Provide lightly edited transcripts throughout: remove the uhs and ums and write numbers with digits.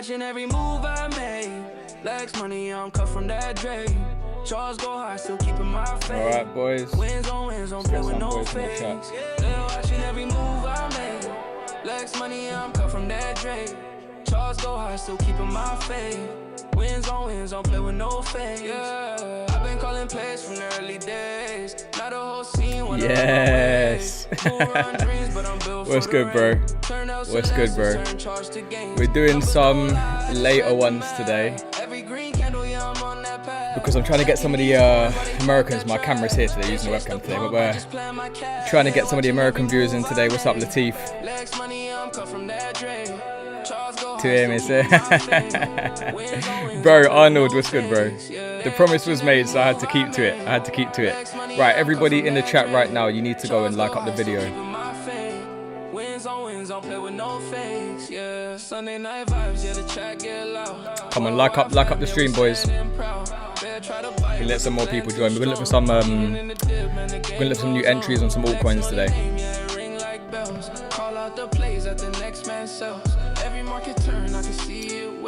watching every move I make. Lecks money, I'm cut from that Drake. Charles go high, still keeping my faith. Alright, boys. Wins on play with no fakes. They're watching every move I make. Lecks money, I'm cut from that Drake. Charles go high, still keeping my faith. Wins on play with no fake. Yeah, I've been calling plays from the early days. Not the whole scene. Yes. What's good, bro? What's good, bro? We're doing some later ones today because I'm trying to get some of the Americans. My camera's here today, using the webcam today, but we're trying to get some of the American viewers in today. What's up, Latif? To him, is it? Bro, Arnold, what's good, bro? The promise was made, so I had to keep to it. Right, everybody in the chat right now, you need to go and like up the video. Come on, like up the stream, boys. We'll let some more people join. We're gonna look for some new entries on some altcoins today.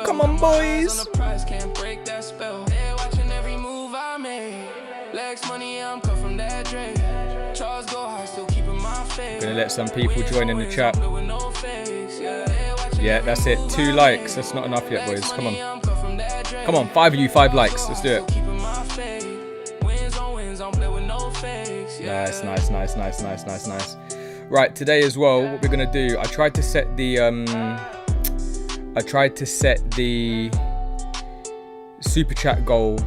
Come on, boys. Gonna let some people join in the chat. Yeah, that's it. 2 likes. That's not enough yet, boys. Come on. Come on, 5 of you, 5 likes. Let's do it. Nice. Right, today as well, what we're gonna do, I tried to set the super chat goal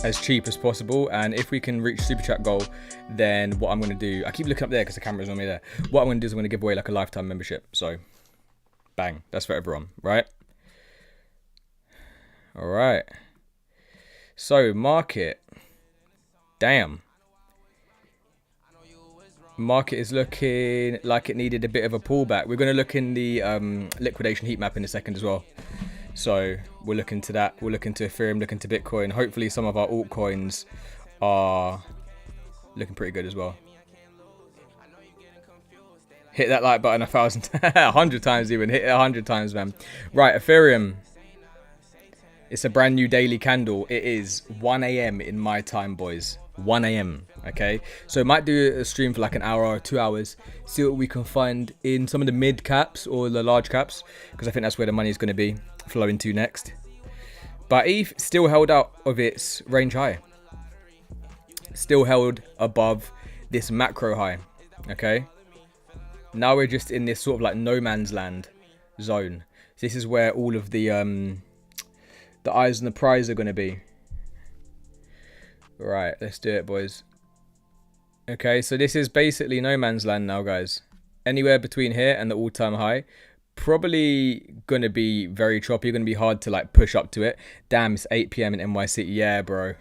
as cheap as possible, and if we can reach super chat goal, then what I'm gonna do, I keep looking up there because the camera's on me there. What I'm gonna do is I'm gonna give away like a lifetime membership. So, bang, that's for everyone, right? All right. So market, damn. Market is looking like it needed a bit of a pullback. We're going to look in the liquidation heat map in a second as well. So we'll look into that. We'll look into Ethereum, look into Bitcoin. Hopefully some of our altcoins are looking pretty good as well. Hit that like button 100 times even. Hit it 100 times, man. Right, Ethereum. It's a brand new daily candle. It is 1 a.m. in my time, boys. 1 a.m. Okay, so might do a stream for like an hour or 2 hours, see what we can find in some of the mid caps or the large caps, because I think that's where the money is going to be flowing to next. But ETH still held out of its range high, still held above this macro high. Okay, now we're just in this sort of like no man's land zone. This is where all of the eyes on the prize are going to be. Right, let's do it, boys. Okay, so this is basically no man's land now, guys. Anywhere between here and the all-time high. Probably going to be very choppy. Going to be hard to like push up to it. Damn, it's 8 p.m. in NYC. Yeah, bro.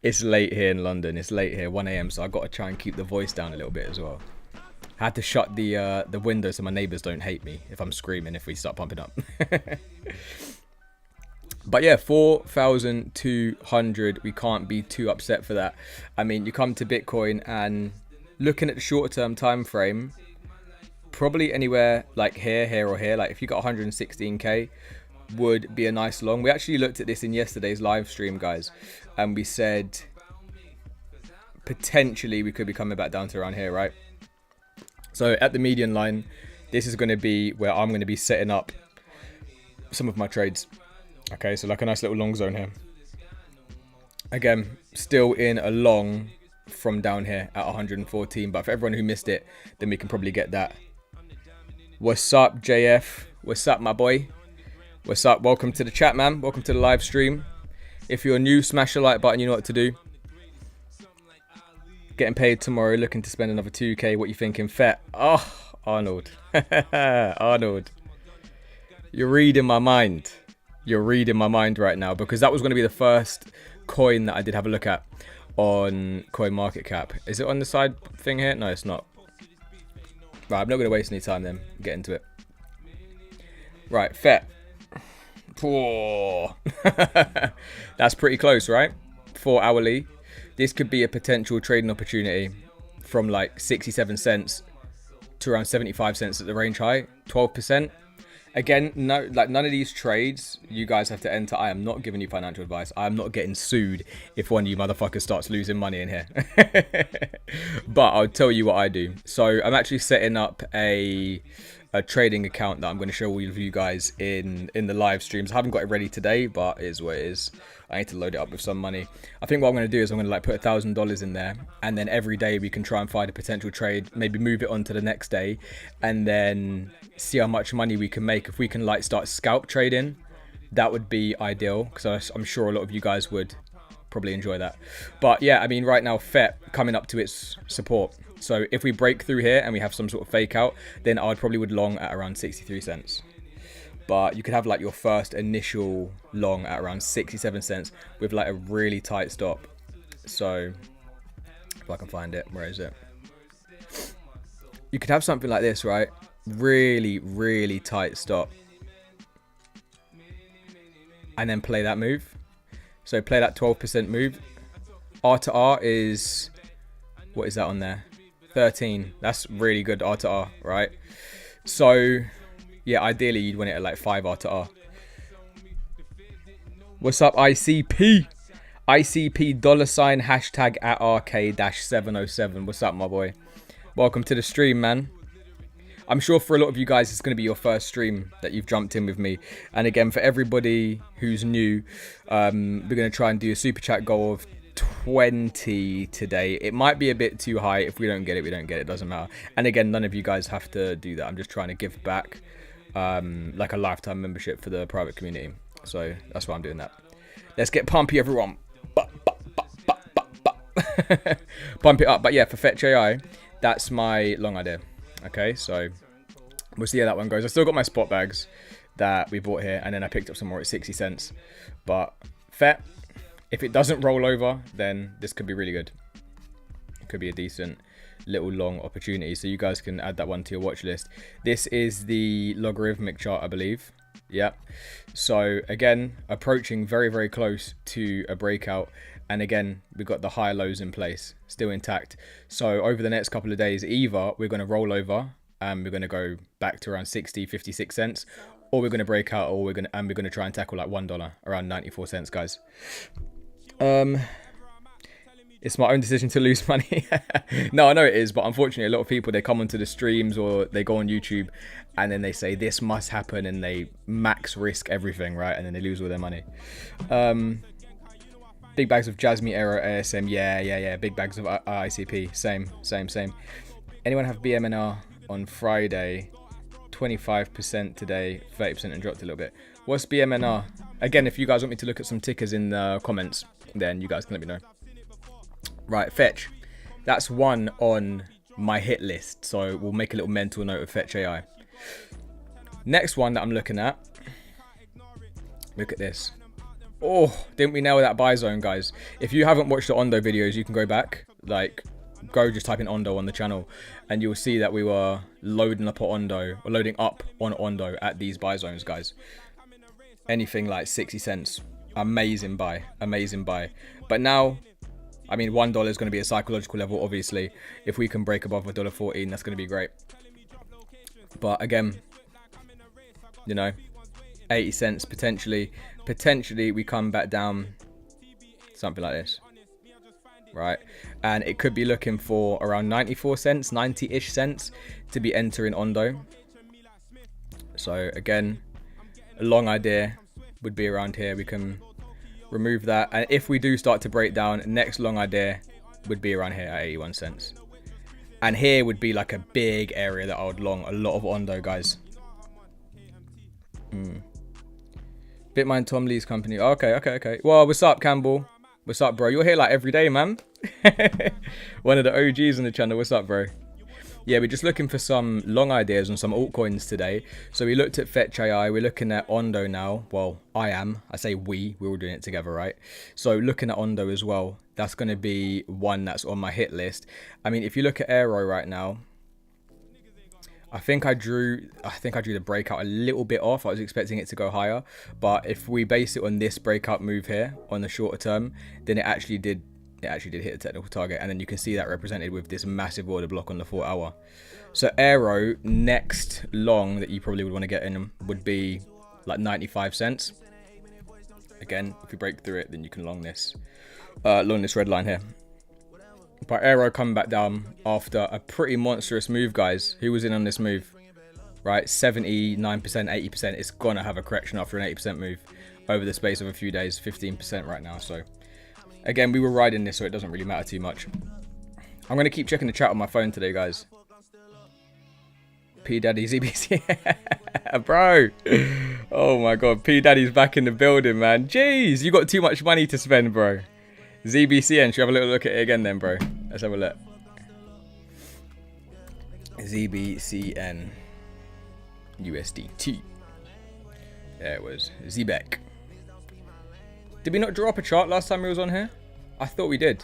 It's late here in London. It's late here, 1 a.m. So I've got to try and keep the voice down a little bit as well. I had to shut the window so my neighbours don't hate me if I'm screaming if we start pumping up. But yeah, 4,200, we can't be too upset for that. I mean, you come to Bitcoin and looking at the short-term time frame, probably anywhere like here or here, like if you got 116k would be a nice long. We actually looked at this in yesterday's live stream, guys, and we said potentially we could be coming back down to around here, right? So at the median line, this is going to be where I'm going to be setting up some of my trades. Okay, so like a nice little long zone here. Again, still in a long from down here at 114. But for everyone who missed it, then we can probably get that. What's up, JF? What's up, my boy? What's up? Welcome to the chat, man. Welcome to the live stream. If you're new, smash the like button. You know what to do. Getting paid tomorrow. Looking to spend another 2k. What you thinking? Fet. Oh, Arnold. Arnold. You're reading my mind. You're reading my mind right now, because that was going to be the first coin that I did have a look at on CoinMarketCap. Is it on the side thing here? No, it's not. Right, I'm not going to waste any time then. Get into it. Right, FET. That's pretty close, right? 4 hourly. This could be a potential trading opportunity from like 67 cents to around 75 cents at the range high. 12%. Again, no, like none of these trades you guys have to enter. I am not giving you financial advice. I am not getting sued if one of you motherfuckers starts losing money in here. But I'll tell you what I do. So I'm actually setting up a trading account that I'm going to show all of you guys in the live streams. I haven't got it ready today, but it is what it is. I need to load it up with some money. I think what I'm going to do is I'm going to like put $1,000 in there, and then every day we can try and find a potential trade, maybe move it on to the next day, and then see how much money we can make. If we can like start scalp trading, that would be ideal, because I'm sure a lot of you guys would probably enjoy that. But yeah, I mean, right now FET coming up to its support. So if we break through here and we have some sort of fake out, then I probably would long at around 63 cents. But you could have like your first initial long at around 67 cents with like a really tight stop. So if I can find it, where is it? You could have something like this, right? Really, really tight stop. And then play that move. So play that 12% move. R to R is, what is that on there? 13. That's really good R to R, right? So yeah, ideally you'd want it at like 5 R to R. What's up, ICP? ICP $ hashtag at RK-707. What's up, my boy? Welcome to the stream, man. I'm sure for a lot of you guys, it's going to be your first stream that you've jumped in with me. And again, for everybody who's new, we're going to try and do a super chat goal of 20 today. It might be a bit too high. If we don't get it, we don't get it. Doesn't matter. And again, none of you guys have to do that. I'm just trying to give back like a lifetime membership for the private community. So that's why I'm doing that. Let's get pumpy, everyone. Pump it up. But yeah, for Fetch AI, that's my long idea. Okay, so we'll see how that one goes. I still got my spot bags that we bought here, and then I picked up some more at 60 cents. But FET, if it doesn't roll over, then this could be really good. It could be a decent little long opportunity. So you guys can add that one to your watch list. This is the logarithmic chart, I believe. Yeah. So again, approaching very, very close to a breakout. And again, we've got the high lows in place, still intact. So over the next couple of days, either we're going to roll over and we're going to go back to around 60, 56 cents, or we're going to break out, or we're going to try and tackle like $1, around 94 cents, guys. It's my own decision to lose money. No, I know it is, but unfortunately, a lot of people, they come onto the streams or they go on YouTube and then they say this must happen and they max risk everything, right? And then they lose all their money. Big bags of Jasmine Aero ASM. Yeah. Big bags of ICP. Same. Anyone have BMNR on Friday? 25% today, 30% and dropped a little bit. What's BMNR? Again, if you guys want me to look at some tickers in the comments, then you guys can let me know. Right, Fetch. That's one on my hit list. So we'll make a little mental note of Fetch AI. Next one that I'm looking at. Look at this. Oh, didn't we nail that buy zone, guys? If you haven't watched the Ondo videos, you can go back. Like, go just type in Ondo on the channel, and you'll see that we were loading up on Ondo, or loading up on Ondo at these buy zones, guys. Anything like 60 cents, amazing buy. But now, I mean, $1 is going to be a psychological level, obviously. If we can break above $1.14, that's going to be great. But again, you know, 80 cents potentially we come back down something like this, right? And it could be looking for around 94 cents, 90-ish cents to be entering Ondo. So again, a long idea would be around here. We can remove that, and if we do start to break down, next long idea would be around here at 81 cents. And here would be like a big area that I would long a lot of Ondo, guys. Bitmine Tom Lee's company. Okay. Well, what's up, Campbell? What's up, bro? You're here like every day, man. One of the OGs on the channel. What's up, bro? Yeah, we're just looking for some long ideas on some altcoins today. So we looked at Fetch AI. We're looking at Ondo now. Well, I say we're all doing it together, right? So looking at Ondo as well. That's going to be one that's on my hit list. I mean, if you look at Aero right now, I think I drew the breakout a little bit off. I was expecting it to go higher, but if we base it on this breakout move here on the shorter term, then it actually did it actually did hit a technical target, and then you can see that represented with this massive order block on the 4 hour. So aero next long that you probably would want to get in would be like 95 cents. Again, if you break through it, then you can long this red line here. But aero coming back down after a pretty monstrous move, guys. Who was in on this move? Right, 79%, 80%. It's gonna have a correction after an 80% move over the space of a few days. 15% right now. So again, we were riding this, so it doesn't really matter too much. I'm gonna keep checking the chat on my phone today, guys. P Daddy ZBC, bro. Oh my god, P Daddy's back in the building, man. Jeez, you got too much money to spend, bro. ZBCN, should we have a little look at it again then, bro? Let's have a look. ZBCN USDT. There it was. ZBEC. Did we not draw up a chart last time we was on here? I thought we did.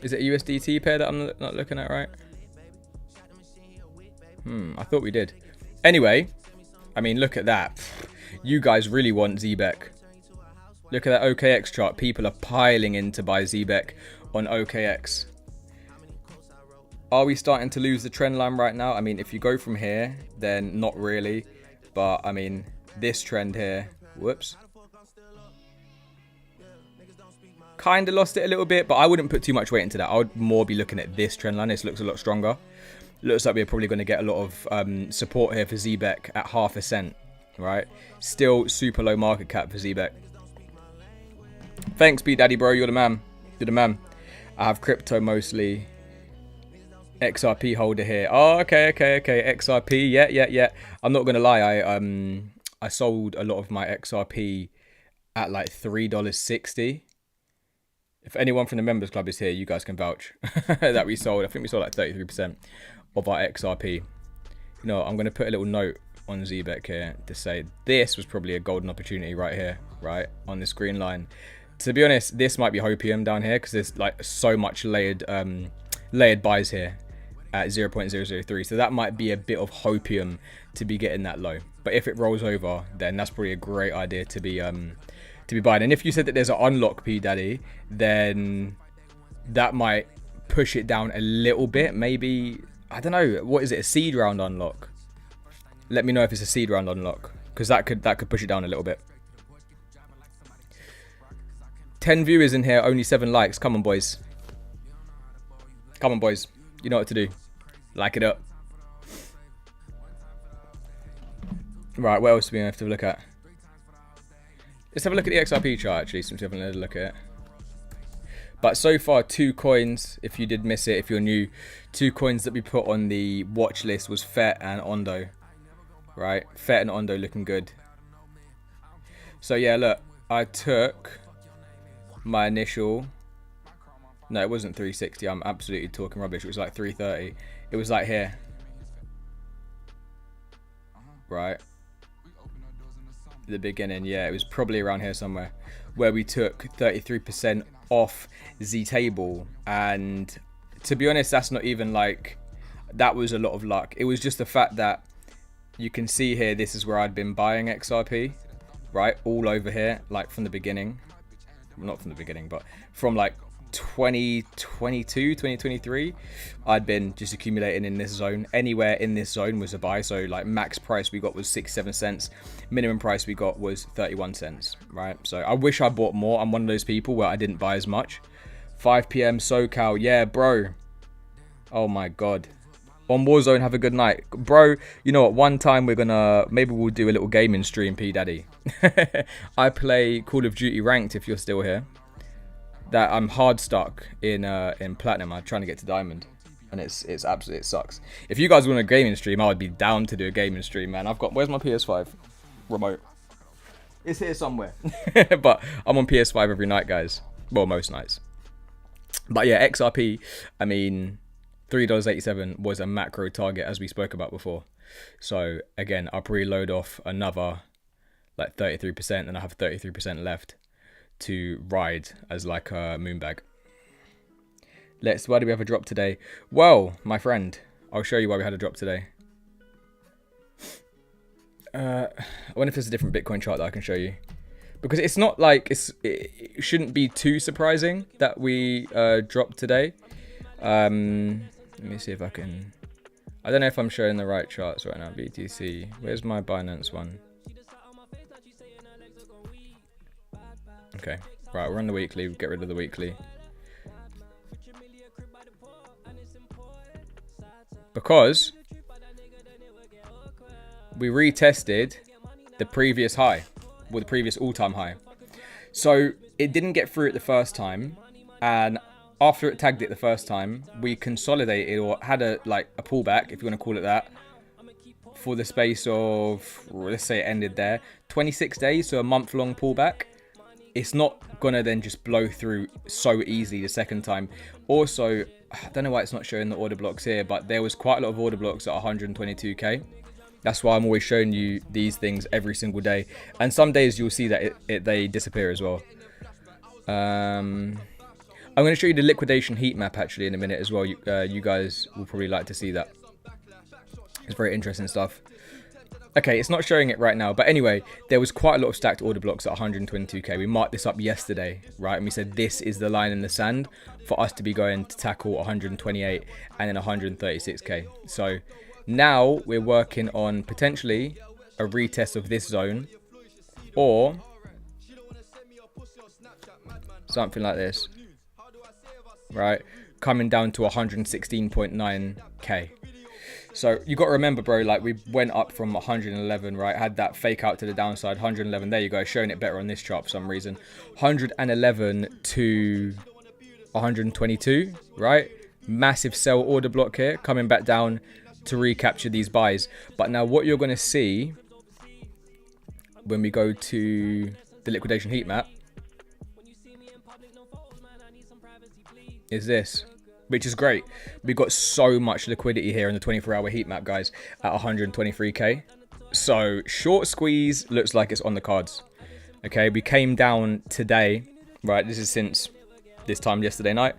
Is it a USDT pair that I'm not looking at right? I thought we did. Anyway, I mean, look at that. You guys really want ZBEC. Look at that OKX chart. People are piling in to buy ZBEC on OKX. Are we starting to lose the trend line right now? I mean, if you go from here, then not really. But, I mean, this trend here, whoops. Kind of lost it a little bit, but I wouldn't put too much weight into that. I would more be looking at this trend line. This looks a lot stronger. Looks like we're probably going to get a lot of support here for ZBEC at 0.5 cent, right? Still super low market cap for ZBEC. Thanks, B Daddy, bro. You're the man. You're the man. I have crypto mostly. XRP holder here. Oh, okay. XRP. Yeah. I'm not gonna lie. I sold a lot of my XRP at like $3.60. If anyone from the members club is here, you guys can vouch that we sold. I think we sold like 33% of our XRP. You know, I'm gonna put a little note on ZBEC here to say this was probably a golden opportunity right here, right on this green line. To be honest, this might be hopium down here because there's like so much layered buys here at 0.003. So that might be a bit of hopium to be getting that low. But if it rolls over, then that's probably a great idea to be buying. And if you said that there's an unlock, P Daddy, then that might push it down a little bit. Maybe, I don't know, what is it? A seed round unlock? Let me know if it's a seed round unlock, because that could push it down a little bit. 10 viewers in here, only 7 likes. Come on, boys. Come on, boys. You know what to do. Like it up. Right, what else do we have to look at? Let's have a look at the XRP chart, actually, since we haven't had a look at it. But so far, 2 coins, if you did miss it, if you're new, 2 coins that we put on the watch list was FET and Ondo. Right? FET and Ondo looking good. So, yeah, look. I took my initial... No, it wasn't 360. I'm absolutely talking rubbish. It was like 330. It was like here. Right. The beginning, yeah. It was probably around here somewhere. Where we took 33% off Z table. And to be honest, that's not even like... That was a lot of luck. It was just the fact that you can see here, this is where I'd been buying XRP. Right? All over here. Like from the beginning. Not from the beginning, but from like 2022, 2023, I'd been just accumulating in this zone. Anywhere in this zone was a buy. So like max price we got was 6-7 cents. Minimum price we got was 31 cents, right? So I wish I bought more. I'm one of those people where I didn't buy as much. 5 p.m. SoCal. Yeah, bro. Oh my God. On Warzone, have a good night. Bro, you know what? One time maybe we'll do a little gaming stream, P Daddy. I play Call of Duty Ranked if you're still here. That I'm hard stuck in platinum. I'm trying to get to diamond, and it's absolutely, it sucks. If you guys want a gaming stream, I would be down to do a gaming stream, man. Where's my PS5 remote? It's here somewhere. But I'm on PS5 every night, guys. Well, most nights. But yeah, XRP, I mean, $3.87 was a macro target, as we spoke about before. So again, I'll probably load off another like 33%, and I have 33% left to ride as like a moon bag. Why do we have a drop today? Well, my friend, I'll show you why we had a drop today. I wonder if there's a different Bitcoin chart that I can show you. because it's not like it shouldn't be too surprising that we dropped today. Let me see if I can. I don't know if I'm showing the right charts right now. BTC. Where's my Binance one? Okay. Right, we're on the weekly. We'll get rid of the weekly. Because we retested the previous high, or the previous all-time high. So it didn't get through it the first time, and after it tagged it the first time, we consolidated or had a pullback, if you want to call it that, for the space of, let's say it ended there, 26 days, so a month-long pullback. It's not gonna then just blow through so easily the second time. Also, I don't know why it's not showing the order blocks here, but there was quite a lot of order blocks at 122k. That's why I'm always showing you these things every single day. And some days you'll see that they disappear as well. I'm going to show you the liquidation heat map actually in a minute as well. You guys will probably like to see that. It's very interesting stuff. Okay, it's not showing it right now. But anyway, there was quite a lot of stacked order blocks at 122k. We marked this up yesterday, right? And we said this is the line in the sand for us to be going to tackle 128 and then 136k. So now we're working on potentially a retest of this zone or something like this, right? Coming down to 116.9k. So you got to remember, bro, like we went up from 111, right? Had that fake out to the downside, 111. There you go, showing it better on this chart for some reason. 111 to 122, right? Massive sell order block here, coming back down to recapture these buys. But now what you're going to see when we go to the liquidation heat map is this, which is great. We got so much liquidity here in the 24-hour heat map, guys, at 123k. So short squeeze looks like it's on the cards. Okay, we came down today, right? This is since this time yesterday night.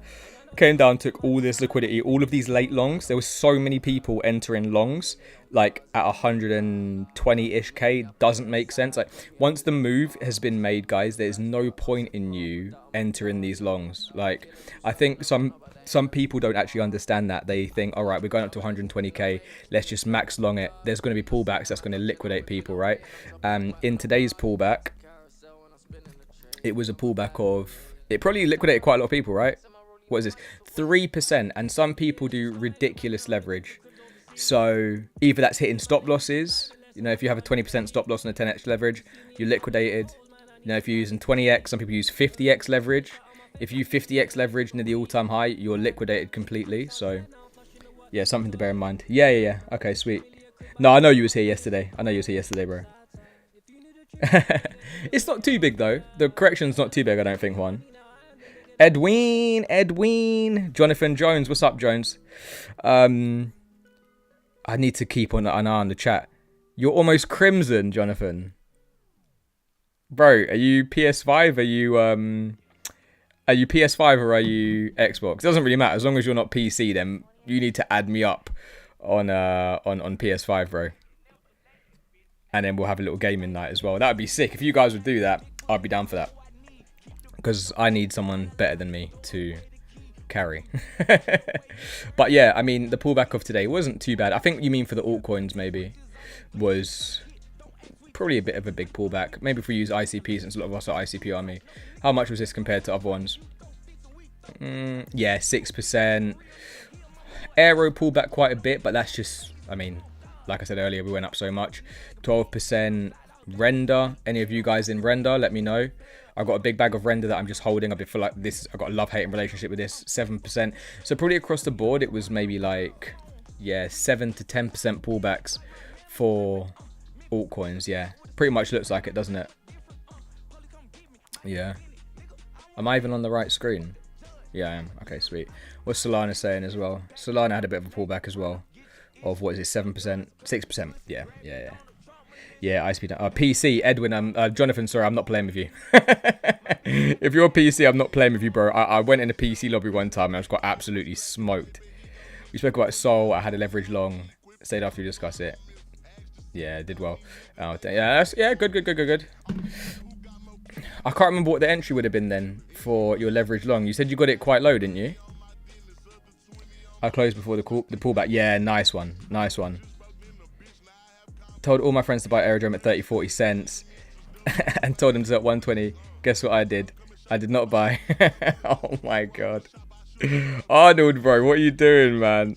Came down, took all this liquidity, all of these late longs. There were so many people entering longs, like at 120-ish k. Doesn't make sense. Like once the move has been made, guys, there's no point in you entering these longs. Like I think some people don't actually understand that. They think, all right, we're going up to 120k. Let's just max long it. There's going to be pullbacks that's going to liquidate people, right? In today's pullback, it was a pullback of, it probably liquidated quite a lot of people, right? What is this? 3%. And some people do ridiculous leverage. So either that's hitting stop losses. You know, if you have a 20% stop loss on a 10x leverage, you're liquidated. You know, if you're using 20x, some people use 50x leverage. If you 50x leverage near the all-time high, you're liquidated completely. So yeah, something to bear in mind. Yeah. Okay, sweet. No, I know you was here yesterday. Bro. It's not too big though. The correction's not too big, I don't think, Juan. Edwin, Jonathan Jones, what's up, Jones? I need to keep an eye on the chat. You're almost crimson, Jonathan. Bro, are you PS5? Are you PS5 or are you Xbox? It doesn't really matter as long as you're not PC. Then you need to add me up on PS5, bro. And then we'll have a little gaming night as well. That would be sick if you guys would do that. I'd be down for that. Because I need someone better than me to carry. But yeah, I mean, the pullback of today wasn't too bad. I think you mean for the altcoins maybe was probably a bit of a big pullback. Maybe if we use ICP, since a lot of us are ICP army. How much was this compared to other ones? Yeah, 6%. Aero pulled back quite a bit, but that's just, I mean, like I said earlier, we went up so much. 12%. Render. Any of you guys in Render, let me know. I've got a big bag of Render that I'm just holding. I feel like this, I've got a love-hating relationship with this. 7%. So probably across the board, it was maybe like, yeah, 7 to 10% pullbacks for altcoins. Yeah, pretty much looks like it, doesn't it? Yeah. Am I even on the right screen? Yeah, I am. Okay, sweet. What's Solana saying as well? Solana had a bit of a pullback as well. Of what is it, 7%? 6%. Yeah. Yeah, ICP. PC, Edwin, Jonathan, sorry, I'm not playing with you. If you're PC, I'm not playing with you, bro. I went in a PC lobby one time and I just got absolutely smoked. We spoke about Sol. I had a leverage long. Stayed after we discussed it. Yeah, did well. Oh, yeah, good. I can't remember what the entry would have been then for your leverage long. You said you got it quite low, didn't you? I closed before the pullback. Yeah, nice one. Nice one. Told all my friends to buy Aerodrome at 30, 40 cents. And told them to at 120. Guess what I did? I did not buy. Oh my god. Arnold, bro, what are you doing, man?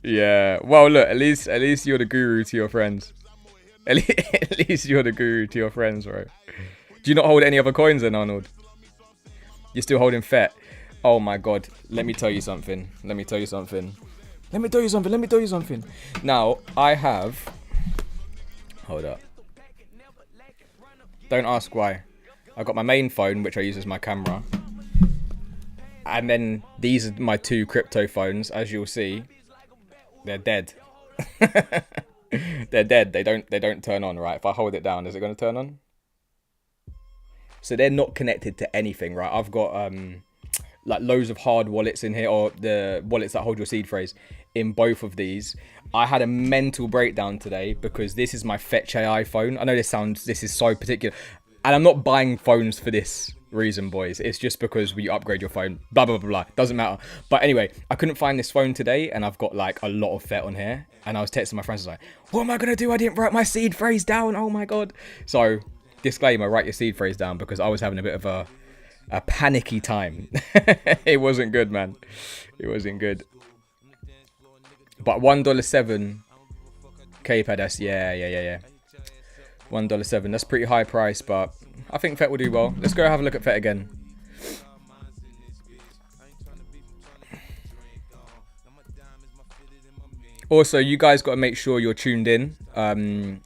Yeah. Well, look, at least you're the guru to your friends. At least you're the guru to your friends, bro. Do you not hold any other coins then, Arnold? You're still holding FET. Oh my god. Let me tell you something. Let me tell you something. Let me tell you something. Let me tell you something. Now, I have... Hold up. Don't ask why. I got my main phone, which I use as my camera. And then these are my two crypto phones. As you'll see, they're dead. They're dead. They don't turn on, right? If I hold it down, is it going to turn on? So they're not connected to anything, right? I've got like loads of hard wallets in here, or the wallets that hold your seed phrase in both of these. I had a mental breakdown today because this is my Fetch AI phone. I know this is so particular, and I'm not buying phones for this reason, boys. It's just because we upgrade your phone, blah blah blah blah. Doesn't matter. But anyway, I couldn't find this phone today, and I've got like a lot of FET on here, and I was texting my friends, like, what am I gonna do? I didn't write my seed phrase down. Oh my god. So disclaimer, write your seed phrase down, because I was having a bit of a panicky time. It wasn't good, man. It wasn't good. But $1.07 KPAD, yeah. $1.07. That's pretty high price, but I think FET will do well. Let's go have a look at FET again. Also, you guys got to make sure you're tuned in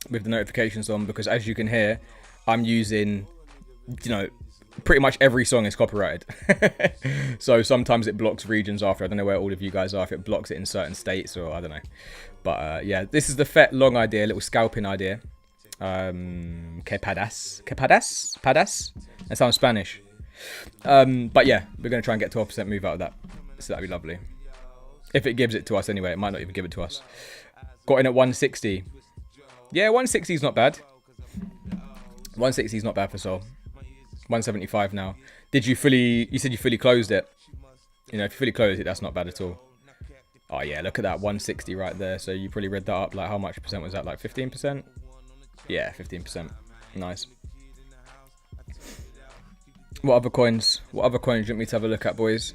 with the notifications on, because as you can hear, I'm using, you know, pretty much every song is copyrighted. So sometimes it blocks regions after. I don't know where all of you guys are, if it blocks it in certain states, or I don't know. But yeah, this is the FET long idea, little scalping idea. Que padas? That sounds Spanish. But yeah, we're going to try and get 12% move out of that. So that'd be lovely. If it gives it to us anyway. It might not even give it to us. Got in at 160. Yeah, 160 is not bad. 160 is not bad for Sol. 175 now. You said you fully closed it. You know, if you fully closed it, that's not bad at all. Oh yeah, look at that, 160 right there. So you probably read that up. Like, how much percent was that? Like 15%? Yeah, 15%. Nice. What other coins do you want me to have a look at, boys?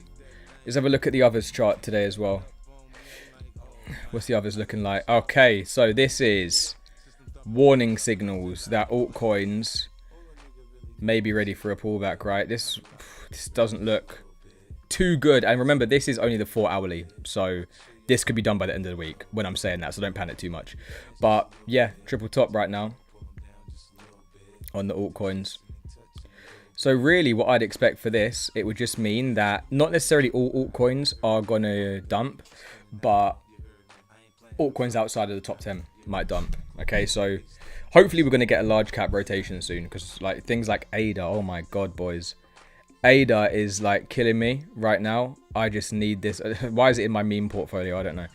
Let's have a look at the others chart today as well. What's the others looking like? Okay, so this is warning signals that altcoins may be ready for a pullback, right? This doesn't look too good. And remember, this is only the 4 hourly, so this could be done by the end of the week when I'm saying that, so don't panic too much. But yeah, triple top right now on the altcoins. So really what I'd expect for this, it would just mean that not necessarily all altcoins are going to dump, but altcoins outside of the top 10 might dump. Okay, so hopefully we're going to get a large cap rotation soon, because like things like ADA, oh my god, boys. ADA is like killing me right now. I just need this. Why is it in my meme portfolio? I don't know.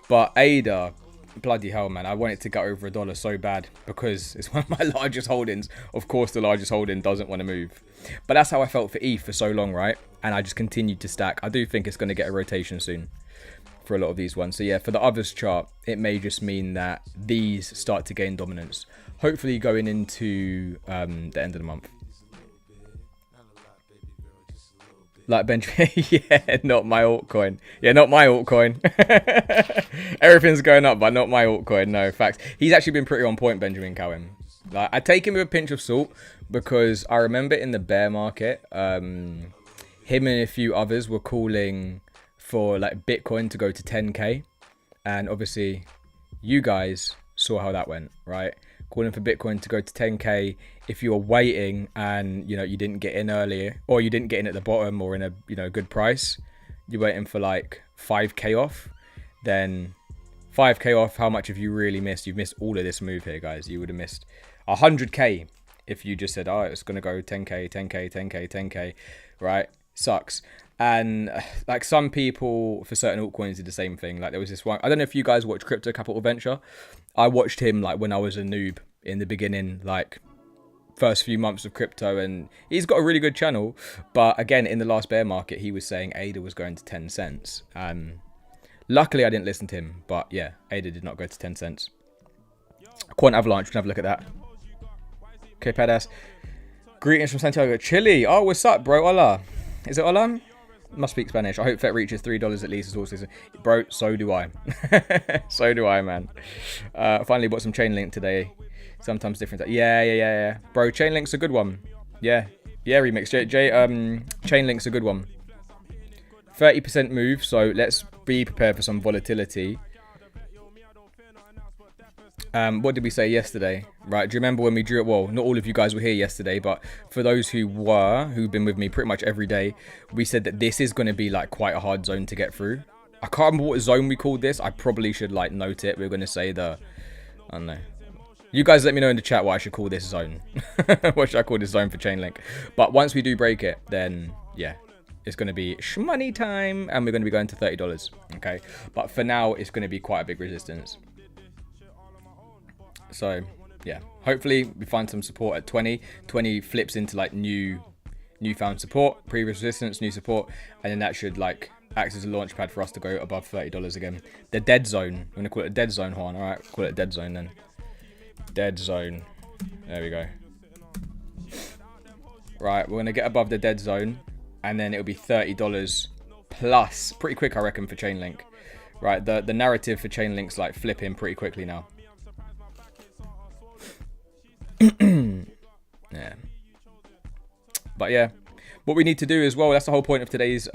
But ADA, bloody hell, man. I want it to go over $1 so bad, because it's one of my largest holdings. Of course, the largest holding doesn't want to move. But that's how I felt for ETH for so long, right? And I just continued to stack. I do think it's going to get a rotation soon for a lot of these ones. So yeah, for the others chart, it may just mean that these start to gain dominance. Hopefully going into the end of the month. Like Benjamin, yeah, not my altcoin. Yeah, not my altcoin. Everything's going up, but not my altcoin. No, facts. He's actually been pretty on point, Benjamin Cowan. Like, I take him with a pinch of salt, because I remember in the bear market, him and a few others were calling for like Bitcoin to go to 10k, and obviously you guys saw how that went, right? Calling for Bitcoin to go to 10k. If you were waiting and, you know, you didn't get in earlier, or you didn't get in at the bottom or in a, you know, good price, you're waiting for like 5k off, then 5k off, how much have you really missed? You've missed all of this move here, guys. You would have missed 100k if you just said, oh, it's going to go 10k, 10k, 10k, 10k, right? Sucks. And like some people for certain altcoins did the same thing. Like there was this one, I don't know if you guys watch Crypto Capital Venture. I watched him like when I was a noob in the beginning, like first few months of crypto, and he's got a really good channel. But again, in the last bear market, he was saying ADA was going to 10 cents. Luckily, I didn't listen to him, but yeah, ADA did not go to 10 cents. Quant Avalanche, we can have a look at that. Okay, Padas. Greetings from Santiago, Chile. Oh, what's up, bro? Hola. Is it hola? Must speak Spanish. I hope FET reaches $3 at least as also. Bro, so do I. So do I, man. Finally bought some Chainlink today. Sometimes different. Yeah. Bro, Chainlink's a good one. Yeah, Remix. Chainlink's a good one. 30% move, so let's be prepared for some volatility. What did we say yesterday? Right, do you remember when we drew it? Well, not all of you guys were here yesterday, but for those who've been with me pretty much every day, we said that this is going to be like quite a hard zone to get through. I can't remember what zone we called this. I probably should like note it. We're going to say I don't know. You guys let me know in the chat what I should call this zone. What should I call this zone for Chainlink? But once we do break it, then yeah, it's going to be shmoney time, and we're going to be going to $30. Okay, but for now, it's going to be quite a big resistance. So yeah, hopefully we find some support at 20. 20 flips into like newfound support, previous resistance, new support, and then that should like act as a launch pad for us to go above $30 again. The dead zone. I'm gonna call it a dead zone, Juan. All right, call it a dead zone then. Dead zone. There we go. Right, we're gonna get above the dead zone, and then it'll be $30 plus, pretty quick, I reckon, for Chainlink. Right, the narrative for Chainlink's like flipping pretty quickly now. Yeah, but yeah, what we need to do as well, that's the whole point of today's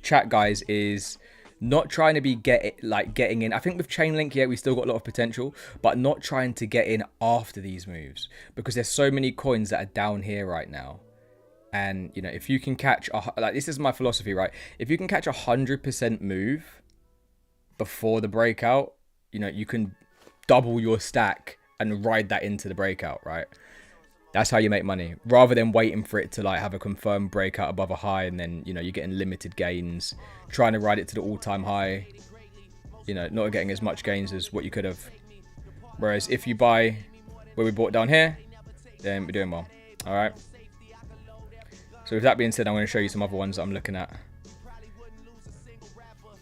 chat, guys, is not trying to be getting in. I think with Chainlink, yeah, we still got a lot of potential, but not trying to get in after these moves, because there's so many coins that are down here right now. And you know, if you can catch like, this is my philosophy, right? If you can catch 100% move before the breakout, you know, you can double your stack and ride that into the breakout, right? That's how you make money, rather than waiting for it to like have a confirmed breakout above a high, and then, you know, you're getting limited gains, trying to ride it to the all-time high, you know, not getting as much gains as what you could have. Whereas if you buy where we bought down here, then we're doing well. All right. So with that being said, I'm going to show you some other ones that I'm looking at.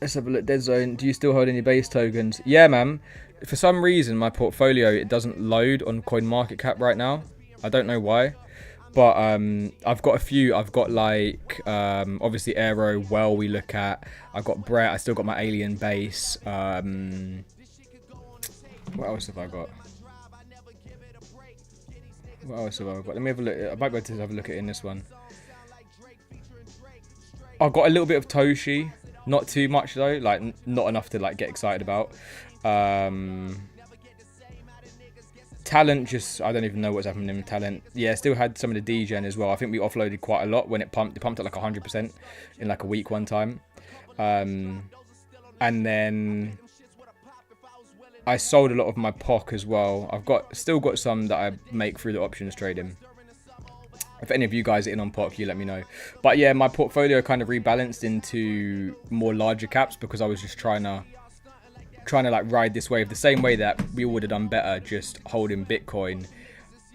Let's have a look. Dead zone. Do you still hold any base tokens? Yeah, man. For some reason, my portfolio, it doesn't load on CoinMarketCap right now. I don't know why, but I've got a few. I've got like obviously Aero, Well, we look at. I've got Brett. I still got my Alien base. What else have I got? What else have I got? Let me have a look. I might be able to have a look at it in this one. I've got a little bit of Toshi. Not too much though. Like not enough to like get excited about. Talent, just I don't even know what's happening in Talent. Yeah, still had some of the degen as well. I think we offloaded quite a lot when it pumped. It pumped at like 100% in like a week one time. And then I sold a lot of my POC as well. I've still got some that I make through the options trading. If any of you guys are in on POC, you let me know. But yeah, my portfolio kind of rebalanced into more larger caps because I was just trying to like ride this wave the same way that we would have done better just holding Bitcoin.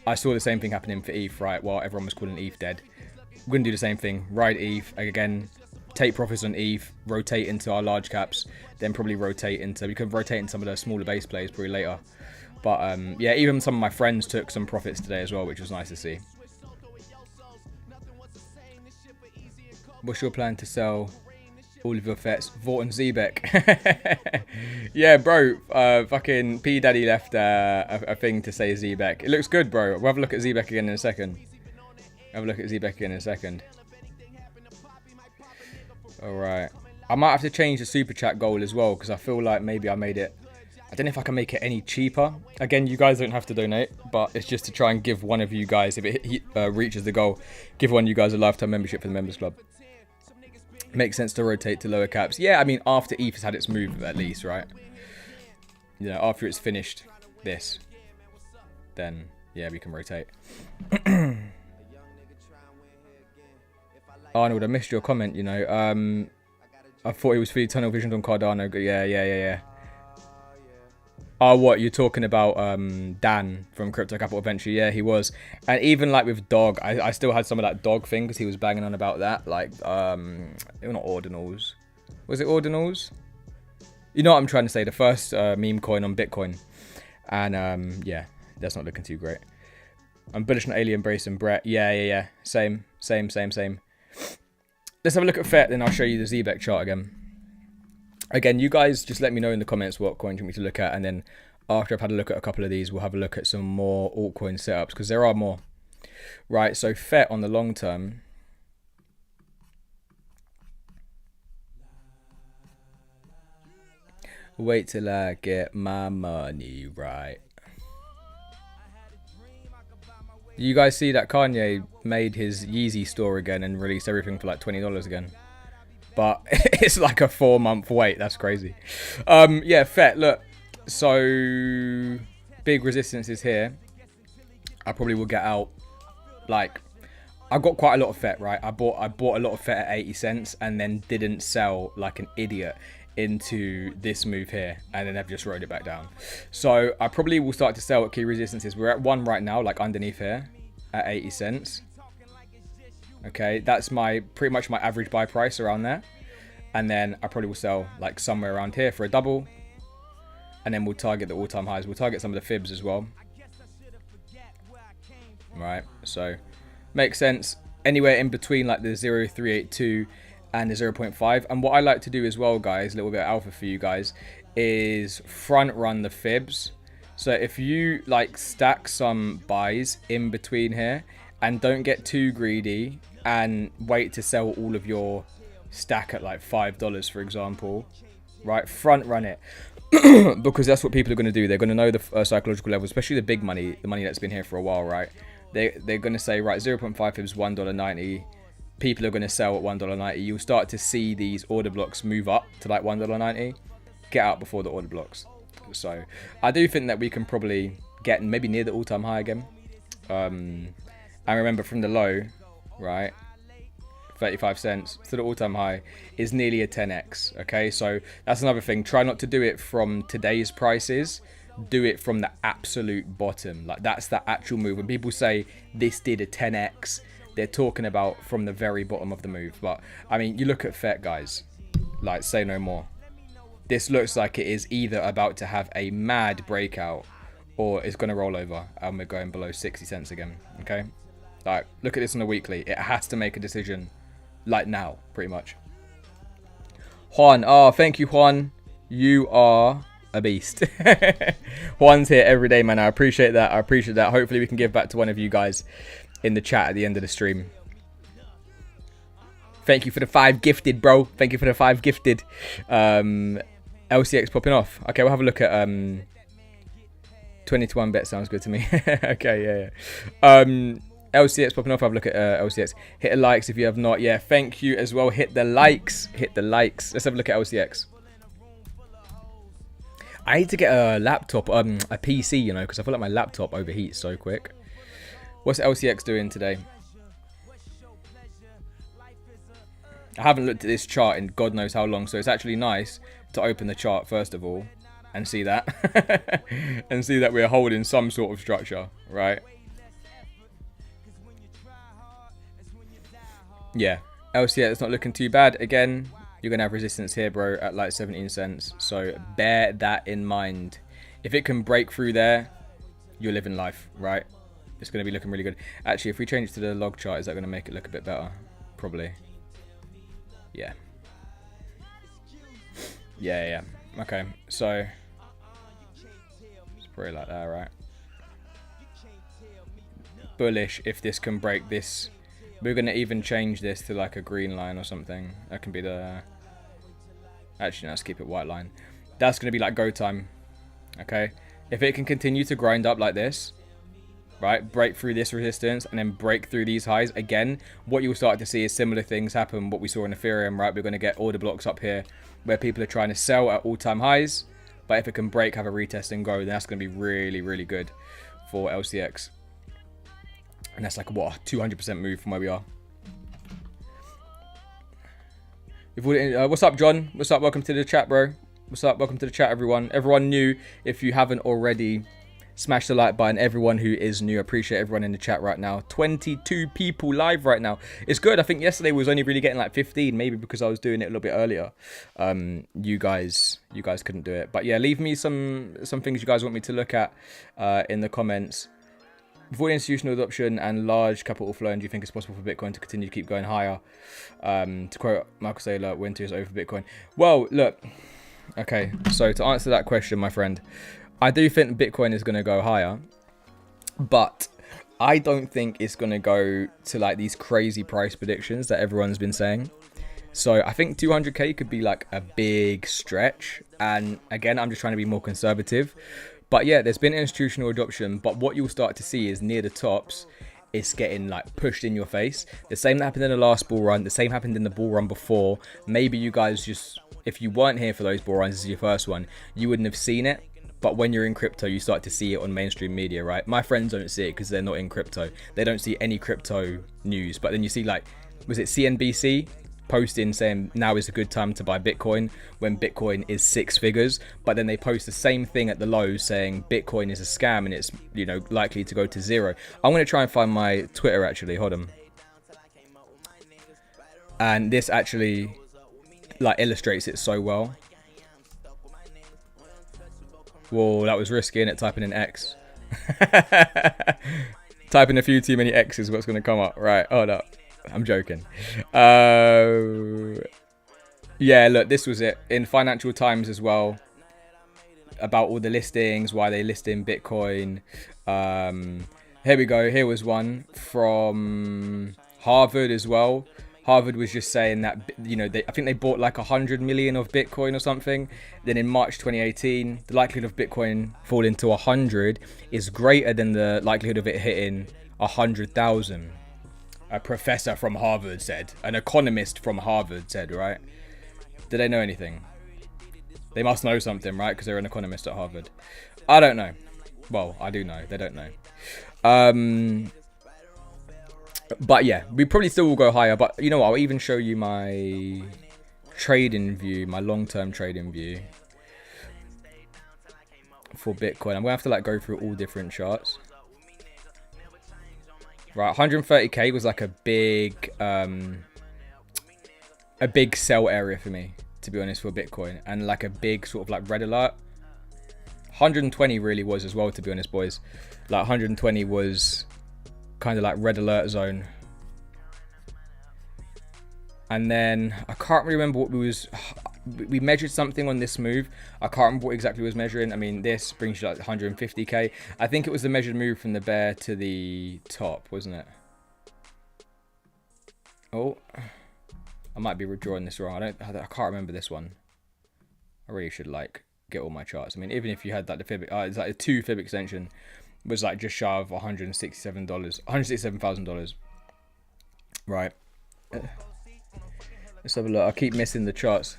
I saw the same thing happening for ETH, right? While everyone was calling ETH dead. We're going to do the same thing. Ride ETH again, take profits on ETH, rotate into our large caps, then probably rotate into, we could rotate in some of the smaller base plays probably later. But yeah, even some of my friends took some profits today as well, which was nice to see. What's your plan to sell all of your FETs? Vort and Zebek. Yeah, bro. Fucking P Daddy left a thing to say Zebek. It looks good, bro. We'll have a look at Zebek again in a second. Alright. I might have to change the super chat goal as well, because I feel like maybe I made it. I don't know if I can make it any cheaper. Again, you guys don't have to donate, but it's just to try and give one of you guys, if it reaches the goal, give one of you guys a lifetime membership for the members club. Makes sense to rotate to lower caps. Yeah, I mean, after ETH has had its move at least, right? You know, after it's finished this, then yeah, we can rotate. Arnold, I missed your comment, you know. I thought he was fully tunnel visioned on Cardano. Yeah. Oh, what you're talking about? Dan from Crypto Capital Venture. Yeah, he was. And even like with Dog, I still had some of that Dog thing because he was banging on about that. Like, they were not ordinals. Was it ordinals? You know what I'm trying to say? The first meme coin on Bitcoin. And yeah, that's not looking too great. I'm bullish on Alien Brace and Brett. Yeah. Same. Let's have a look at FET, then I'll show you the ZBEC chart again. Again, you guys just let me know in the comments what coins you want me to look at, and then after I've had a look at a couple of these, we'll have a look at some more altcoin setups, because there are more. Right, so FET on the long term. Wait till I get my money right. You guys see that Kanye made his Yeezy store again and released everything for like $20 again? But it's like a 4-month wait. That's crazy. Yeah, FET, look. So, big resistance is here. I probably will get out. Like, I got quite a lot of FET, right? I bought a lot of FET at 80 cents and then didn't sell like an idiot into this move here. And then I've just rode it back down. So, I probably will start to sell at key resistances. We're at one right now, like underneath here at 80 cents. Okay, that's pretty much my average buy price around there. And then I probably will sell like somewhere around here for a double. And then we'll target the all-time highs. We'll target some of the fibs as well. Right, so makes sense. Anywhere in between like the 0.382 and the 0.5. And what I like to do as well, guys, a little bit of alpha for you guys, is front run the fibs. So if you like stack some buys in between here and don't get too greedy and wait to sell all of your stack at like $5, for example, right? Front run it. Because that's what people are going to do. They're going to know the psychological level, especially the big money, the money that's been here for a while, right? They're going to say, right, 0.5 fibs, $1.90. People are going to sell at $1.90. You'll start to see these order blocks move up to like $1.90. Get out before the order blocks. So I do think that we can probably get maybe near the all-time high again. I remember from the low, right, 35 cents to the all-time high is nearly a 10x. Okay, so that's another thing. Try not to do it from today's prices. Do it from the absolute bottom. Like, that's the actual move. When people say this did a 10x, they're talking about from the very bottom of the move. But I mean, you look at FET, guys, like, say no more. This looks like it is either about to have a mad breakout or it's going to roll over and we're going below 60 cents again. Okay, like, look at this on the weekly. It has to make a decision like now, pretty much. Juan, oh, thank you, Juan. You are a beast. Juan's here every day, man. I appreciate that. I appreciate that. Hopefully we can give back to one of you guys in the chat at the end of the stream. Thank you for the 5 gifted, bro. Thank you for the 5 gifted. LCX popping off. Okay, we'll have a look at 20 to 1 bet sounds good to me. Okay, yeah. LCX popping off. Have a look at LCX. Hit the likes if you have not. Yeah, thank you as well. Hit the likes. Hit the likes. Let's have a look at LCX. I need to get a laptop, a PC, you know, because I feel like my laptop overheats so quick. What's LCX doing today? I haven't looked at this chart in God knows how long, so it's actually nice to open the chart first of all and see that. And see that we're holding some sort of structure, right? Yeah, LCX is not looking too bad. Again, you're going to have resistance here, bro, at like 17 cents. So bear that in mind. If it can break through there, you're living life, right? It's going to be looking really good. Actually, if we change it to the log chart, is that going to make it look a bit better? Probably. Yeah. Yeah. Okay, so it's probably like that, right? Bullish if this can break this. We're going to even change this to like a green line or something. That can be the... Actually, no, let's keep it white line. That's going to be like go time. Okay? If it can continue to grind up like this, right, break through this resistance and then break through these highs again, what you'll start to see is similar things happen what we saw in Ethereum, right? We're going to get order blocks up here where people are trying to sell at all-time highs, but if it can break, have a retest and go, then that's going to be really, really good for LCX. And that's like, what, 200% move from where we are. What's up, John? What's up? Welcome to the chat, bro. What's up? Welcome to the chat, everyone. Everyone new, if you haven't already, smash the like button. Everyone who is new, appreciate everyone in the chat right now. 22 people live right now. It's good. I think yesterday was only really getting like 15, maybe because I was doing it a little bit earlier. You guys couldn't do it. But yeah, leave me some things you guys want me to look at in the comments. Avoid institutional adoption and large capital flow, and do you think it's possible for Bitcoin to continue to keep going higher? To quote Michael Saylor, winter is over for Bitcoin. Well, look, okay, so to answer that question, my friend, I do think Bitcoin is going to go higher, but I don't think it's going to go to like these crazy price predictions that everyone's been saying. So I think 200k could be like a big stretch, and again, I'm just trying to be more conservative. But yeah, there's been institutional adoption, but what you'll start to see is near the tops, it's getting like pushed in your face. The same that happened in the last bull run, the same happened in the bull run before. Maybe you guys just, if you weren't here for those bull runs, this is your first one, you wouldn't have seen it. But when you're in crypto, you start to see it on mainstream media, right? My friends don't see it because they're not in crypto. They don't see any crypto news. But then you see like, was it CNBC? Posting saying now is a good time to buy Bitcoin when Bitcoin is 6 figures, but then they post the same thing at the lows saying Bitcoin is a scam and it's, you know, likely to go to zero. I'm going to try and find my Twitter actually, hold on. And this actually like illustrates it so well. Whoa, that was risky, innit? Typing in X. Typing a few too many X's, what's going to come up? Right, hold up. I'm joking. Yeah, look, this was it. In Financial Times as well, about all the listings, why they list in Bitcoin. Here we go. Here was one from Harvard as well. Harvard was just saying that, you know, I think they bought like 100 million of Bitcoin or something. Then in March 2018, the likelihood of Bitcoin falling to 100 is greater than the likelihood of it hitting 100,000. A professor from Harvard said. An economist from Harvard said, right? Do they know anything? They must know something, right? Because they're an economist at Harvard. I don't know. Well, I do know. They don't know. But yeah, we probably still will go higher. But you know what? I'll even show you my trading view, my long-term trading view for Bitcoin. I'm going to have to like go through all different charts. Right, 130k was like a big sell area for me, to be honest, for Bitcoin, and like a big sort of like red alert. 120 really was as well, to be honest, boys. Like 120 was kind of like red alert zone. And then I can't remember what we measured something on this move. I can't remember what exactly was measuring. I mean, this brings you like 150k. I think it was the measured move from the bear to the top, wasn't it? Oh, I might be redrawing this wrong. I can't remember this one. I really should like get all my charts. I mean, even if you had like the fib, it's like a 2 fib extension was like just shy of $167,000. Right. Let's have a look. I keep missing the charts.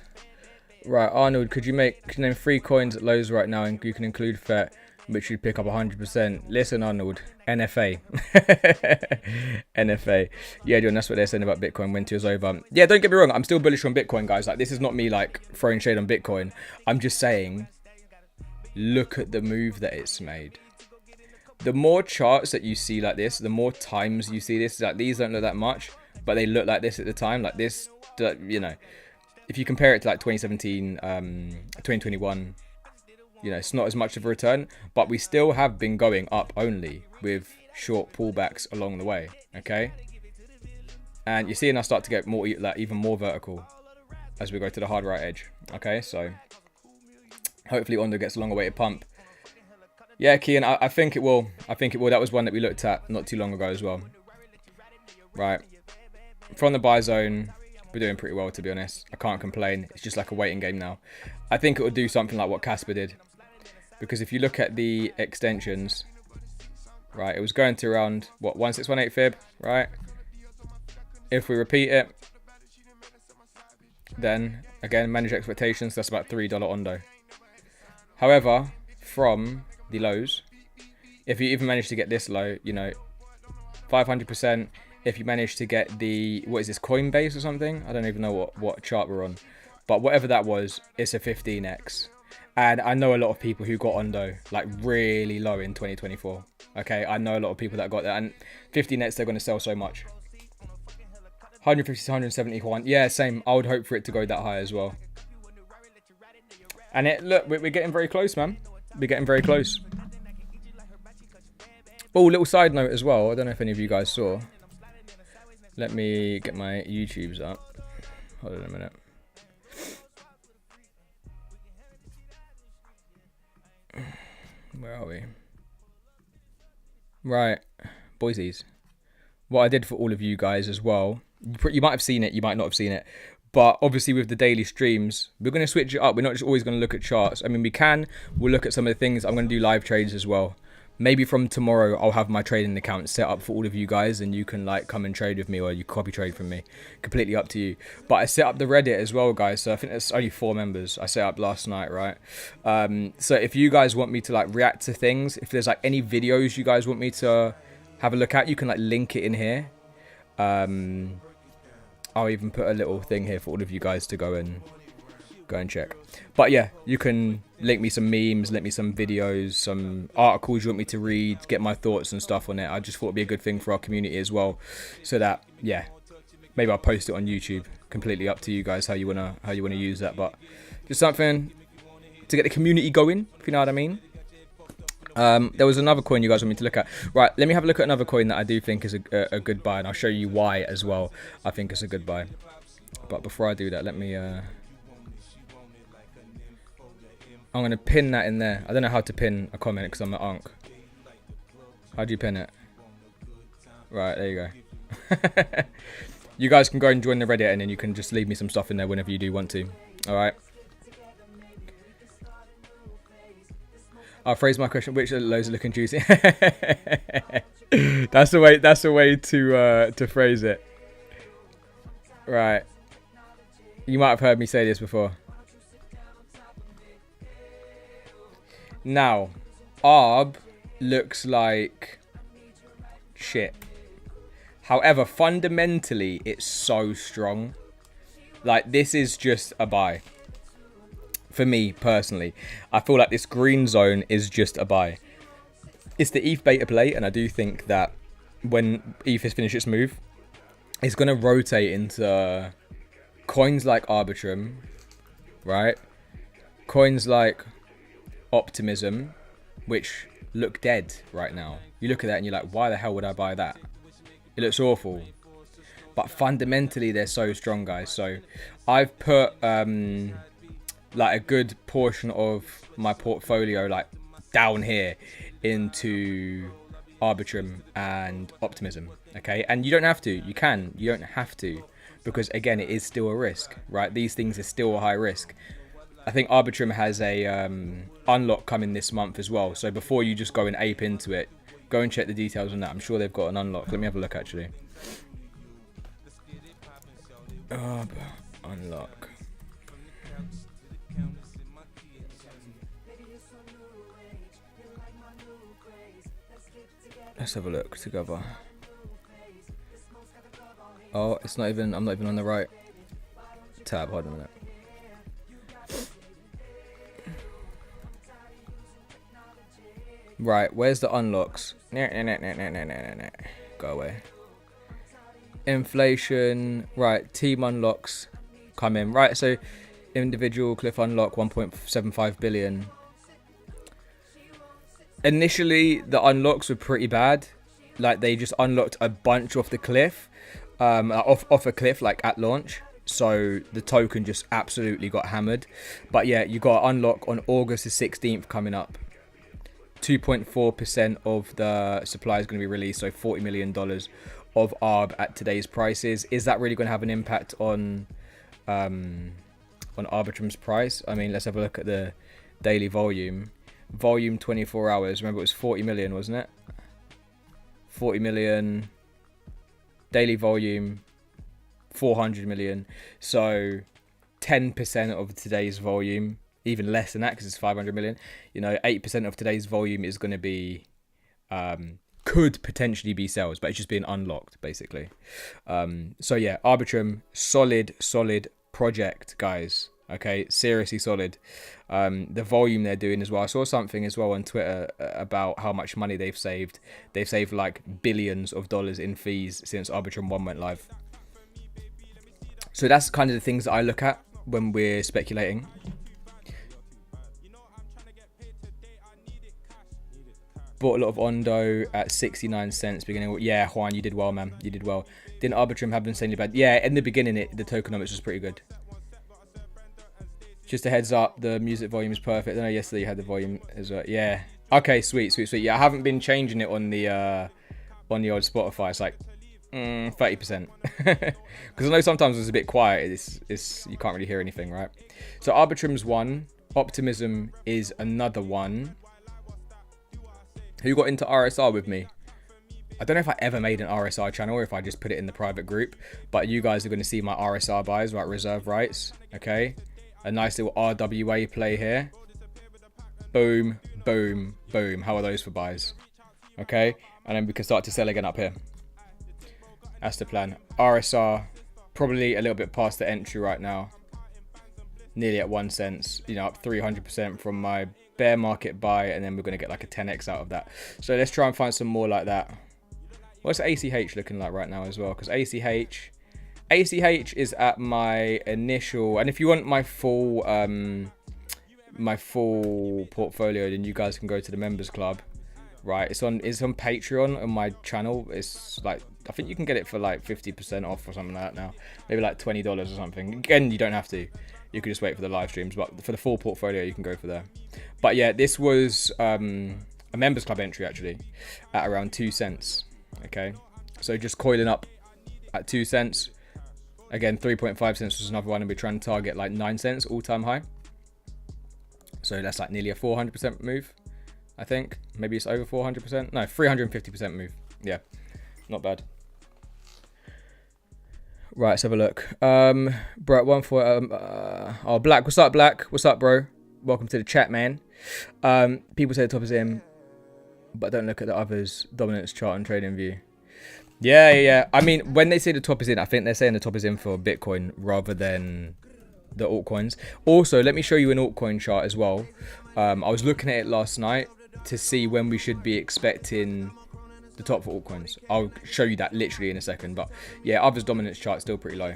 Right, Arnold, could you name 3 coins at lows right now, and you can include FET, which you'd pick up 100%. Listen, Arnold, NFA. NFA. Yeah, John, that's what they're saying about Bitcoin. Winter is over. Yeah, don't get me wrong. I'm still bullish on Bitcoin, guys. Like, this is not me like throwing shade on Bitcoin. I'm just saying, look at the move that it's made. The more charts that you see like this, the more times you see this. Like, these don't look that much, but they look like this at the time. Like this, you know, if you compare it to like 2017, 2021, you know, it's not as much of a return, but we still have been going up only with short pullbacks along the way. Okay. And you're seeing us start to get more, like even more vertical as we go to the hard right edge. Okay. So hopefully Ondo gets a longer weighted pump. Yeah, Kian, I think it will. I think it will. That was one that we looked at not too long ago as well. Right. From the buy zone, we're doing pretty well, to be honest. I can't complain. It's just like a waiting game now. I think it will do something like what Casper did. Because if you look at the extensions, right, it was going to around, what, 1618 fib, right? If we repeat it, then, again, manage expectations, that's about $3 Ondo. However, from the lows, if you even manage to get this low, you know, 500%, if you manage to get the, what is this, Coinbase or something? I don't even know what chart we're on. But whatever that was, it's a 15x. And I know a lot of people who got Ondo like really low in 2024. Okay, I know a lot of people that got that, and 15x they're going to sell so much. 150 to 171. Yeah, same. I would hope for it to go that high as well. And look, we're getting very close, man. We're getting very close. Oh, little side note as well. I don't know if any of you guys saw. Let me get my YouTubes up. Hold on a minute. Where are we? Right, Boise's. What I did for all of you guys as well. You might have seen it, you might not have seen it. But obviously with the daily streams, we're going to switch it up. We're not just always going to look at charts. I mean, we'll look at some of the things. I'm going to do live trades as well. Maybe from tomorrow, I'll have my trading account set up for all of you guys, and you can like come and trade with me, or you copy trade from me. Completely up to you. But I set up the Reddit as well, guys. So I think there's only 4 members. I set up last night, right? So if you guys want me to like react to things, if there's like any videos you guys want me to have a look at, you can like link it in here. I'll even put a little thing here for all of you guys to go and check. But yeah, you can link me some memes, link me some videos, some articles you want me to read, get my thoughts and stuff on it. I just thought it'd be a good thing for our community as well, so that yeah, maybe I'll post it on YouTube. Completely up to you guys how you wanna use that, but just something to get the community going, if you know what I mean. There was another coin you guys want me to look at. Right, let me have a look at another coin that I do think is a good buy, and I'll show you why as well. I think it's a good buy. But before I do that, let me I'm going to pin that in there. I don't know how to pin a comment because I'm an unk. How do you pin it? Right, there you go. You guys can go and join the Reddit, and then you can just leave me some stuff in there whenever you do want to. Alright. I'll phrase my question. Which loads are looking juicy? That's the way to phrase it. Right. You might have heard me say this before. Now, ARB looks like shit. However, fundamentally, it's so strong. Like, this is just a buy. For me, personally. I feel like this green zone is just a buy. It's the ETH beta play, and I do think that when ETH has finished its move, it's going to rotate into coins like Arbitrum, right? Coins like Optimism, which look dead right now. You look at that and you're like, why the hell would I buy that? It looks awful. But fundamentally, they're so strong, guys. So I've put like a good portion of my portfolio like down here into Arbitrum and Optimism. Okay, and you don't have to. You don't have to, because again, it is still a risk, right? These things are still a high risk. I think Arbitrum has a unlock coming this month as well. So before you just go and ape into it, go and check the details on that. I'm sure they've got an unlock. Let me have a look, actually. Unlock. Let's have a look together. Oh, it's not even. I'm not even on the right tab. Hold on a minute. Right, where's the unlocks? Go away. Inflation. Right, team unlocks come in. Right, so individual cliff unlock 1.75 billion. Initially, the unlocks were pretty bad. Like, they just unlocked a bunch off the cliff. Off a cliff, like, at launch. So the token just absolutely got hammered. But yeah, you got unlock on August the 16th coming up. 2.4% of the supply is going to be released, so $40 million of ARB at today's prices. Is that really going to have an impact on Arbitrum's price? I mean, let's have a look at the daily volume. Volume 24 hours. Remember, it was 40 million, wasn't it? 40 million. Daily volume 400 million. So 10% of today's volume. Even less than that, because it's 500 million. You know, 8% of today's volume is going to be, could potentially be sales, but it's just being unlocked, basically. So yeah, Arbitrum, solid project, guys. Okay, seriously solid. The volume they're doing as well. I saw something as well on Twitter about how much money they've saved. They've saved like billions of dollars in fees since Arbitrum 1 went live. So that's kind of the things that I look at when we're speculating. Bought a lot of Ondo at 69 cents beginning. Yeah, Juan, you did well, man. You did well. Didn't Arbitrum have insanely bad? Yeah, in the beginning, the tokenomics was pretty good. Just a heads up, the music volume is perfect. I know yesterday you had the volume as well. Yeah. Okay, sweet. Yeah, I haven't been changing it on the old Spotify. It's like 30%. Because I know sometimes it's a bit quiet. It's you can't really hear anything, right? So Arbitrum's one. Optimism is another one. Who got into RSR with me? I don't know if I ever made an RSR channel or if I just put it in the private group. But you guys are going to see my RSR buys, right? Reserve rights. Okay. A nice little RWA play here. Boom, boom, boom. How are those for buys? Okay. And then we can start to sell again up here. That's the plan. RSR, probably a little bit past the entry right now. Nearly at 1 cent. You know, up 300% from my bear market buy. And then we're going to get like a 10x out of that. So let's try and find some more like that. What's ACH looking like right now as well? Because ACH is at my initial, and if you want my full portfolio, then you guys can go to the members club, right? It's on Patreon on my channel. It's like, I think you can get it for like 50% off or something like that now, maybe like $20 or something. Again, you don't have to. You could just wait for the live streams, but for the full portfolio, you can go for there. But yeah, this was a members club entry actually at around 2 cents. Okay, so just coiling up at 2 cents. Again, 3.5 cents was another one, and we're trying to target like 9 cents all-time high. So that's like nearly a 400% move, I think. Maybe it's over 400%. No, 350% move. Yeah, not bad. Right, let's have a look. Bro, oh, Black, what's up, Black? What's up, bro? Welcome to the chat, man. People say the top is in, but don't look at the others. Dominance chart and trading view. Yeah. I mean, when they say the top is in, I think they're saying the top is in for Bitcoin rather than the altcoins. Also, let me show you an altcoin chart as well. I was looking at it last night to see when we should be expecting the top for altcoins. I'll show you that literally in a second. But yeah, others dominance chart still pretty low.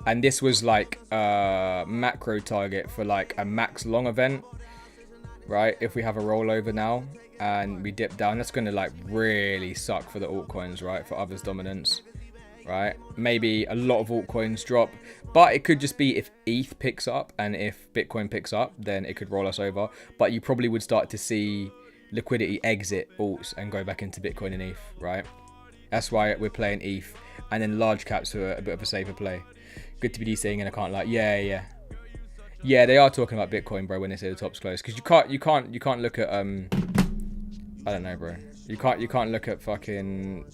And this was like a macro target for like a max long event, right? If we have a rollover now and we dip down, that's going to like really suck for the altcoins, right? For others dominance, right? Maybe a lot of altcoins drop, but it could just be if ETH picks up and if Bitcoin picks up, then it could roll us over. But you probably would start to see liquidity exit alts and go back into Bitcoin and ETH, right? That's why we're playing ETH, and then large caps are a bit of a safer play. Good to be DCing, and I can't like, yeah, they are talking about Bitcoin, bro, when they say the top's close, because you can't look at I don't know, bro. You can't look at fucking.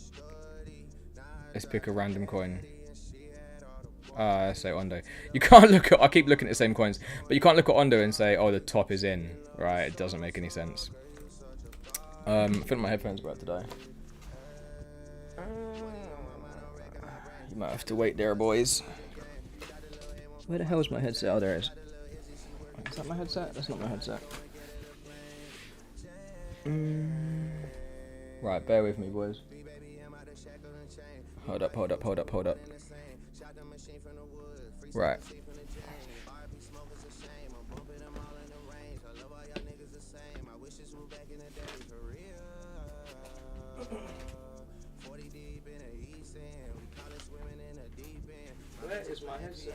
Let's pick a random coin. Let's say Ondo. You can't look at. I keep looking at the same coins, but you can't look at Ondo and say, oh, the top is in, right? It doesn't make any sense. I think my headphones are about to die. You might have to wait there, boys. Where the hell is my headset? Oh, there it is. Is that my headset? That's not my headset. Right, bear with me, boys. Hold up. Right. Where is my headset?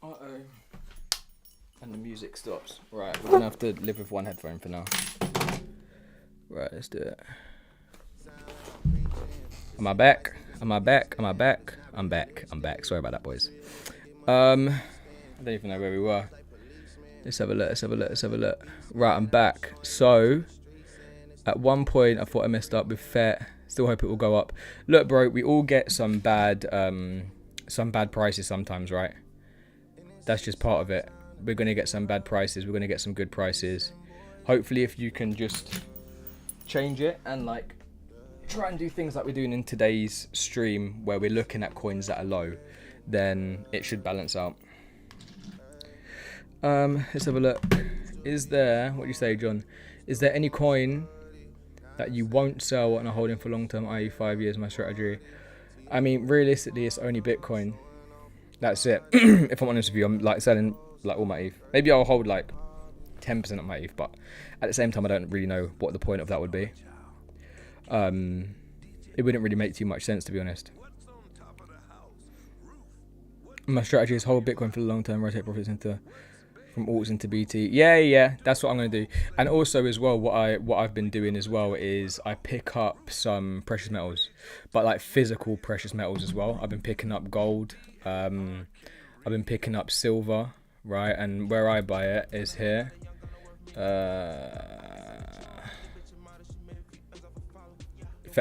Uh-oh. And the music stops. Right, we're gonna have to live with one headphone for now. Right, let's do it. Am I back? I'm back. Sorry about that, boys. I don't even know where we were. Let's have a look. Right, I'm back. So, at one point, I thought I messed up with FET. Still hope it will go up. Look, bro, we all get some bad some bad prices sometimes, right? That's just part of it. We're going to get some bad prices. We're going to get some good prices. Hopefully, if you can just change it and like try and do things like we're doing in today's stream, where we're looking at coins that are low, then it should balance out. Let's have a look. Is there, what do you say, John? Is there any coin that you won't sell and are holding for long term, i.e. 5 years, my strategy? I mean, realistically, it's only Bitcoin. That's it. If I'm honest with you, I'm like selling like all my ETH. Maybe I'll hold like 10% of my ETH, but at the same time, I don't really know what the point of that would be. It wouldn't really make too much sense, to be honest. My strategy is hold Bitcoin for the long term, rotate profits from alts into BT. Yeah, that's what I'm going to do. And also as well, what I've been doing as well is I pick up some precious metals, but like physical precious metals as well. I've been picking up gold. I've been picking up silver, right? And where I buy it is here. For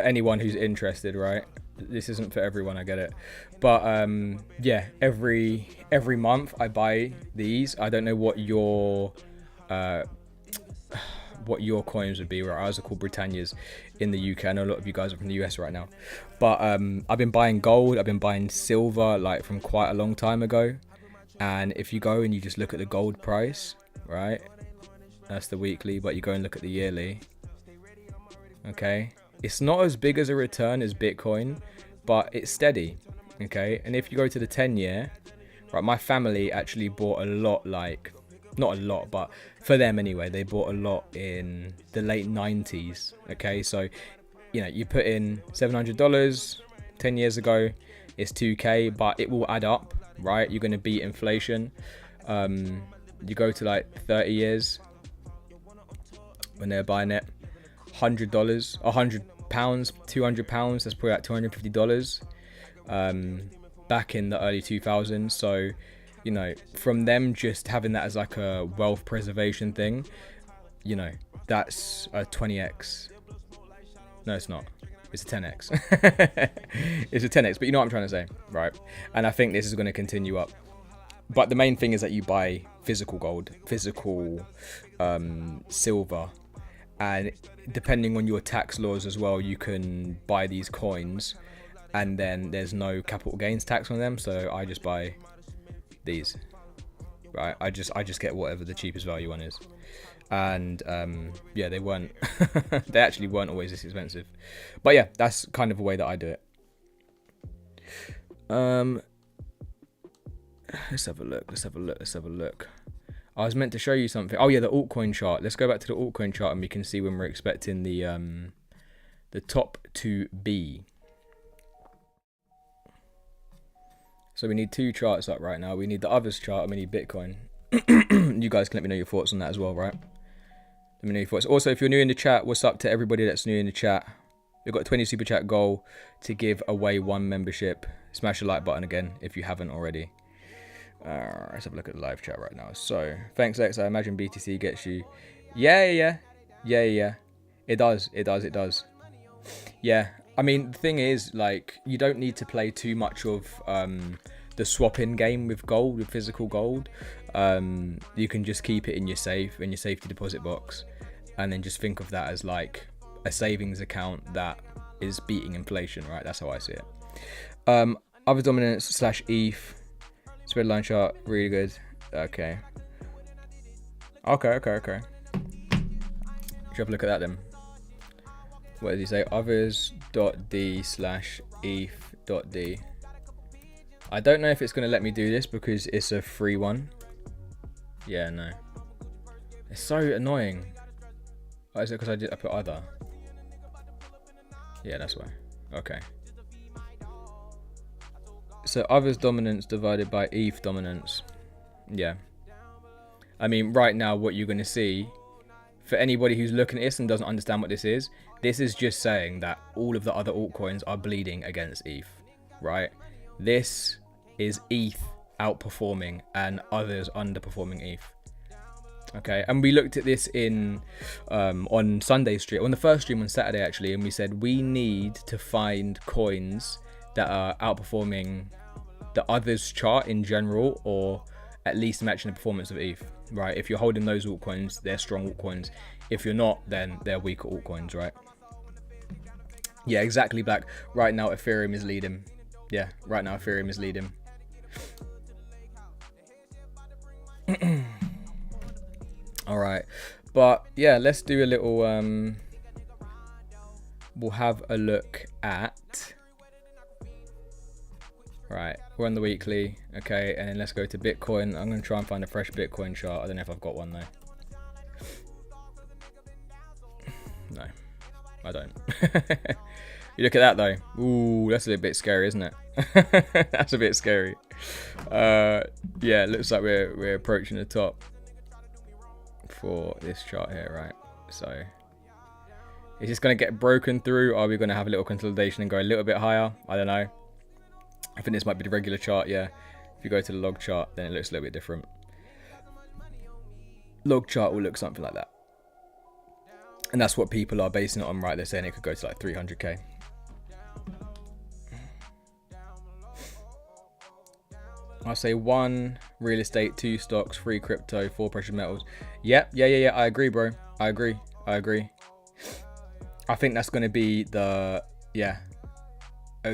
anyone who's interested, right? This isn't for everyone, I get it, but yeah, every month I buy these. I don't know what your coins would be, right? Ours are called Britannias in the UK. I know a lot of you guys are from the US right now, but I've been buying gold, I've been buying silver like from quite a long time ago. And if you go and you just look at the gold price, right, that's the weekly, but you go and look at the yearly, okay, it's not as big as a return as Bitcoin, but it's steady, okay? And if you go to the 10-year, right, my family actually bought a lot, like, not a lot, but for them anyway, they bought a lot in the late 90s, okay? So, you know, you put in $700 10 years ago, it's 2K, but it will add up, right? You're going to beat inflation. You go to like 30 years when they're buying it, $100, £100, £200, that's probably like $250 back in the early 2000s. So, you know, from them just having that as like a wealth preservation thing, you know, that's a 20x. No, it's not. It's a 10x. It's a 10x, but you know what I'm trying to say, right? And I think this is going to continue up. But the main thing is that you buy physical gold, physical silver, and depending on your tax laws as well, you can buy these coins and then there's no capital gains tax on them. So I just buy these, right? I just get whatever the cheapest value one is. And yeah, they weren't they actually weren't always this expensive, but yeah, that's kind of a way that I do it. Let's have a look. I was meant to show you something. Oh yeah, the altcoin chart. Let's go back to the altcoin chart and we can see when we're expecting the top to be. So we need two charts up right now. We need the others chart and we need Bitcoin. You guys can let me know your thoughts on that as well, right? Let me know your thoughts. Also, if you're new in the chat, what's up to everybody that's new in the chat? We've got a 20 super chat goal to give away 1 membership. Smash the like button again if you haven't already. Let's have a look at the live chat right now. So, thanks, Lecks. I imagine BTC gets you. Yeah. It does. Yeah. I mean, the thing is, like, you don't need to play too much of the swap-in game with gold, with physical gold. You can just keep it in your safe, in your safety deposit box, and then just think of that as like a savings account that is beating inflation, right? That's how I see it. Other dominance / ETH. Spread line chart, really good. Okay. Should have a look at that then. What did he say? Others.d/ETH.d. I don't know if it's going to let me do this because it's a free one. Yeah, no. It's so annoying. Oh, is it because I put other? Yeah, that's why. Okay. So others dominance divided by ETH dominance. Yeah. I mean, right now what you're going to see, for anybody who's looking at this and doesn't understand what this is just saying that all of the other altcoins are bleeding against ETH, right? This is ETH outperforming and others underperforming ETH. Okay, and we looked at this in on Sunday stream, on the first stream on Saturday actually, and we said we need to find coins that are outperforming the others chart in general, or at least matching the performance of ETH, right? If you're holding those altcoins, they're strong altcoins. If you're not, then they're weaker altcoins, right? Yeah, exactly, Black. Right now, Ethereum is leading. Yeah, right now, Ethereum is leading. All right, but yeah, let's do a little we'll have a look at, right, we're on the weekly, okay, and then let's go to Bitcoin. I'm going to try and find a fresh Bitcoin chart. I don't know if I've got one though. No, I don't. You look at that though. Ooh, that's a bit scary, isn't it? That's a bit scary. Yeah, it looks like we're approaching the top for this chart here, right? So is this going to get broken through? Or are we going to have a little consolidation and go a little bit higher? I don't know. I think this might be the regular chart. Yeah, if you go to the log chart, then it looks a little bit different. Log chart will look something like that, and that's what people are basing it on, right? They're saying it could go to like 300k. I'll say 1 real estate, 2 stocks, 3 crypto, 4 precious metals. Yeah. I agree, bro. I agree. I think that's going to be a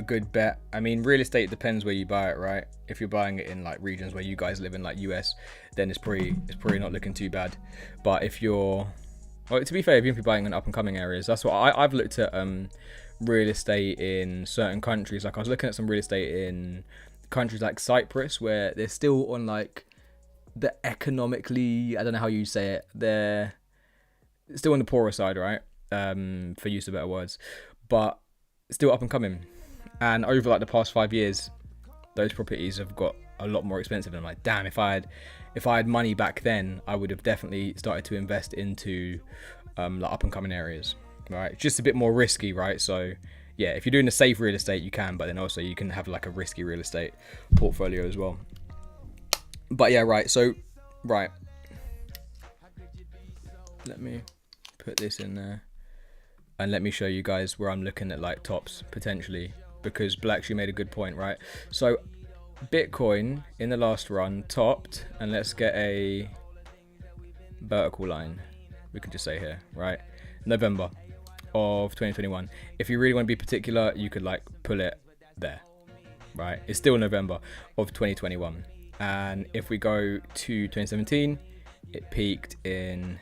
good bet. I mean, real estate depends where you buy it, right? If you're buying it in like regions where you guys live in, like US, then it's probably not looking too bad. But if you're, well, to be fair, if you're buying in up and coming areas, that's what I've looked at. Real estate in certain countries. Like I was looking at some real estate in countries like Cyprus, where they're still on like the economically, I don't know how you say it, they're still on the poorer side, right? For use of better words, but still up and coming. And over like the past 5 years, those properties have got a lot more expensive. And I'm like, damn, if I had money back then, I would have definitely started to invest into like up and coming areas, right? It's just a bit more risky, right? So yeah, if you're doing a safe real estate, you can, but then also you can have like a risky real estate portfolio as well. But yeah, right. So, right. Let me put this in there. And let me show you guys where I'm looking at like tops potentially, because Black actually made a good point, right? So Bitcoin in the last run topped, and let's get a vertical line. We can just say here, right? November of 2021. If you really want to be particular, you could like pull it there, right? It's still November of 2021. And if we go to 2017, it peaked in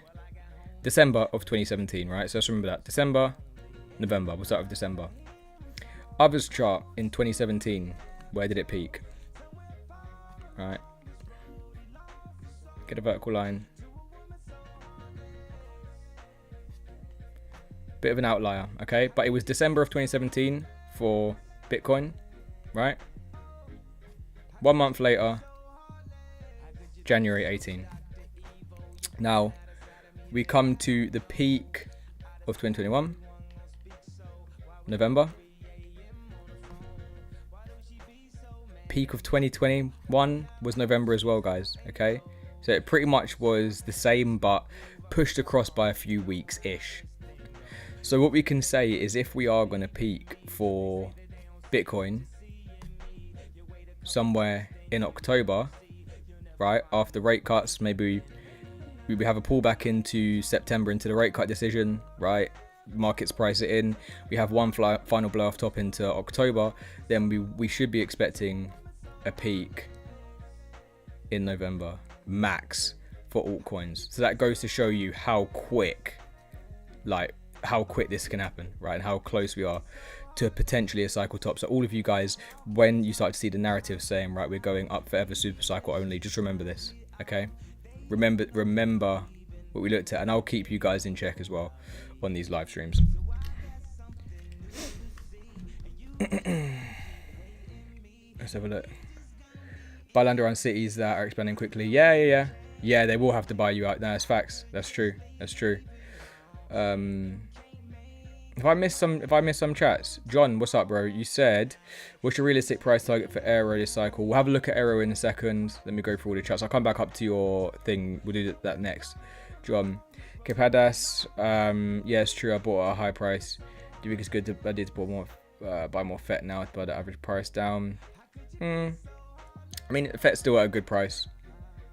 December of 2017, right? So let's remember that. December, November. We'll start with December. Others chart in 2017. Where did it peak? Right. Get a vertical line. Bit of an outlier, okay? But it was December of 2017 for Bitcoin, right? 1 month later, January 18. Now, we come to the peak of 2021, November. Peak of 2021 was November as well, guys, okay? So it pretty much was the same, but pushed across by a few weeks-ish. So what we can say is if we are going to peak for Bitcoin somewhere in October, right, after rate cuts, maybe we have a pullback into September into the rate cut decision, right? Markets price it in. We have one final blow off top into October. Then we should be expecting a peak in November, max, for altcoins. So that goes to show you how quick this can happen, right? And how close we are to potentially a cycle top. So all of you guys, when you start to see the narrative saying, right, we're going up forever, super cycle only, just remember this, okay? Remember what we looked at, and I'll keep you guys in check as well on these live streams. Let's have a look. Buy land around cities that are expanding quickly. Yeah, they will have to buy you out. No, that's facts. That's true. If I missed some chats, John, what's up, bro? You said, what's your realistic price target for Aero this cycle? We'll have a look at Aero in a second. Let me go through all the chats. I'll come back up to your thing. We'll do that next. John, Kepadas, yeah, it's true. I bought at a high price. Do you think it's good to buy more FET now to buy the average price down? I mean, Fet's still at a good price.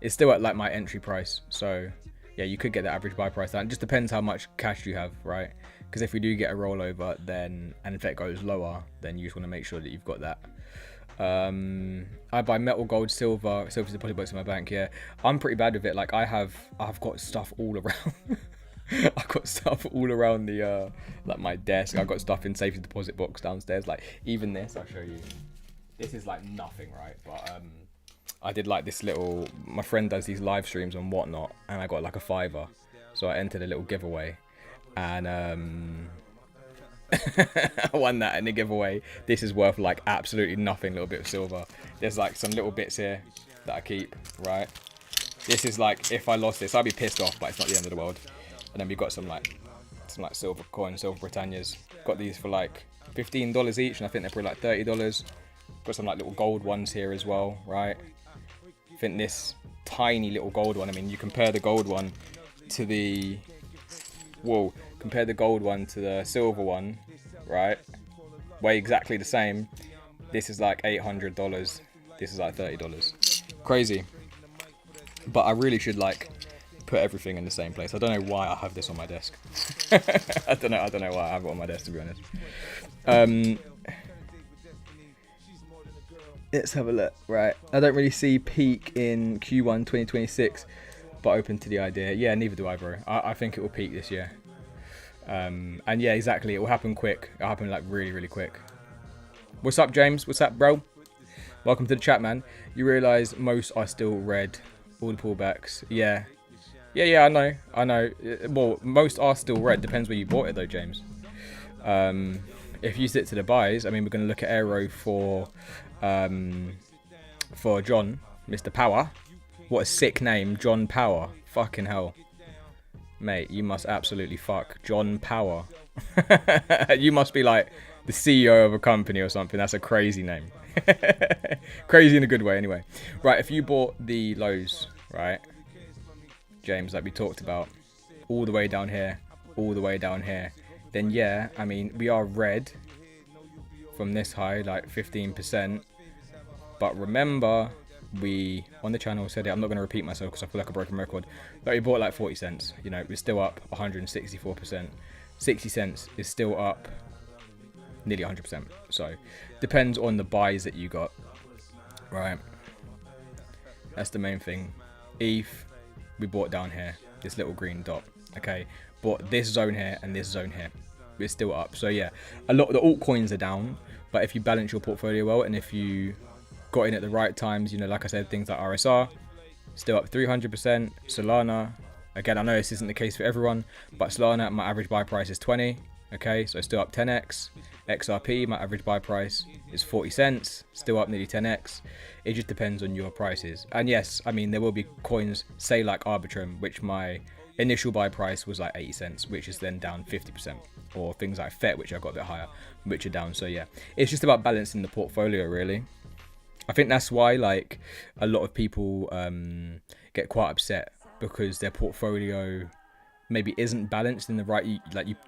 It's still at like my entry price. So yeah, you could get the average buy price down. It just depends how much cash you have, right? Because if we do get a rollover, then and Fet goes lower, then you just want to make sure that you've got that. I buy metal, gold, silver's deposit box in my bank. Yeah, I'm pretty bad with it. Like I've got stuff all around. I've got stuff all around the like my desk. I've got stuff in safety deposit box downstairs. Like even this, I'll show you. This is like nothing, right? But I did like this little. My friend does these live streams and whatnot, and I got like a $5, so I entered a little giveaway, and I won that in the giveaway. This is worth like absolutely nothing. Little bit of silver. There's like some little bits here that I keep. Right. This is like if I lost this, I'd be pissed off, but it's not the end of the world. And then we've got some like silver coins, silver Britannias. Got these for like $15 each, and I think they're probably like $30. Got some like little gold ones here as well, right? I think this tiny little gold one. I mean, you compare the gold one to the compare the gold one to the silver one, right? Weigh exactly the same. This is like $800. This is like $30. Crazy. But I really should like put everything in the same place. I don't know why I have this on my desk. I don't know why I have it on my desk, to be honest. Let's have a look. Right, I don't really see peak in Q1 2026, but open to the idea. Yeah, neither do I, bro. I think it will peak this year. And yeah, exactly. It will happen quick. It'll happen like really, really quick. What's up, James? What's up, bro? Welcome to the chat, man. You realise most are still red. All the pullbacks. Yeah. Yeah, I know. Well, most are still red. Depends where you bought it, though, James. If you stick to the buys, I mean, we're going to look at Aero for John, Mr. Power. What a sick name, John Power. Fucking hell. Mate, you must absolutely fuck. John Power. You must be like the CEO of a company or something. That's a crazy name. Crazy in a good way, anyway. Right, if you bought the lows, right, James, like we talked about, all the way down here, then yeah, I mean, we are red from this high, like 15%. But remember, we, on the channel, said it, I'm not going to repeat myself because I feel like a broken record, but we bought like 40 cents. You know, we're still up 164%. 60 cents is still up nearly 100%. So, depends on the buys that you got, right? That's the main thing. ETH, we bought down here, this little green dot, okay? Bought this zone here and this zone here. We're still up. So yeah, a lot of the altcoins are down, but if you balance your portfolio well and if you got in at the right times, you know, like I said, things like RSR, still up 300%. Solana, again, I know this isn't the case for everyone, but Solana, my average buy price is 20, okay? So still up 10x. XRP, my average buy price is 40 cents, still up nearly 10x. It just depends on your prices. And yes, I mean, there will be coins, say like Arbitrum, which my initial buy price was like 80 cents, which is then down 50%. Or things like FET, which I got a bit higher, which are down. So yeah, it's just about balancing the portfolio, really. I think that's why like a lot of people get quite upset because their portfolio maybe isn't balanced in the right, you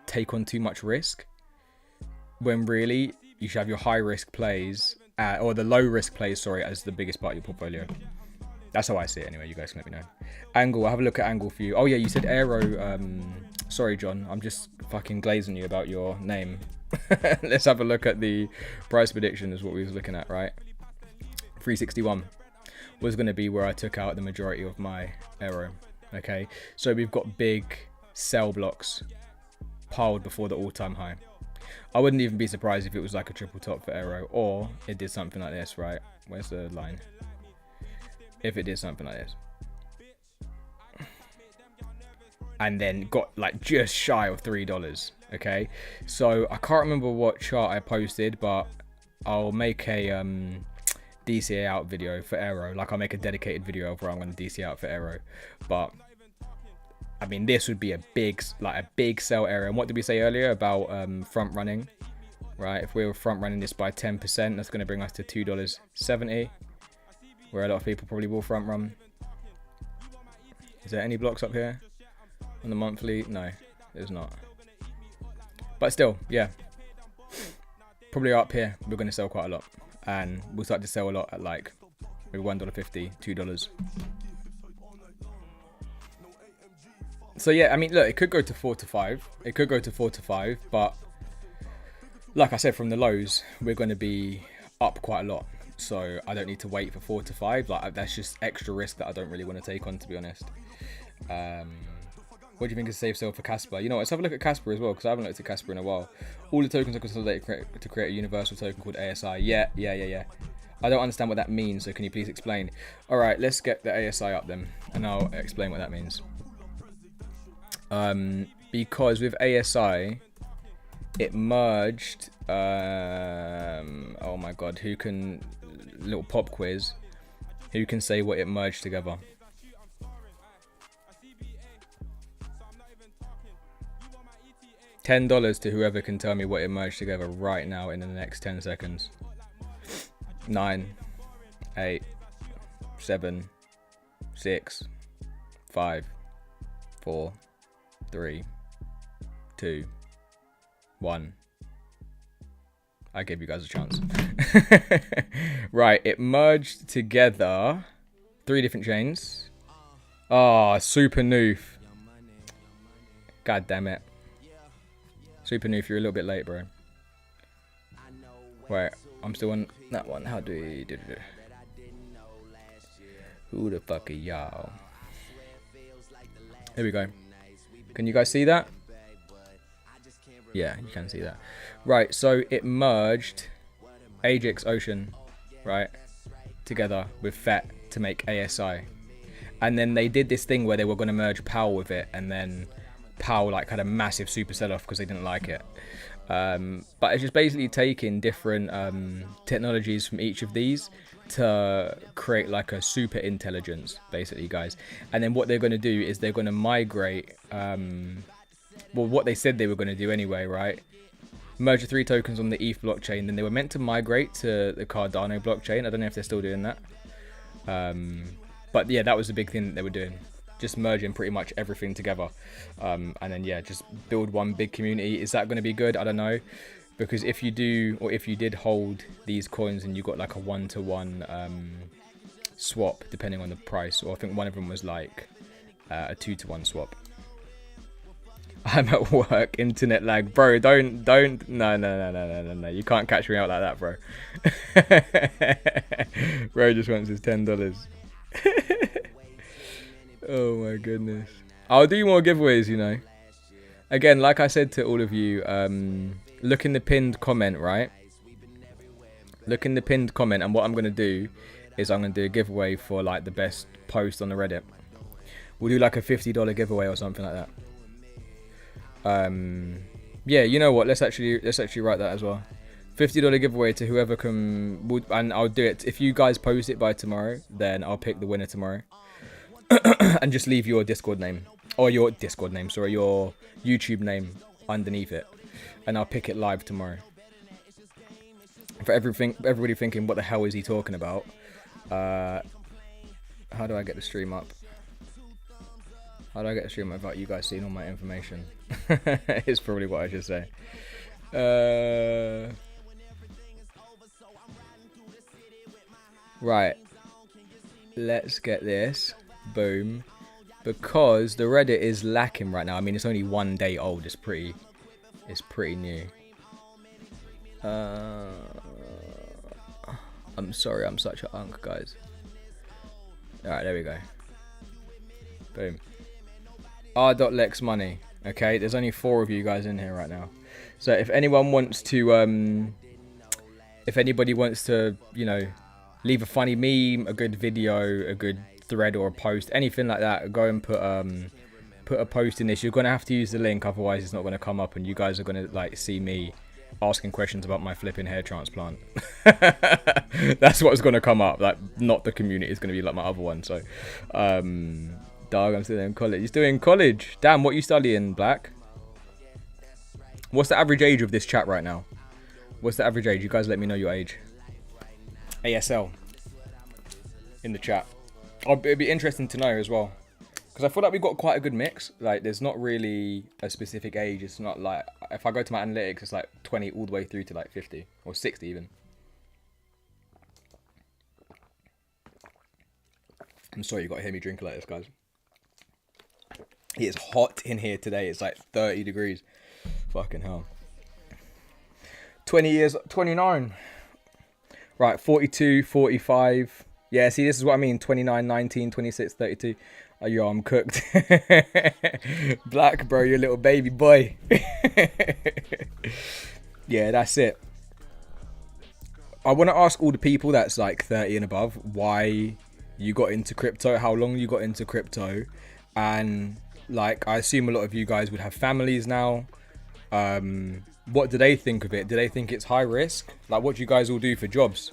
take on too much risk, when really you should have your high risk plays or the low risk plays, sorry, as the biggest part of your portfolio. That's how I see it anyway. You guys can let me know. Angle, I'll have a look at Angle for you. Oh yeah, you said Aero. Sorry, John. I'm just fucking glazing you about your name. Let's have a look at the price prediction is what we was looking at, right? 361 was going to be where I took out the majority of my Aero. Okay, so we've got big sell blocks piled before the all-time high. I wouldn't even be surprised if it was like a triple top for Aero, or it did something like this, right? Where's the line? If it did something like this. And then got like just shy of $3, okay? So I can't remember what chart I posted, but I'll make a DCA out video for Aero. Like I'll make a dedicated video of where I'm going to DCA out for Aero. But I mean, this would be a big sell area. And what did we say earlier about front running, right? If we were front running this by 10%, that's going to bring us to $2.70, where a lot of people probably will front run. Is there any blocks up here on the monthly? No, there's not. But still, yeah, probably up here we're going to sell quite a lot, and we'll start to sell a lot at like with $1.50, $2. So yeah, I mean, look, it could go to 4 to 5. It could go to 4 to 5, but like I said, from the lows, we're going to be up quite a lot. So I don't need to wait for 4 to 5. Like, that's just extra risk that I don't really want to take on, to be honest. What do you think is a safe sell for Casper? You know what, let's have a look at Casper as well, because I haven't looked at Casper in a while. All the tokens are consolidated to create a universal token called ASI. Yeah. I don't understand what that means, so can you please explain? Alright, let's get the ASI up then, and I'll explain what that means. Because with ASI, it merged, oh my god, who can, little pop quiz, who can say what it merged together? $10 to whoever can tell me what it merged together right now in the next 10 seconds. 9, 8, 7, 6, 5, 4, 3, 2, 1. I gave you guys a chance. Right, it merged together 3 different chains. Oh, Super Noof. God damn it. Super Noof, you're a little bit late, bro. Wait, I'm still on that one. How do we do it? Who the fuck are y'all? Here we go. Can you guys see that? Yeah, you can see that. Right, so it merged Ajax Ocean, right, together with FET to make ASI. And then they did this thing where they were going to merge PAL with it, and then PAL like had a massive super sell-off because they didn't like it. But it's just basically taking different technologies from each of these to create like a super intelligence, basically, guys. And then what they're going to do is they're going to migrate, well, what they said they were going to do anyway, right? Merge the 3 tokens on the ETH blockchain. Then they were meant to migrate to the Cardano blockchain. I don't know if they're still doing that. But yeah, that was the big thing that they were doing. Just merging pretty much everything together. And then, yeah, just build one big community. Is that going to be good? I don't know. Because if you do, or if you did hold these coins and you got like a 1-to-1 swap, depending on the price, or I think one of them was like a 2-to-1 swap. I'm at work, internet lag. Bro, don't, no. You can't catch me out like that, bro. Bro just wants his $10. Oh my goodness. I'll do more giveaways, you know. Again, like I said to all of you, look in the pinned comment, right? Look in the pinned comment, and what I'm going to do is I'm going to do a giveaway for like the best post on the Reddit. We'll do like a $50 giveaway or something like that. Yeah, you know what? Let's actually write that as well. $50 giveaway to whoever can, and I'll do it. If you guys post it by tomorrow, then I'll pick the winner tomorrow. And just leave your Discord name, or your Discord name, sorry, your YouTube name underneath it, and I'll pick it live tomorrow. For everybody thinking, what the hell is he talking about? How do I get the stream up? How do I get the stream up without you guys seeing all my information? It's probably what I should say. Right. Let's get this. Boom. Because the Reddit is lacking right now. I mean, it's only 1 day old. It's pretty new. I'm sorry, I'm such a unk, guys. Alright, there we go. Boom. R.Lecks money. Okay, there's only 4 of you guys in here right now. So if anyone wants to, if anybody wants to, you know, leave a funny meme, a good video, a good thread or a post, anything like that, go and put a post in this. You're gonna have to use the link, otherwise it's not gonna come up, and you guys are gonna like see me asking questions about my flipping hair transplant. That's what's gonna come up, like not the community. It's gonna be like my other one. So dog, I'm still in college. You're still in college? Damn, what you studying, Black? What's the average age of this chat right now? What's the average age? You guys let me know your age. ASL in the chat. It'd be interesting to know as well, because I feel like we've got quite a good mix. Like, there's not really a specific age. It's not like, if I go to my analytics, it's like 20 all the way through to like 50 or 60 even. I'm sorry you got to hear me drink like this, guys. It is hot in here today. It's like 30 degrees. Fucking hell. 20 years, 29. Right, 42, 45. Yeah, see, this is what I mean. 29, 19, 26, 32. Oh, yo, I'm cooked. Black, bro, you little baby boy. Yeah, that's it. I want to ask all the people that's like 30 and above why you got into crypto, how long you got into crypto, and like I assume a lot of you guys would have families now. What do they think of it? Do they think it's high risk? Like, what do you guys all do for jobs?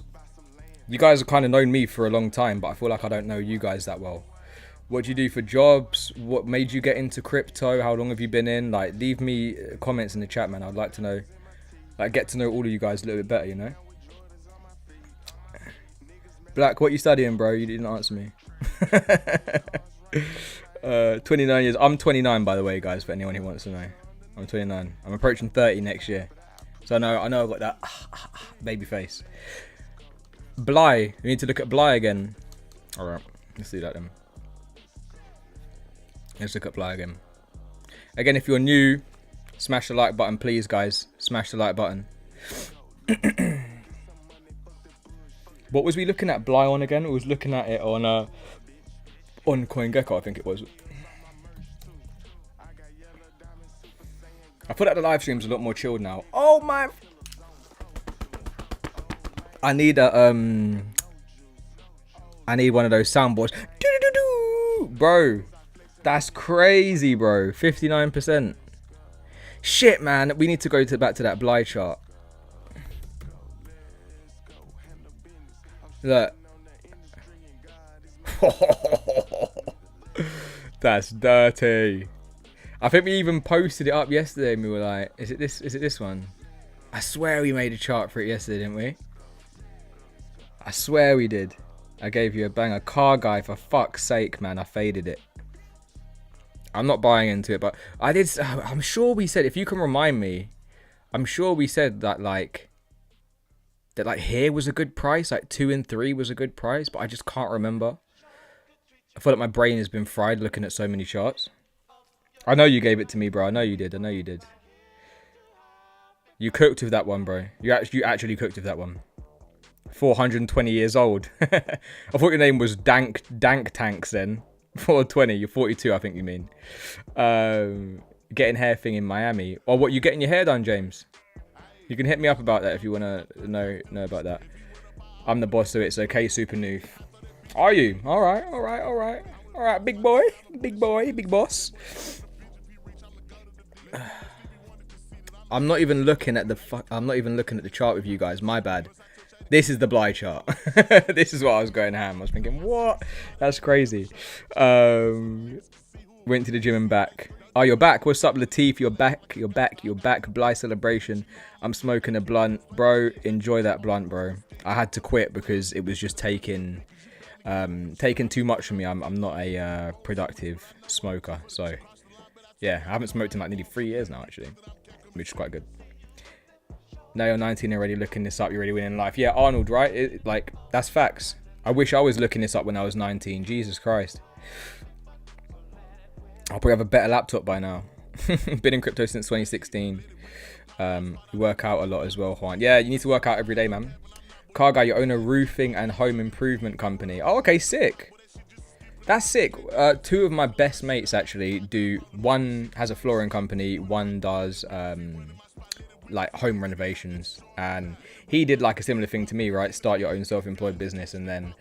You guys have kind of known me for a long time, but I feel like I don't know you guys that well. What do you do for jobs? What made you get into crypto? How long have you been in? Like, leave me comments in the chat, man. I'd like to know, like, get to know all of you guys a little bit better, you know? Black, what you studying, bro? You didn't answer me. 29 years. I'm 29, by the way, guys, for anyone who wants to know. I'm 29. I'm approaching 30 next year. So I know I've got that baby face. Bly. We need to look at Bly again. Alright, let's do that then. Let's look at Bly again. Again, if you're new, smash the like button, please, guys. Smash the like button. What was we looking at Bly on again? We was looking at it on CoinGecko, I think it was. I feel like the live stream's a lot more chilled now. Oh my! I need one of those soundboards. Bro, that's crazy, bro. 59%. Shit, man. We need to go back to that Bly chart. Look. That's dirty. I think we even posted it up yesterday and we were like, is it this one? I swear we made a chart for it yesterday, didn't we? I swear we did. I gave you a banger. Car guy, for fuck's sake, man. I faded it. I'm not buying into it, but I did. I'm sure we said, if you can remind me, I'm sure we said that like here was a good price, like 2 and 3 was a good price, but I just can't remember. I feel like my brain has been fried looking at so many charts. I know you gave it to me, bro. I know you did. I know you did. You cooked with that one, bro. You actually cooked with that one. 420 years old. I thought your name was Dank Tanks then. 420. You're 42, I think you mean. Getting hair thing in Miami. Or what, you getting your hair done, James? You can hit me up about that if you want to know about that. I'm the boss, so it's okay, Super Noof. Are you? All right. Big boy, big boss. I'm not even looking at the chart with you guys. My bad. This is the Bly chart. This is what I was going ham. I was thinking, what? That's crazy. Went to the gym and back. Oh, you're back. What's up, Latif? You're back. Bly celebration. I'm smoking a blunt. Bro, enjoy that blunt, bro. I had to quit because it was just taking too much from me. I'm not a productive smoker. So, yeah, I haven't smoked in like nearly 3 years now, actually, which is quite good. Now you're 19 already looking this up. You're already winning life. Yeah, Arnold, right? Like, that's facts. I wish I was looking this up when I was 19. Jesus Christ. I'll probably have a better laptop by now. Been in crypto since 2016. You work out a lot as well, Juan. Yeah, you need to work out every day, man. Car guy, you own a roofing and home improvement company. Oh, okay, sick. That's sick. 2 of my best mates actually do. One has a flooring company. One does like home renovations, and he did like a similar thing to me, right? Start your own self-employed business and then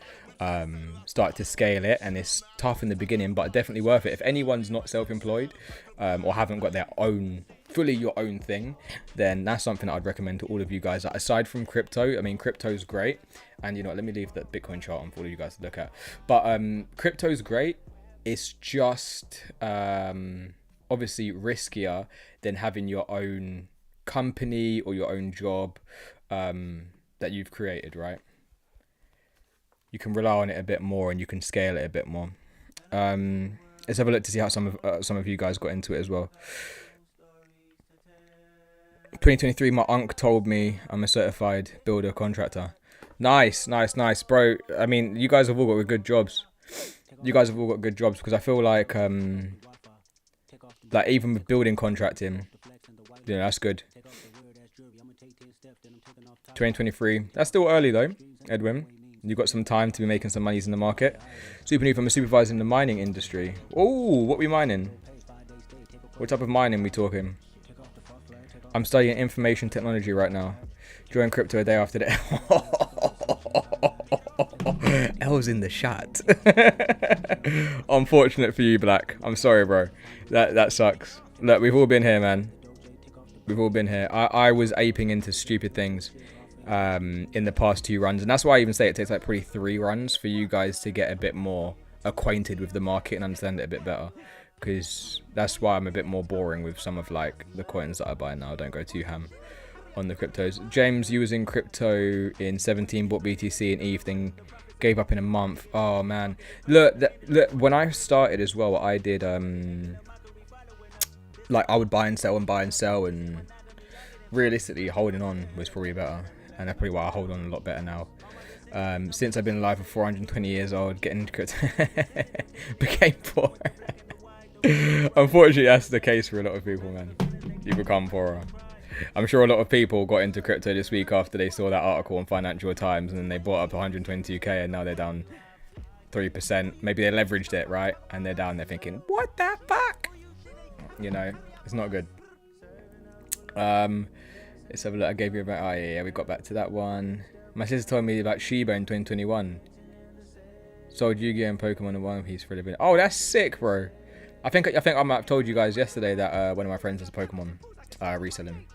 start to scale it, and it's tough in the beginning, but definitely worth it. If anyone's not self-employed or haven't got their own, fully your own thing, then that's something that I'd recommend to all of you guys. Aside from crypto, I mean, crypto's great, and you know, let me leave that Bitcoin chart on for all of you guys to look at. But crypto's great. It's just obviously riskier than having your own company or your own job that you've created, right? You can rely on it a bit more and you can scale it a bit more. Let's have a look to see how some of you guys got into it as well. 2023, my uncle told me I'm a certified builder contractor. Nice, bro. I mean, you guys have all got good jobs. you guys have all got good jobs, because I feel like even with building contracting, yeah, that's good. 2023, that's still early though, Edwin. You've got some time to be making some monies in the market. Super new from a supervisor in the mining industry. Oh, what we mining? What type of mining we talking? I'm studying information technology right now. Join crypto a day after the L's in the chat. Unfortunate for you, Black. I'm sorry, bro. That sucks. Look, we've all been here, man. We've all been here. I was aping into stupid things in the past 2 runs, and that's why I even say it takes like probably 3 runs for you guys to get a bit more acquainted with the market and understand it a bit better, because that's why I'm a bit more boring with some of like the coins that I buy now. I don't go too ham on the cryptos. James, you was in crypto in 17, bought BTC and ETH, then gave up in a month. Oh man, look, when I started as well, I did like I would buy and sell, and realistically holding on was probably better, and that's probably why I hold on a lot better now. Since I've been alive for 420 years old, getting into crypto became poor. Unfortunately, that's the case for a lot of people, man. You become poorer. I'm sure a lot of people got into crypto this week after they saw that article on Financial Times, and then they bought up 122k, and now they're down 3%. Maybe they leveraged it, right? And they're down there thinking, what the fuck? You know, it's not good. Let's have a look. I gave you about... Oh, yeah, we got back to that one. My sister told me about Shiba in 2021. Sold Yu-Gi-Oh! And Pokemon in One Piece for a living. Oh, that's sick, bro. I think I might have told you guys yesterday that one of my friends has a Pokemon reselling.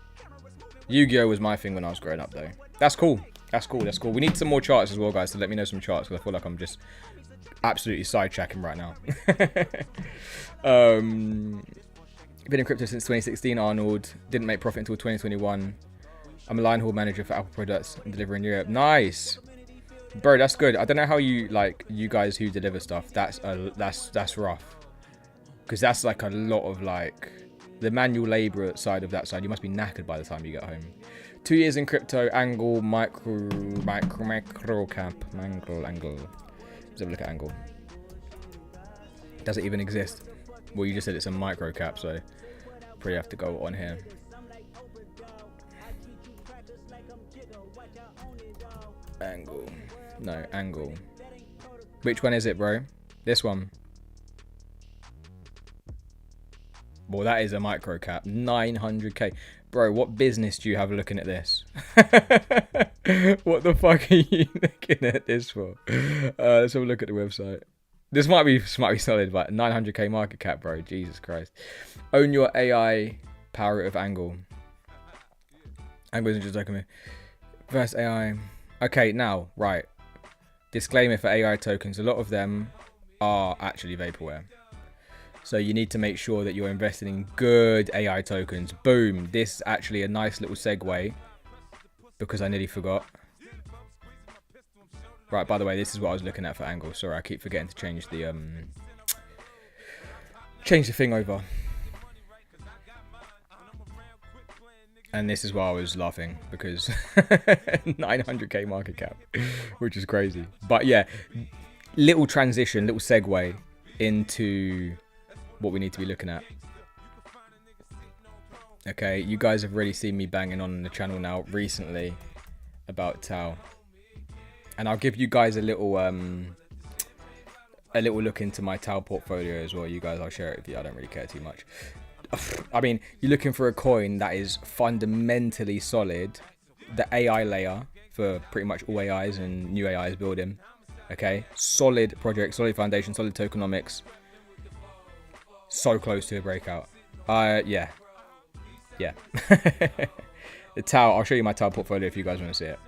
Yu-Gi-Oh! Was my thing when I was growing up, though. That's cool. That's cool. That's cool. We need some more charts as well, guys, so let me know some charts, because I feel like I'm just absolutely sidetracking right now. Been in crypto since 2016, Arnold. Didn't make profit until 2021. I'm a line haul manager for Apple products and deliver in Europe. Nice, bro. That's good. I don't know how you guys who deliver stuff. That's rough, because that's like a lot of like the manual labor side of that side. You must be knackered by the time you get home. 2 years in crypto. Angle micro cap. Angle. Let's have a look at Angle. Does it even exist? Well, you just said it's a micro cap, so probably have to go on here. Angle. No, Angle. Which one is it, bro? This one. Well, that is a micro cap. 900k. Bro, what business do you have looking at this? What the fuck are you looking at this for? Let's have a look at the website. This might be solid, but 900k market cap, bro. Jesus Christ. Own your AI power of Angle. Angle isn't just like me. First AI. Okay, now, right. Disclaimer for AI tokens. A lot of them are actually vaporware. So you need to make sure that you're investing in good AI tokens. Boom. This is actually a nice little segue, because I nearly forgot. Right, by the way, this is what I was looking at for Angle. Sorry, I keep forgetting to change the thing over. And this is why I was laughing, because 900k market cap, which is crazy. But yeah, little transition, little segue into what we need to be looking at. Okay, you guys have already seen me banging on the channel now recently about Tau. And I'll give you guys a little look into my Tau portfolio as well. You guys, I'll share it with you. I don't really care too much. I mean, you're looking for a coin that is fundamentally solid. The AI layer for pretty much all AIs and new AIs building. Okay, solid project, solid foundation, solid tokenomics. So close to a breakout. Yeah. The Tau. I'll show you my Tau portfolio if you guys want to see it.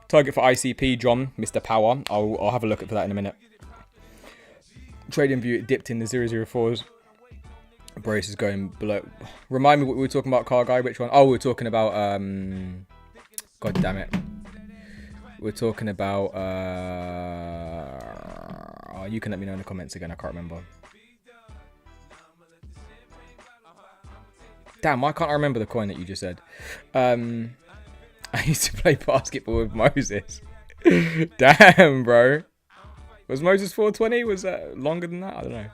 Target for ICP, John, Mr. Power. I'll have a look at for that in a minute. Trading view, it dipped in the 004s. Brace is going below. Remind me what we were talking about, car guy. Which one? Oh, we were talking about God damn it. We're talking about oh, you can let me know in the comments again. I can't remember. Damn, why can't I remember the coin that you just said? I used to play basketball with Moses. Damn, bro. Was Moses 420? Was that longer than that? I don't know.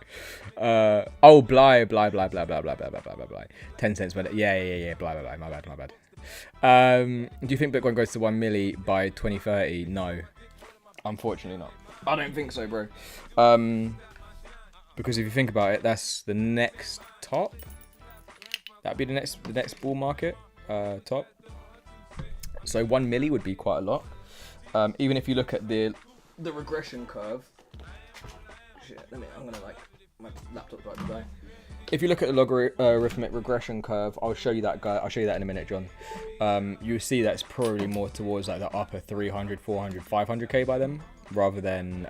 Oh, Bly. 10 cents. But yeah. Bly. My bad. Do you think Bitcoin goes to 1 milli by 2030? No. Unfortunately not. I don't think so, bro. Because if you think about it, that's the next top. That'd be the next bull market top. So 1 milli would be quite a lot. Even if you look at the regression curve. Shit, I'm gonna my laptop's about to die. If you look at the logarithmic regression curve, I'll show you that guy. I'll show you that in a minute, John. You'll see that it's probably more towards like the upper 300, 400, 500k by then, rather than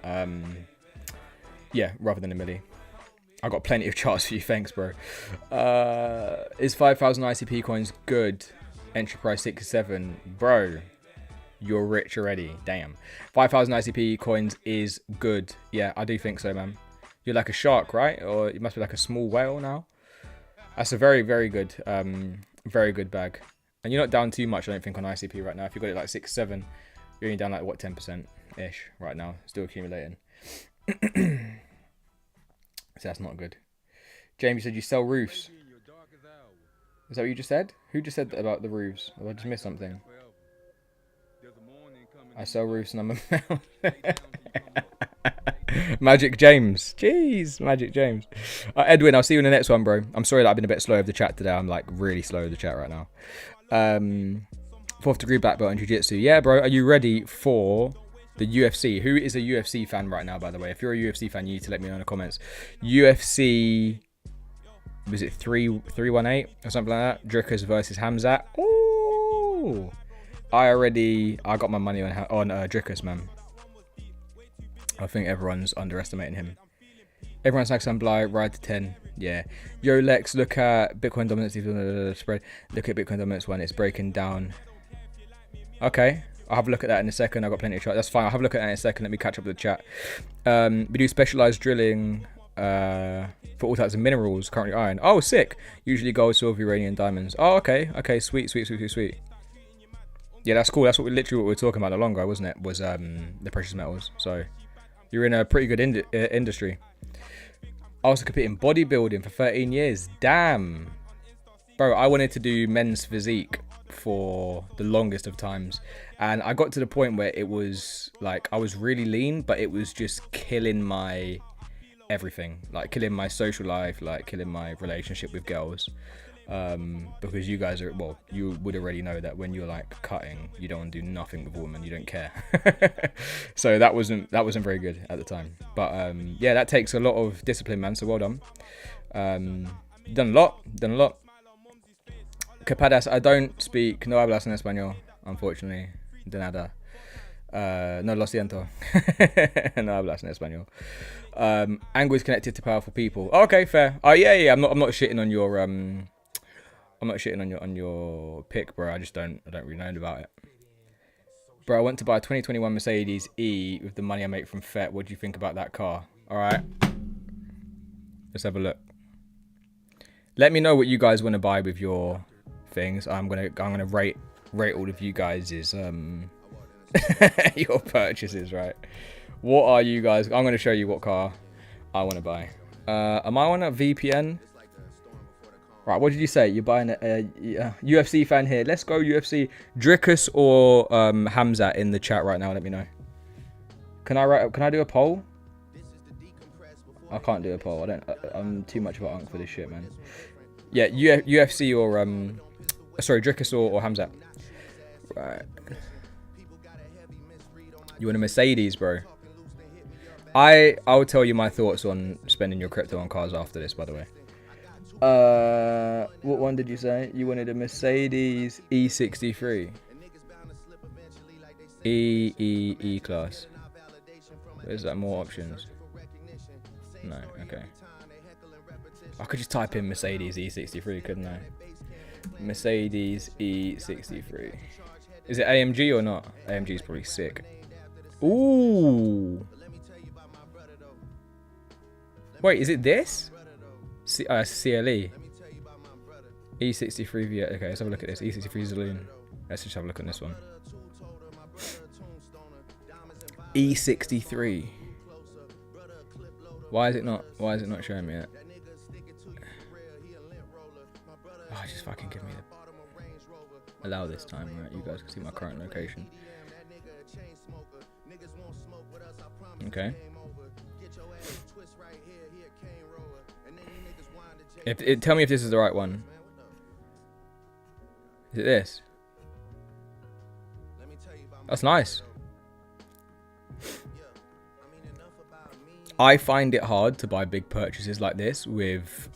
rather than a milli. I got plenty of charts for you, thanks, bro. Is 5,000 ICP coins good? Entry price 67, bro. You're rich already. Damn. 5,000 ICP coins is good. Yeah, I do think so, man. You're like a shark, right? Or you must be like a small whale now. That's a very, very good bag. And you're not down too much, I don't think, on ICP right now. If you got it like 6, 7, you're only down like, what, 10%-ish right now. Still accumulating. So that's not good. James, you said you sell roofs. Is that what you just said? Who just said that about the roofs? Or I just missed something. I sell roofs and I'm a Magic James. Jeez, Magic James. Edwin, I'll see you in the next one, bro. I'm sorry that I've been a bit slow with the chat today. I'm like really slow with the chat right now. 4th degree black belt in jiu-jitsu. Yeah, bro. Are you ready for the UFC? Who is a UFC fan right now, by the way? If you're a UFC fan, you need to let me know in the comments. UFC, was it 318 or something like that? Drickus versus Hamzat. Ooh. I got my money on Drickus, man. I think everyone's underestimating him. Everyone's like some Bly, ride to 10. Yeah. Yo, Lex, look at Bitcoin dominance spread. Look at Bitcoin dominance one. It's breaking down. Okay. I'll have a look at that in a second. I've got plenty of chat. That's fine. I'll have a look at that in a second. Let me catch up with the chat. We do specialized drilling for all types of minerals. Currently iron. Oh, sick. Usually gold, silver, uranium, diamonds. Oh, okay. Okay, sweet. Yeah, that's cool. That's what we were talking about not long ago, wasn't it? Was the precious metals. So you're in a pretty good industry. I also competed in bodybuilding for 13 years. Damn. Bro, I wanted to do men's physique for the longest of times. And I got to the point where it was like, I was really lean, but it was just killing my everything. Like killing my social life, like killing my relationship with girls. Because you guys are, well, you would already know that when you're like cutting, you don't want to do nothing with a woman, you don't care. So that wasn't very good at the time. But yeah, that takes a lot of discipline, man, so well done. Done a lot. Capadas, I don't speak, no hablas en español, unfortunately. De nada. No lo siento. No hablas en español. Angle is connected to powerful people. Oh, okay, fair. Oh yeah. I'm not shitting on your I'm not shitting on your pick, bro. I don't really know about it. Bro, I went to buy a 2021 Mercedes E with the money I make from FET. What do you think about that car? All right. Let's have a look. Let me know what you guys want to buy with your things. I'm gonna rate all of you guys' your purchases, right? What are you guys? I'm gonna show you what car I want to buy. Am I on a VPN? Right, what did you say? You're buying a UFC fan here. Let's go UFC. Drickus or Hamzat in the chat right now. Let me know. Can I do a poll? I can't do a poll. I'm too much of an unk for this shit, man. Yeah, UFC or sorry, Drickus or Hamzat. Right. You want a Mercedes, bro? I'll tell you my thoughts on spending your crypto on cars after this, by the way. What one did you say? You wanted a Mercedes E63. E class. Is that more options? No, okay. I could just type in Mercedes E63, couldn't I? Mercedes E63. Is it AMG or not? AMG is probably sick. Ooh. Wait, is it this? CLE. E63 V8. Okay, let's have a look at this. E63 Zaloon. Let's just have a look at this one. E63. Why is it not showing me it? Oh, just fucking give me the allow this time, right? You guys can see my current location. Okay. Tell me if this is the right one. Is it this? That's nice. I find it hard to buy big purchases like this with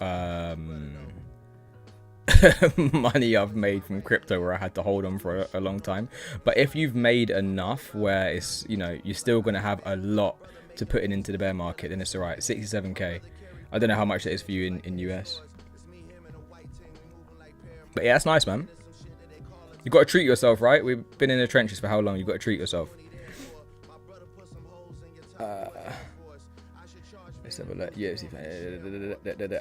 money I've made from crypto where I had to hold on for a long time. But if you've made enough where it's, you know, you're still going to have a lot to put into the bear market, then it's alright. 67k. I don't know how much that is for you in US. But yeah, that's nice, man. You've got to treat yourself, right? We've been in the trenches for how long? You've got to treat yourself. Let's have a look. Yeah,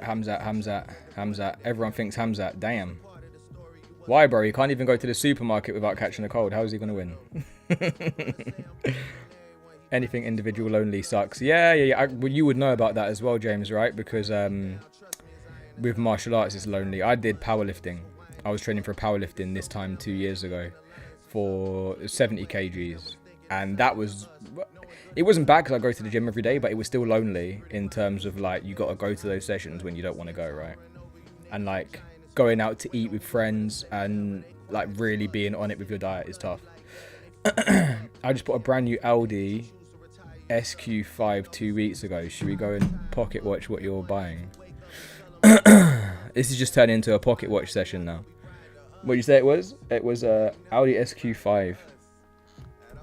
Hamzat. Everyone thinks Hamzat. Damn. Why, bro? You can't even go to the supermarket without catching a cold. How is he going to win? Anything individual only sucks. Yeah. Well, you would know about that as well, James, right? Because with martial arts, it's lonely. I did powerlifting. I was training for powerlifting this time 2 years ago for 70 kgs. And that was... It wasn't bad because I go to the gym every day, but it was still lonely in terms of, like, you got to go to those sessions when you don't want to go, right? And, like, going out to eat with friends and, like, really being on it with your diet is tough. I just bought a brand new Audi SQ5 2 weeks ago. Should we go and pocket watch what you're buying? This is just turning into a pocket watch session now. What did you say it was? It was a Audi SQ5.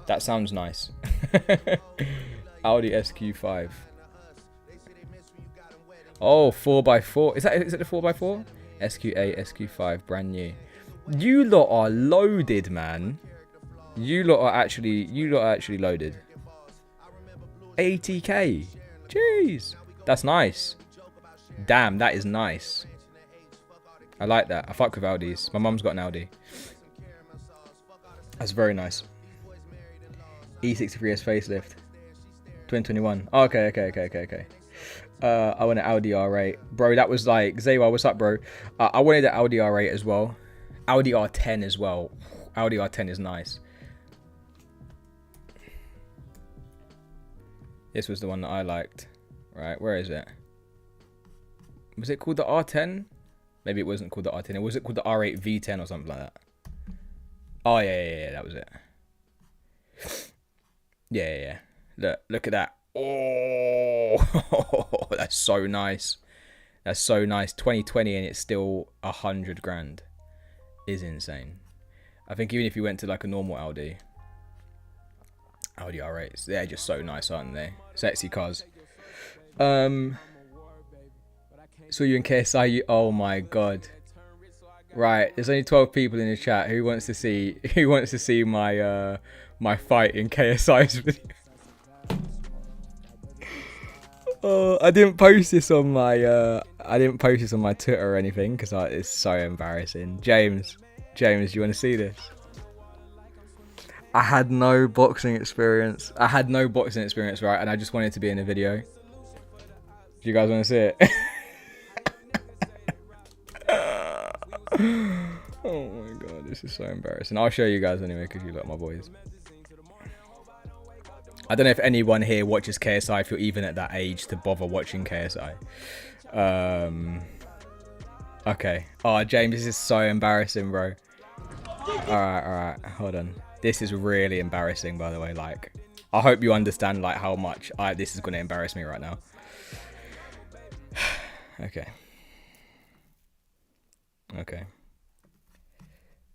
That sounds nice. Audi SQ5. Oh, 4x4. Is it the 4x4? SQ8, SQ5, brand new. You lot are loaded, man. You lot are actually loaded. 80k. Jeez. That's nice. Damn, that is nice. I like that. I fuck with Audis. My mum's got an Audi. That's very nice. E63S facelift. 2021. Oh, okay. I want an Audi R8. Bro, that was like... Zaywa, what's up, bro? I wanted an Audi R8 as well. Audi R10 as well. Audi R10 is nice. This was the one that I liked. Right, where is it? Was it called the R10? Maybe it wasn't called the R10. Was it called the R8 V10 or something like that? Oh, yeah, that was it. Yeah. Look at that. Oh, that's so nice. That's so nice. 2020 and it's still 100 grand. Is insane. I think even if you went to like a normal Audi R8s, they're just so nice, aren't they? Sexy cars. Saw you in KSI. Oh my god. Right, there's only 12 people in the chat. Who wants to see my my fight in KSI's video? I didn't post this on my Twitter or anything because it's so embarrassing. James, you want to see this? I had no boxing experience. Right? And I just wanted to be in a video. Do you guys want to see it? Oh my god, this is so embarrassing. I'll show you guys anyway because you like my boys. I don't know if anyone here watches KSI if you're even at that age to bother watching KSI. Okay. Oh, James, this is so embarrassing, bro. Alright. Hold on. This is really embarrassing, by the way. Like, I hope you understand like how much this is going to embarrass me right now. Okay.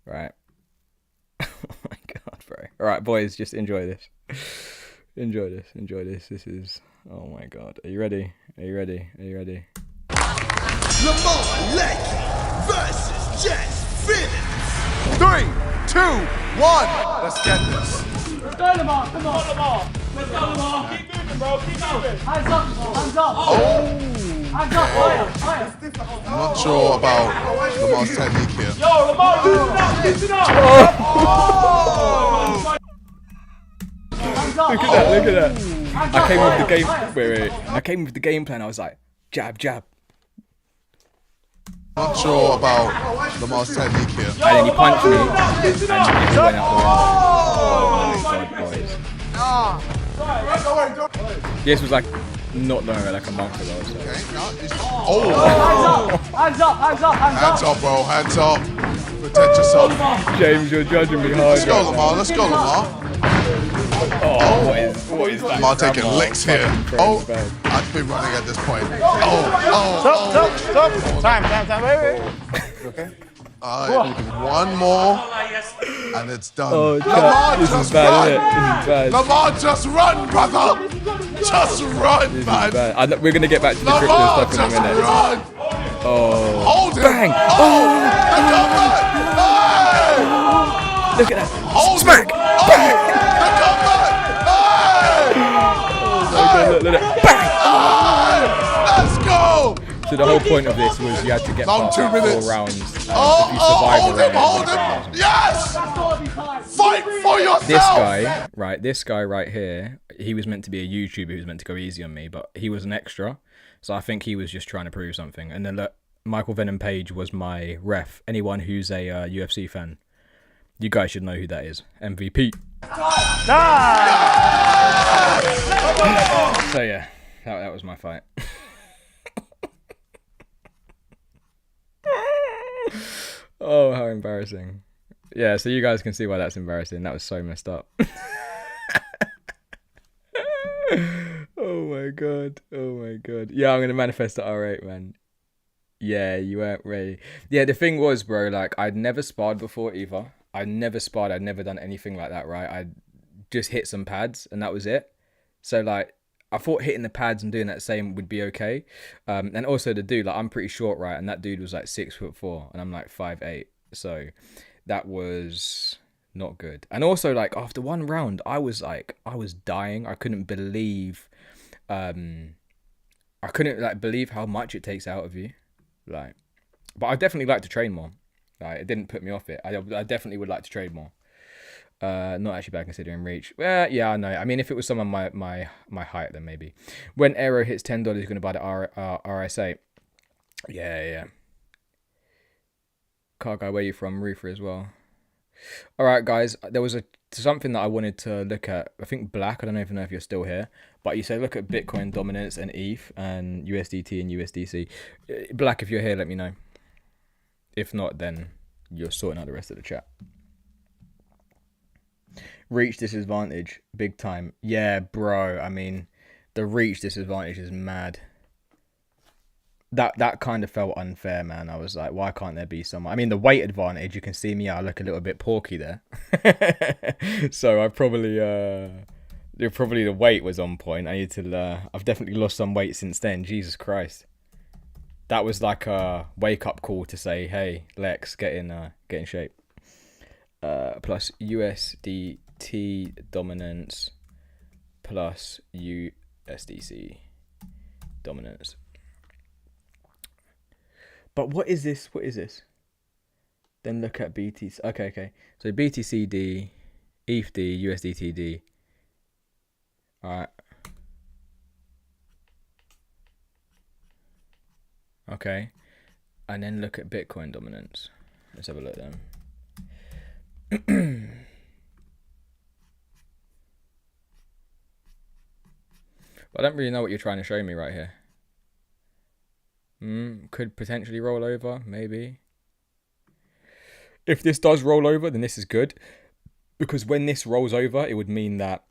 Right. Oh my god, bro. Alright, boys, just enjoy this. Enjoy this. This is... Oh my god. Are you ready? Lecks versus Jess Phillips. 3, 2, 1. Let's get this. Let's go, Lamar. Come on. Let's go, Lamar. Keep moving, bro. Keep moving. Hands up. Oh. Hands up. Higher. I'm not sure about Lamar's technique here. Yo, Lamar, loosen up. Oh. Look at that. I came with the game. Wait. I came with the game plan. I was like, jab, jab. Not sure about Lamar's technique here. And then he punched me, and it went out the window. Oh my god, boys. This was like not long ago, like a month ago or so. Okay, oh! Hands up, hands up, hands up. Hands up, bro, hands up. Protect yourself. James, you're judging me hard. Let's go, Lamar, let's go, Lamar. Oh, what is that? Lamar taking licks here. Oh, I've been running at this point. Oh. Stop. Time, wait. Okay. One more, and it's done. Oh, Lamar, this just is bad, run. isn't it? This is bad. Lamar, just run, brother. Just run, This man. is bad. We're gonna get back to the crypto Lamar, stuff in a just minute. run. Oh, Hold him. bang! The comeback. Hey. Look at that! Hold Smack! him. Oh, the comeback. Hey. Look at that! Bang! Let's go. So the whole point of this was you had to get Long past 2 like 4 minutes. rounds. If you Hold survive him, a hold round, him. Yes. Fight for yourself. This guy right here, he was meant to be a YouTuber who was meant to go easy on me, but he was an extra. So I think he was just trying to prove something. And then look, Michael Venom Page was my ref. Anyone who's a UFC fan, you guys should know who that is. MVP. So yeah, that was my fight. Oh, how embarrassing. Yeah, so you guys can see why that's embarrassing. That was so messed up. Oh my god. Yeah, I'm going to manifest the R8, man. Yeah, you weren't ready. Yeah, the thing was, bro, like, I'd never sparred before either. I'd never sparred. I'd never done anything like that, right? I'd just hit some pads and that was it. So, like, I thought hitting the pads and doing that same would be okay. And also the dude, like, I'm pretty short, right? And that dude was like 6'4" and I'm like 5'8". So that was not good. And also, like, after one round, I was dying. I couldn't believe, believe how much it takes out of you. Like, but I definitely like to train more. Like, it didn't put me off it. I definitely would like to train more. Not actually bad considering reach. Yeah, I know. I mean, if it was someone my height, then maybe. When Aero hits $10, you're gonna buy the RS8. Yeah. Car guy, where you from? Roofer as well. All right, guys. There was something that I wanted to look at. I think Black. I don't even know if you're still here, but you say look at Bitcoin dominance and ETH and USDT and USDC. Black, if you're here, let me know. If not, then you're sorting out the rest of the chat. Reach disadvantage, big time. Yeah, bro. I mean, the reach disadvantage is mad. That kind of felt unfair, man. I was like, why can't there be some? I mean, the weight advantage, you can see me. I look a little bit porky there. So I probably the weight was on point. I need to. I've definitely lost some weight since then. Jesus Christ. That was like a wake up call to say, hey, Lex, get in shape. Plus USDT dominance plus USDC dominance. But what is this? Then look at BTC. Okay. So BTCD, ETHD, USDTD. Alright. Okay. And then look at Bitcoin dominance. Let's have a look then. I don't really know what you're trying to show me right here. Could potentially roll over, maybe. If this does roll over, then this is good. Because when this rolls over, it would mean that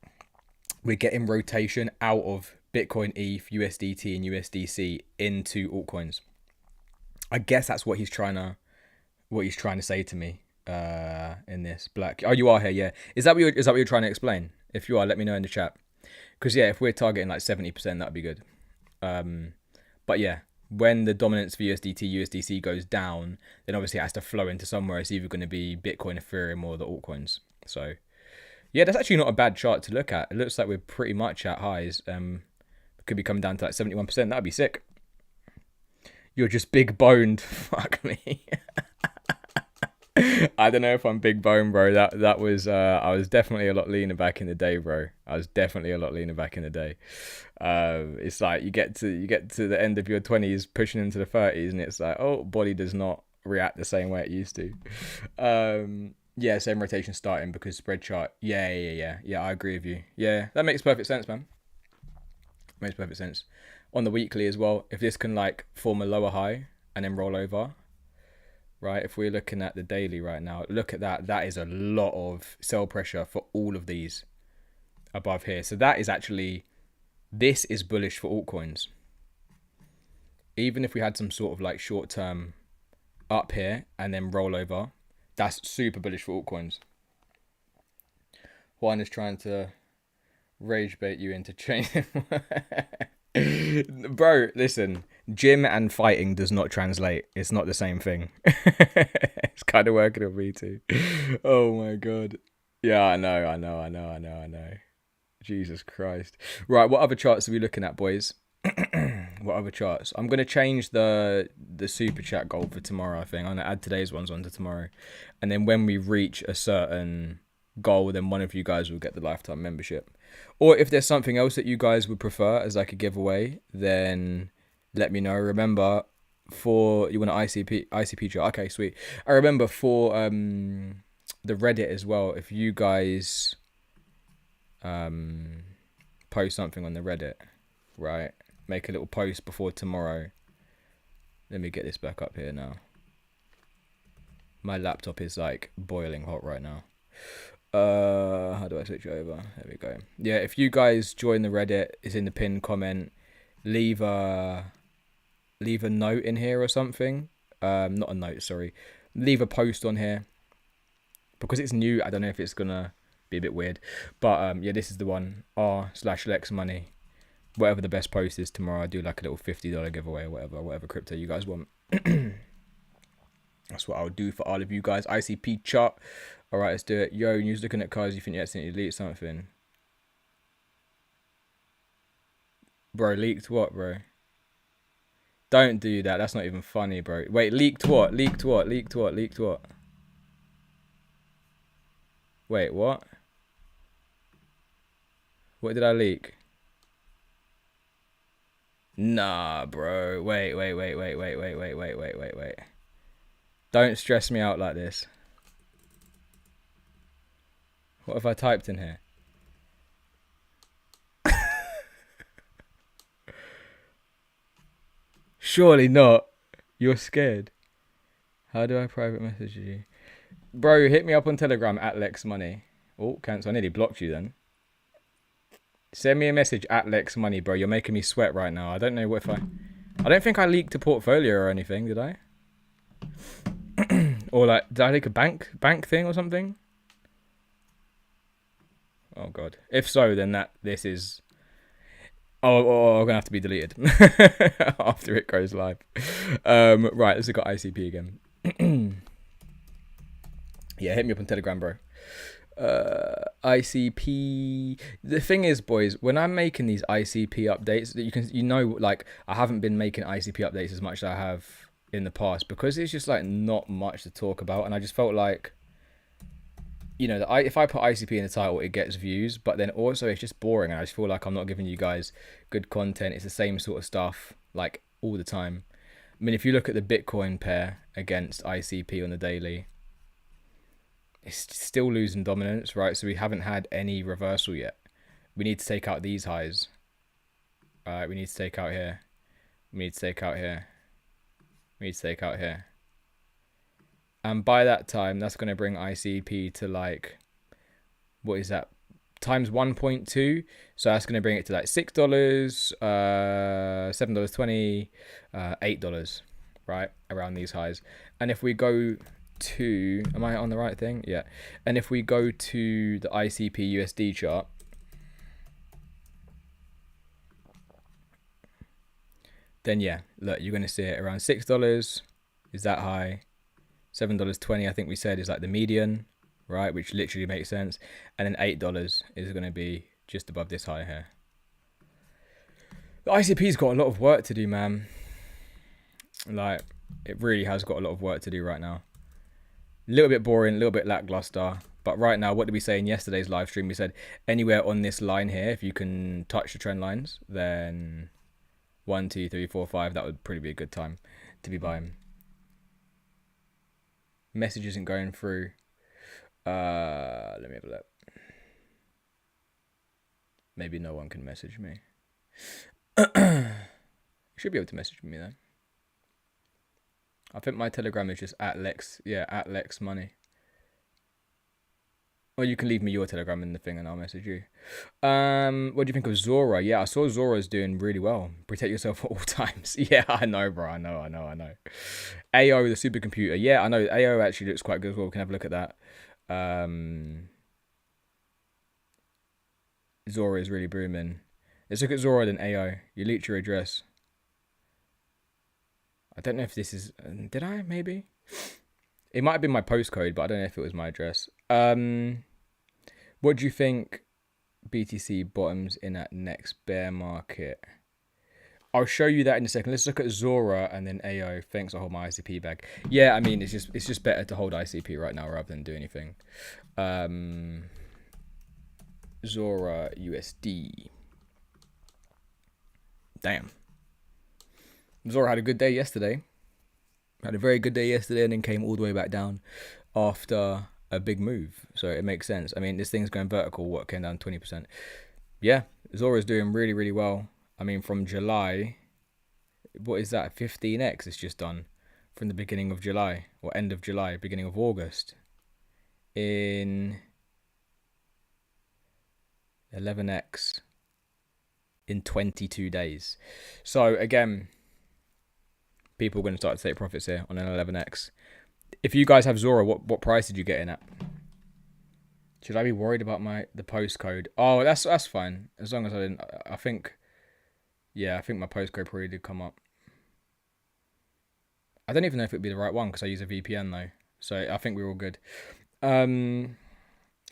we're getting rotation out of Bitcoin, ETH, USDT, and USDC into altcoins. I guess that's what he's trying to say to me in this. Black. Oh, you are here, yeah. Is that what you're trying to explain? If you are, let me know in the chat. Because yeah, if we're targeting like 70%, that'd be good. But yeah. When the dominance for USDT, USDC goes down, then obviously it has to flow into somewhere. It's either going to be Bitcoin, Ethereum, or the altcoins. So, yeah, that's actually not a bad chart to look at. It looks like we're pretty much at highs. Could be coming down to like 71%. That'd be sick. You're just big boned. Fuck me. I don't know if I'm big bone, bro. That was I was definitely a lot leaner back in the day, bro. I was definitely a lot leaner back in the day. It's like you get to the end of your 20s, pushing into the 30s, and it's like, oh, body does not react the same way it used to. Yeah, same rotation starting because spread chart. Yeah. I agree with you. Yeah, that makes perfect sense, man. Makes perfect sense. On the weekly as well, if this can like form a lower high and then roll over, right? If we're looking at the daily right now, look at that. That is a lot of sell pressure for all of these above here. So that is actually, this is bullish for altcoins. Even if we had some sort of like short term up here and then roll over, that's super bullish for altcoins. Juan is trying to rage bait you into training. Bro, listen, gym and fighting does not translate. It's not the same thing. It's kind of working on me too. Oh my god. Yeah, I know. Jesus Christ. Right, what other charts are we looking at, boys? What other charts? I'm going to change the super chat goal for tomorrow, I think. I'm going to add today's ones onto tomorrow. And then when we reach a certain goal, then one of you guys will get the lifetime membership. Or if there's something else that you guys would prefer as like a giveaway, then let me know. Remember, for you want an ICP chart. Okay, sweet. I remember for the Reddit as well, if you guys post something on the Reddit, right? Make a little post before tomorrow. Let me get this back up here now. My laptop is like boiling hot right now. How do I switch over? There we go. Yeah, if you guys join the Reddit, it's in the pinned comment. Leave a note in here or something. Not a note, sorry. Leave a post on here. Because it's new, I don't know if it's gonna be a bit weird. But yeah, this is the one. r/Lecks money. Whatever the best post is tomorrow, I do like a little $50 giveaway or whatever crypto you guys want. That's what I'll do for all of you guys. ICP chart. All right, let's do it. Yo, news looking at cars. You think you accidentally leaked something? Bro, leaked what, bro? Don't do that. That's not even funny, bro. Wait, leaked what? Leaked what? Leaked what? Leaked what? Wait, what? What did I leak? Nah, bro. Wait. Don't stress me out like this. What have I typed in here? Surely not. You're scared. How do I private message you? Bro, hit me up on Telegram at Lecks Money. Oh, cancel. I nearly blocked you then. Send me a message at Lecks Money, bro. You're making me sweat right now. I don't know what if I don't think I leaked a portfolio or anything, did I? Or like, did I leak a bank thing or something? Oh god. If so, then this is I'm gonna have to be deleted after it goes live. Right, let's look at ICP again. Yeah, hit me up on Telegram, bro. ICP. The thing is, boys, when I'm making these ICP updates, that you know, like I haven't been making ICP updates as much as I have in the past because it's just like not much to talk about, and I just felt like, you know, if I put ICP in the title, it gets views, but then also it's just boring, and I just feel like I'm not giving you guys good content. It's the same sort of stuff like all the time. I mean, if you look at the Bitcoin pair against ICP on the daily, it's still losing dominance, right? So we haven't had any reversal yet. We need to take out these highs. All right, we need to take out here. We need to take out here. We need to take out here. And by that time, that's going to bring ICP to like, what is that? Times 1.2. So that's going to bring it to like $6, $7.20, $8, right? Around these highs. And if we go to, am I on the right thing? Yeah. And if we go to the ICP USD chart, then yeah, look, you're going to see it around $6 is that high. $7.20 I think we said is like the median, right, which literally makes sense. And then $8 is going to be just above this high here. The ICP's got a lot of work to do, man. Like, it really has got a lot of work to do right now. little bit boring, a little bit lackluster. But right now, what did we say in yesterday's live stream? We said anywhere on this line here, if you can touch the trend lines, then 1, 2, 3, 4, 5, that would probably be a good time to be buying. Message isn't going through. Let me have a look. Maybe no one can message me. You should be able to message me then. I think my Telegram is just @Lecks. Yeah, @Lecks Money. Or you can leave me your Telegram in the thing and I'll message you. What do you think of Zora? Yeah, I saw Zora's doing really well. Protect yourself at all times. Yeah, I know, bro. I know. AO, the supercomputer. Yeah, I know. AO actually looks quite good as well. We can have a look at that. Zora is really booming. Let's look at Zora then AO. You leaked your address. I don't know if this is... Did I? Maybe? It might have been my postcode, but I don't know if it was my address. What do you think BTC bottoms in at next bear market? I'll show you that in a second. Let's look at Zora and then AO. Thanks, I'll hold my ICP bag. Yeah, I mean, it's just better to hold ICP right now rather than do anything. Zora USD. Damn. Zora had a good day yesterday. Had a very good day yesterday and then came all the way back down after a big move. So it makes sense. I mean, this thing's going vertical. What came down 20%? Yeah, Zora's doing really, really well. I mean, from July, what is that? 15x it's just done from the beginning of July or end of July, beginning of August. In 11x in 22 days. So again, people are going to start to take profits here on an 11x. If you guys have Zora, what price did you get in at? Should I be worried about the postcode? Oh, that's fine. As long as I didn't... I think my postcode probably did come up. I don't even know if it'd be the right one because I use a VPN though. So I think we're all good.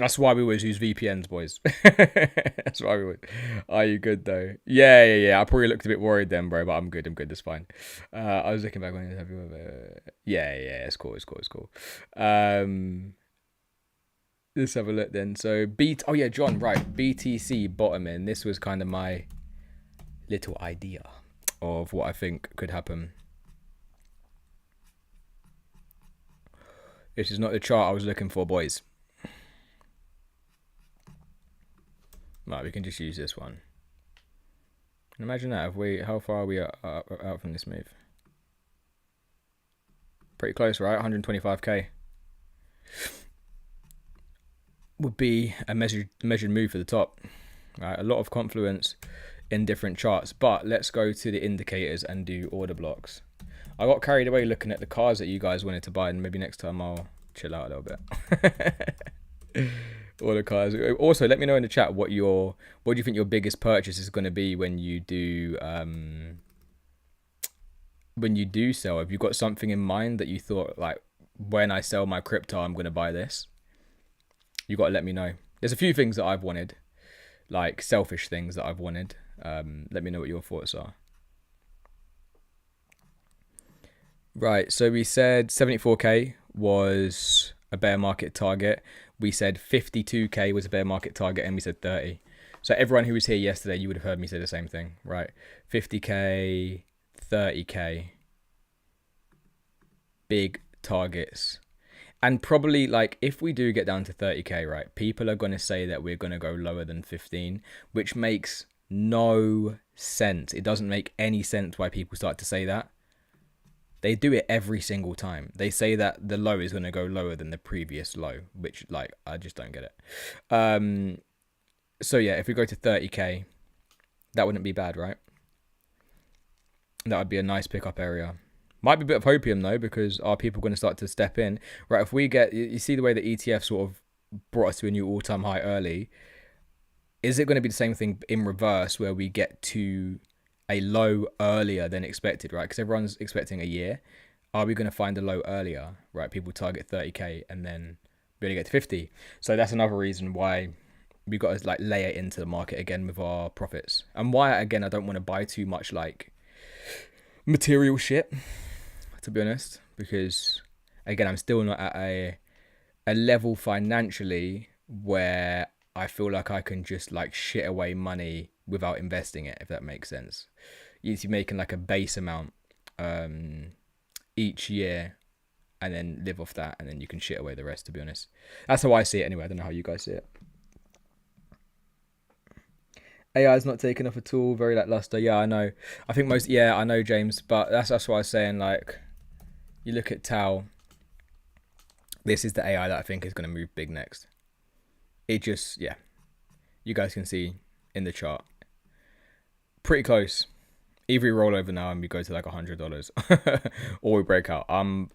That's why we always use VPNs, boys. That's why we would. Are you good though? Yeah. I probably looked a bit worried then, bro, but I'm good. That's fine. I was looking back when yeah. It's cool. Let's have a look then. So oh yeah, John, right. BTC bottoming. This was kind of my little idea of what I think could happen. This is not the chart I was looking for, boys. Right, we can just use this one. Imagine that. How far are we out from this move? Pretty close, right? 125k would be a measured move for the top. Right, a lot of confluence in different charts. But let's go to the indicators and do order blocks. I got carried away looking at the cars that you guys wanted to buy, and maybe next time I'll chill out a little bit. All the cars. Also, let me know in the chat what do you think your biggest purchase is going to be when you do sell. Have you got something in mind that you thought, like, when I sell my crypto, I'm going to buy this? You got to let me know. There's a few things that I've wanted, like selfish things that I've wanted. Let me know what your thoughts are. Right, so we said 74k was a bear market target. We said 52k was a bear market target, and we said 30. So everyone who was here yesterday, you would have heard me say the same thing, right? 50k, 30k, big targets. And probably, like, if we do get down to 30k, right, people are going to say that we're going to go lower than 15, which makes no sense. It doesn't make any sense why people start to say that. They do it every single time. They say that the low is going to go lower than the previous low, which, like, I just don't get it. So, yeah, if we go to 30k, that wouldn't be bad, right? That would be a nice pickup area. Might be a bit of hopium, though, because are people going to start to step in? Right, if we get... You see the way the ETF sort of brought us to a new all-time high early. Is it going to be the same thing in reverse, where we get to a low earlier than expected, right? Because everyone's expecting a year. Are we going to find a low earlier, right? People target 30k and then we only get to 50. So that's another reason why we've got to, like, lay it into the market again with our profits. And why, again, I don't want to buy too much, like, material shit, to be honest, because, again, I'm still not at a a level financially where I feel like I can just like shit away money without investing it, if that makes sense. You need to be making like a base amount each year and then live off that, and then you can shit away the rest, to be honest. That's how I see it anyway. I don't know how you guys see it. AI is not taken off at all, very lackluster. Yeah, I know. I think most, yeah, I know, James, but that's what I was saying. Like, you look at Tau, this is the AI that I think is going to move big next. It just, yeah, you guys can see in the chart. Pretty close. Either we roll over now and we go to like $100 or we break out. I'll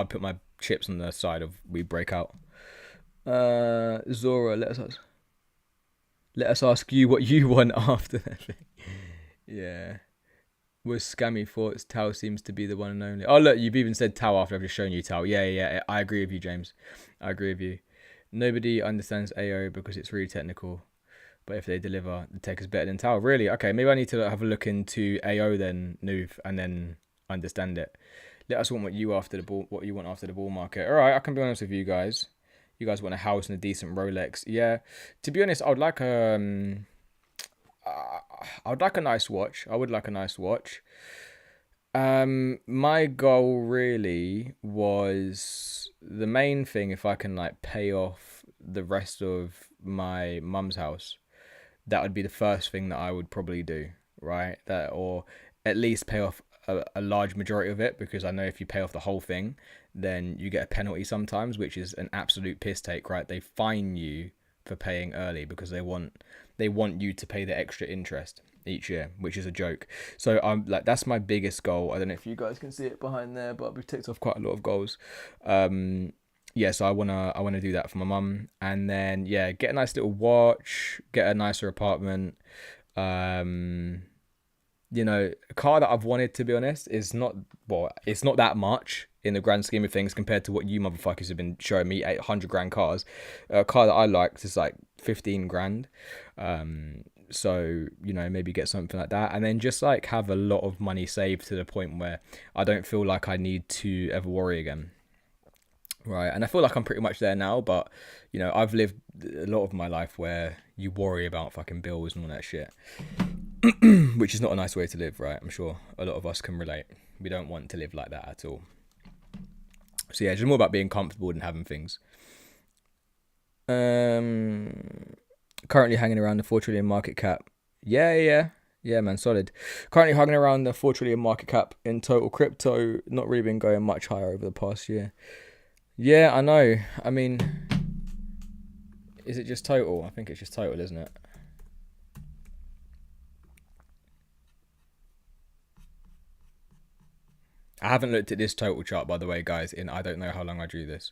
put my chips on the side of we break out. Zora, let us ask you what you want after that thing. Yeah. Was scammy thoughts. Tau seems to be the one and only. Oh, look, you've even said Tau after I've just shown you Tau. Yeah. I agree with you, James. I agree with you. Nobody understands AO because it's really technical. But if they deliver, the tech is better than Tau. Really? Okay, maybe I need to have a look into AO then, Nuv, and then understand it. Let us want what you want after the bull market. All right, I can be honest with you guys. You guys want a house and a decent Rolex. Yeah. To be honest, I would like a nice watch. I would like a nice watch. My goal really was the main thing, if I can like pay off the rest of my mum's house, that would be the first thing that I would probably do, right? That, or at least pay off a large majority of it, because I know if you pay off the whole thing, then you get a penalty sometimes, which is an absolute piss take, right? They fine you for paying early because they want you to pay the extra interest each year, which is a joke. So I'm like, that's my biggest goal. I don't know if you guys can see it behind there, but we've ticked off quite a lot of goals. Yeah, so I wanna do that for my mum, and then yeah, get a nice little watch, get a nicer apartment. You know, a car that I've wanted, to be honest, is not, well, it's not that much in the grand scheme of things compared to what you motherfuckers have been showing me, 800 grand cars. A car that I liked is like 15 grand. So, you know, maybe get something like that, and then just like have a lot of money saved to the point where I don't feel like I need to ever worry again. Right, and I feel like I'm pretty much there now, but you know, I've lived a lot of my life where you worry about fucking bills and all that shit, which is not a nice way to live, right? I'm sure a lot of us can relate. We don't want to live like that at all. So yeah, just more about being comfortable than having things. Currently hanging around the 4 trillion market cap. Yeah, man, solid. Currently hanging around the 4 trillion market cap in total crypto. Not really been going much higher over the past year. Yeah, I know. I mean, is it just total? I think it's just total, isn't it? I haven't looked at this total chart, by the way, guys, in I don't know how long I drew this.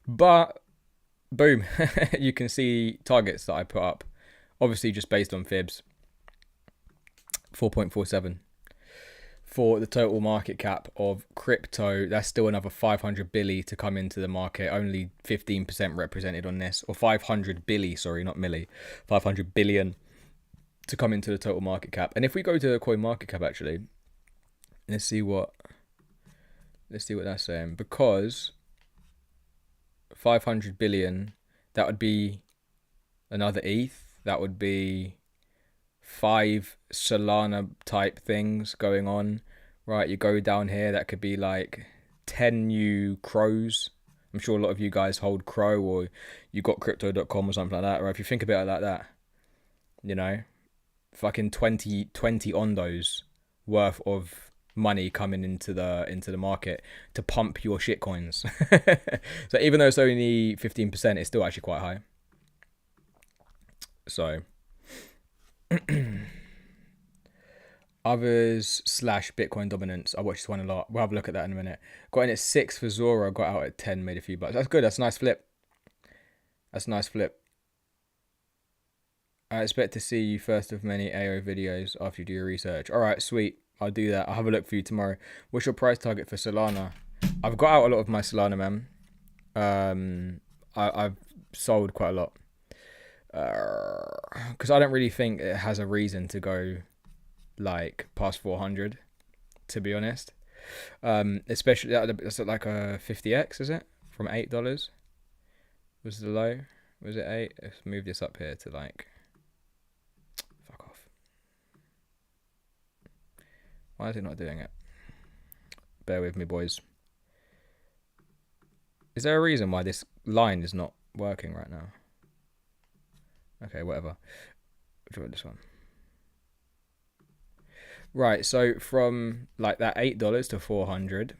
But, boom, you can see targets that I put up. Obviously, just based on fibs. 4.47. For the total market cap of crypto, that's still another 500 billy to come into the market. Only 15% represented on this, or 500 billy, sorry, not milli, 500 billion to come into the total market cap. And if we go to the coin market cap, actually, let's see what that's saying. Because 500 billion, that would be another ETH. That would be 5 Solana type things going on, right? You go down here, that could be like 10 new crows. I'm sure a lot of you guys hold crow, or you got crypto.com or something like that, or if you think about it like that, you know, fucking 20 ondos worth of money coming into the market to pump your shit coins. So even though it's only 15%, it's still actually quite high. So others / Bitcoin dominance. I watch this one a lot. We'll have a look at that in a minute. Got in at 6 for Zora. Got out at 10. Made a few bucks. That's good. That's a nice flip. I expect to see you first of many AO videos after you do your research. All right, sweet. I'll do that. I'll have a look for you tomorrow. What's your price target for Solana? I've got out a lot of my Solana, man. I've sold quite a lot. Because I don't really think it has a reason to go like past 400, to be honest. Especially that's like a 50x, is it, from $8? Was the low? Was it 8? Let's move this up here to like... Fuck off. Why is it not doing it? Bear with me, boys. Is there a reason why this line is not working right now? Okay, whatever. Draw this one. Right, so from like that $8 to 400.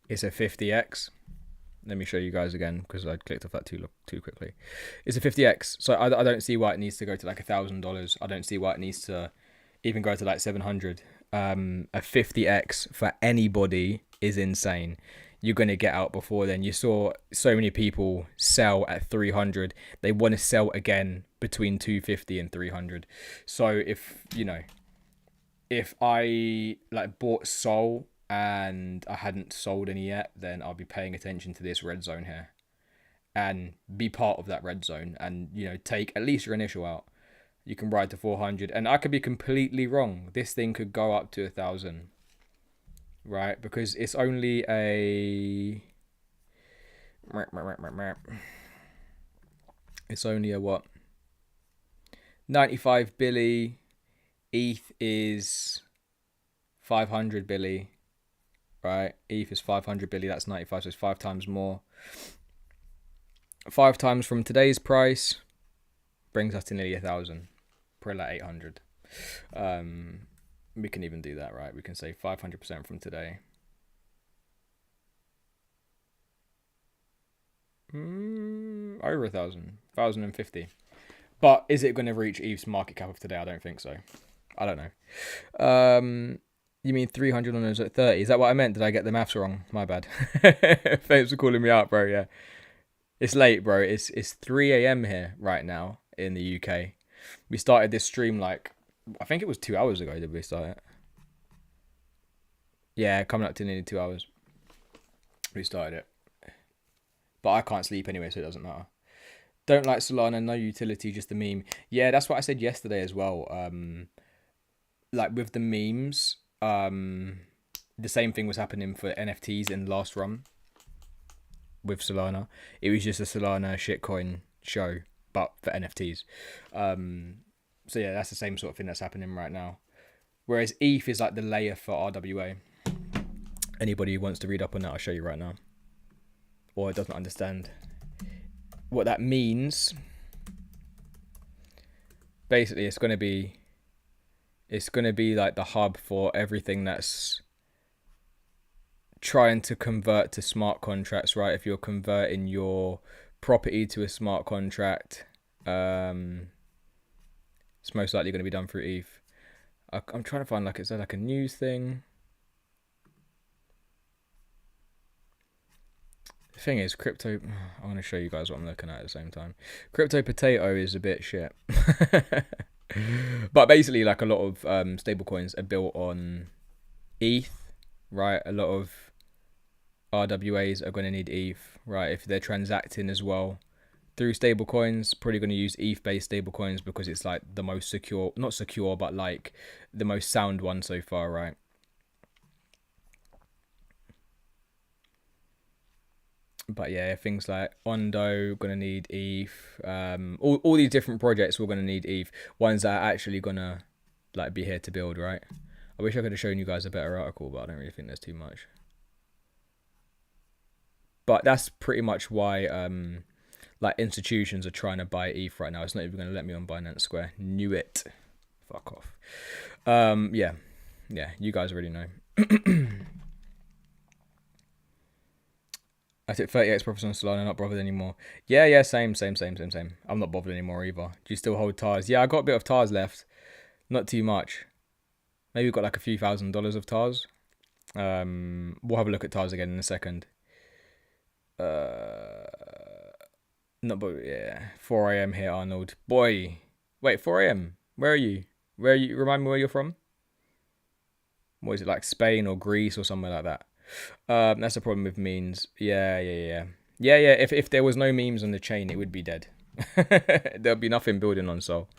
It's a 50x. Let me show you guys again because I clicked off that too quickly. It's a 50x. So I don't see why it needs to go to like $1,000. I don't see why it needs to even go to like 700. A 50x for anybody is insane. You're going to get out before then. You saw so many people sell at 300. They want to sell again between 250 and 300. So if, you know, if I like bought Sol and I hadn't sold any yet, then I'll be paying attention to this red zone here and be part of that red zone and, you know, take at least your initial out. You can ride to 400 and I could be completely wrong. This thing could go up to 1,000, right? Because it's only a... It's only a what? 95 Billy. ETH is 500 Billy. Right, ETH is 500 Billy, that's 95, so it's 5 times more. 5 times from today's price brings us to nearly 1,000, probably like 800. We can even do that, right? We can say 500% from today. Over 1,000, 1,050. But is it going to reach ETH's market cap of today? I don't think so. I don't know. You mean 300 on those at 30? Is that what I meant? Did I get the maths wrong? My bad. Thanks for calling me out, bro. Yeah. It's late, bro. It's 3 a.m. here right now in the UK. We started this stream like, I think it was 2 hours ago, did we start it? Yeah, coming up to nearly 2 hours. We started it. But I can't sleep anyway, so it doesn't matter. Don't like Solana, no utility, just a meme. Yeah, that's what I said yesterday as well. Like with the memes... the same thing was happening for NFTs in the last run with Solana. It was just a Solana shitcoin show, but for NFTs. So yeah, that's the same sort of thing that's happening right now. Whereas ETH is like the layer for RWA. Anybody who wants to read up on that, I'll show you right now. Or doesn't understand what that means. Basically, it's going to be like the hub for everything that's trying to convert to smart contracts, right? If you're converting your property to a smart contract, it's most likely going to be done through ETH. I'm trying to find, like, is there like a news thing? The thing is, crypto... I'm going to show you guys what I'm looking at the same time. Crypto potato is a bit shit. But basically, like, a lot of stable coins are built on ETH, right? A lot of RWAs are going to need ETH, right? If they're transacting as well through stable coins, probably going to use ETH-based stable coins because it's like the most secure, not secure, but like the most sound one so far, right? But yeah, things like Ondo gonna need ETH. All these different projects were gonna need ETH. Ones that are actually gonna like be here to build, right? I wish I could have shown you guys a better article, but I don't really think there's too much. But that's pretty much why like institutions are trying to buy ETH right now. It's not even gonna let me on Binance Square. Knew it. Fuck off. Yeah, you guys already know. I took 30x profits on Solana, not bothered anymore. Yeah, same. I'm not bothered anymore either. Do you still hold TARS? Yeah, I got a bit of TARS left. Not too much. Maybe got like a few $1,000s of TARS. We'll have a look at TARS again in a second. Not but yeah. 4 a.m. here, Arnold. Boy. Wait, 4 a.m. Where are you? Remind me where you're from? What is it, like Spain or Greece or somewhere like that? That's the problem with memes. Yeah. If there was no memes on the chain, it would be dead. There'll be nothing building on Sol.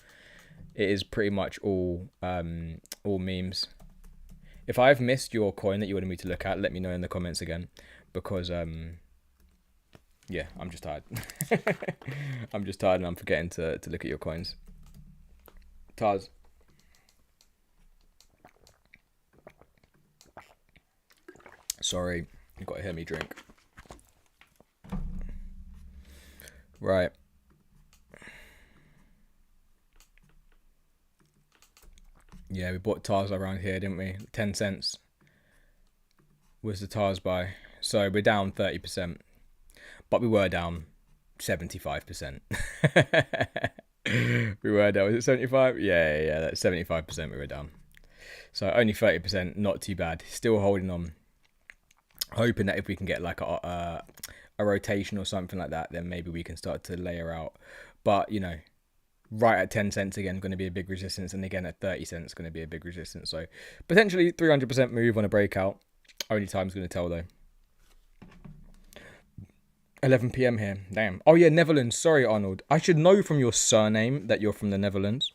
It is pretty much all memes. If I've missed your coin that you wanted me to look at, let me know in the comments again, because yeah, I'm just tired. I'm just tired and I'm forgetting to look at your coins. Tars. Sorry, you got to hear me drink. Right. Yeah, we bought Tars around here, didn't we? 10 cents was the Tars buy. So we're down 30%. But we were down 75%. We were down, was it 75? Yeah, that's 75% we were down. So only 30%, not too bad. Still holding on. Hoping that if we can get like a rotation or something like that, then maybe we can start to layer out. But, you know, right at 10 cents again, going to be a big resistance. And again at 30 cents, going to be a big resistance. So potentially 300% move on a breakout. Only time's going to tell though. 11 p.m. here. Damn. Oh yeah, Netherlands. Sorry, Arnold. I should know from your surname that you're from the Netherlands.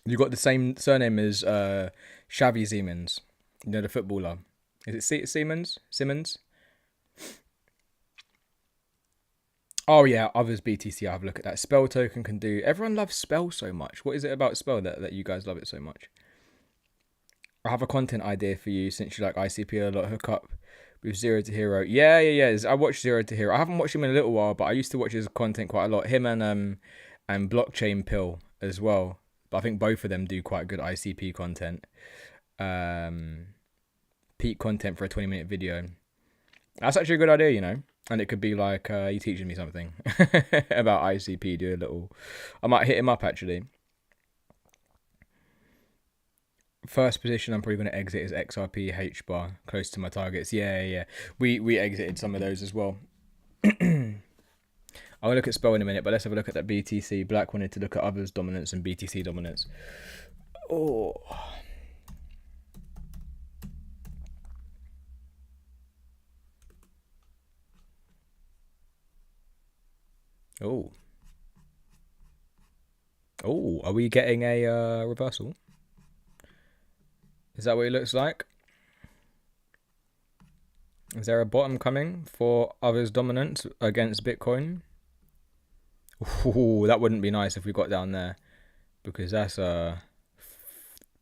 You got the same surname as Xavi Siemens. You know, the footballer. Is it Siemens? Simmons? Oh yeah, others BTC. I'll have a look at that. Spell token can do. Everyone loves Spell so much. What is it about Spell that you guys love it so much? I have a content idea for you since you like ICP a lot. Hook up with Zero to Hero. Yeah. I watched Zero to Hero. I haven't watched him in a little while, but I used to watch his content quite a lot. Him and Blockchain Pill as well. But I think both of them do quite good ICP content. Peak content for a 20-minute video. That's actually a good idea, you know. And it could be like you teaching me something about ICP. Do a little. I might hit him up actually. First position I'm probably going to exit is XRP H bar, close to my targets. Yeah. We exited some of those as well. I'll look at Spell in a minute, but let's have a look at that BTC. Black wanted to look at others' dominance and BTC dominance. Oh. Oh, are we getting a reversal? Is that what it looks like? Is there a bottom coming for others' dominance against Bitcoin? Ooh, that wouldn't be nice if we got down there, because that's a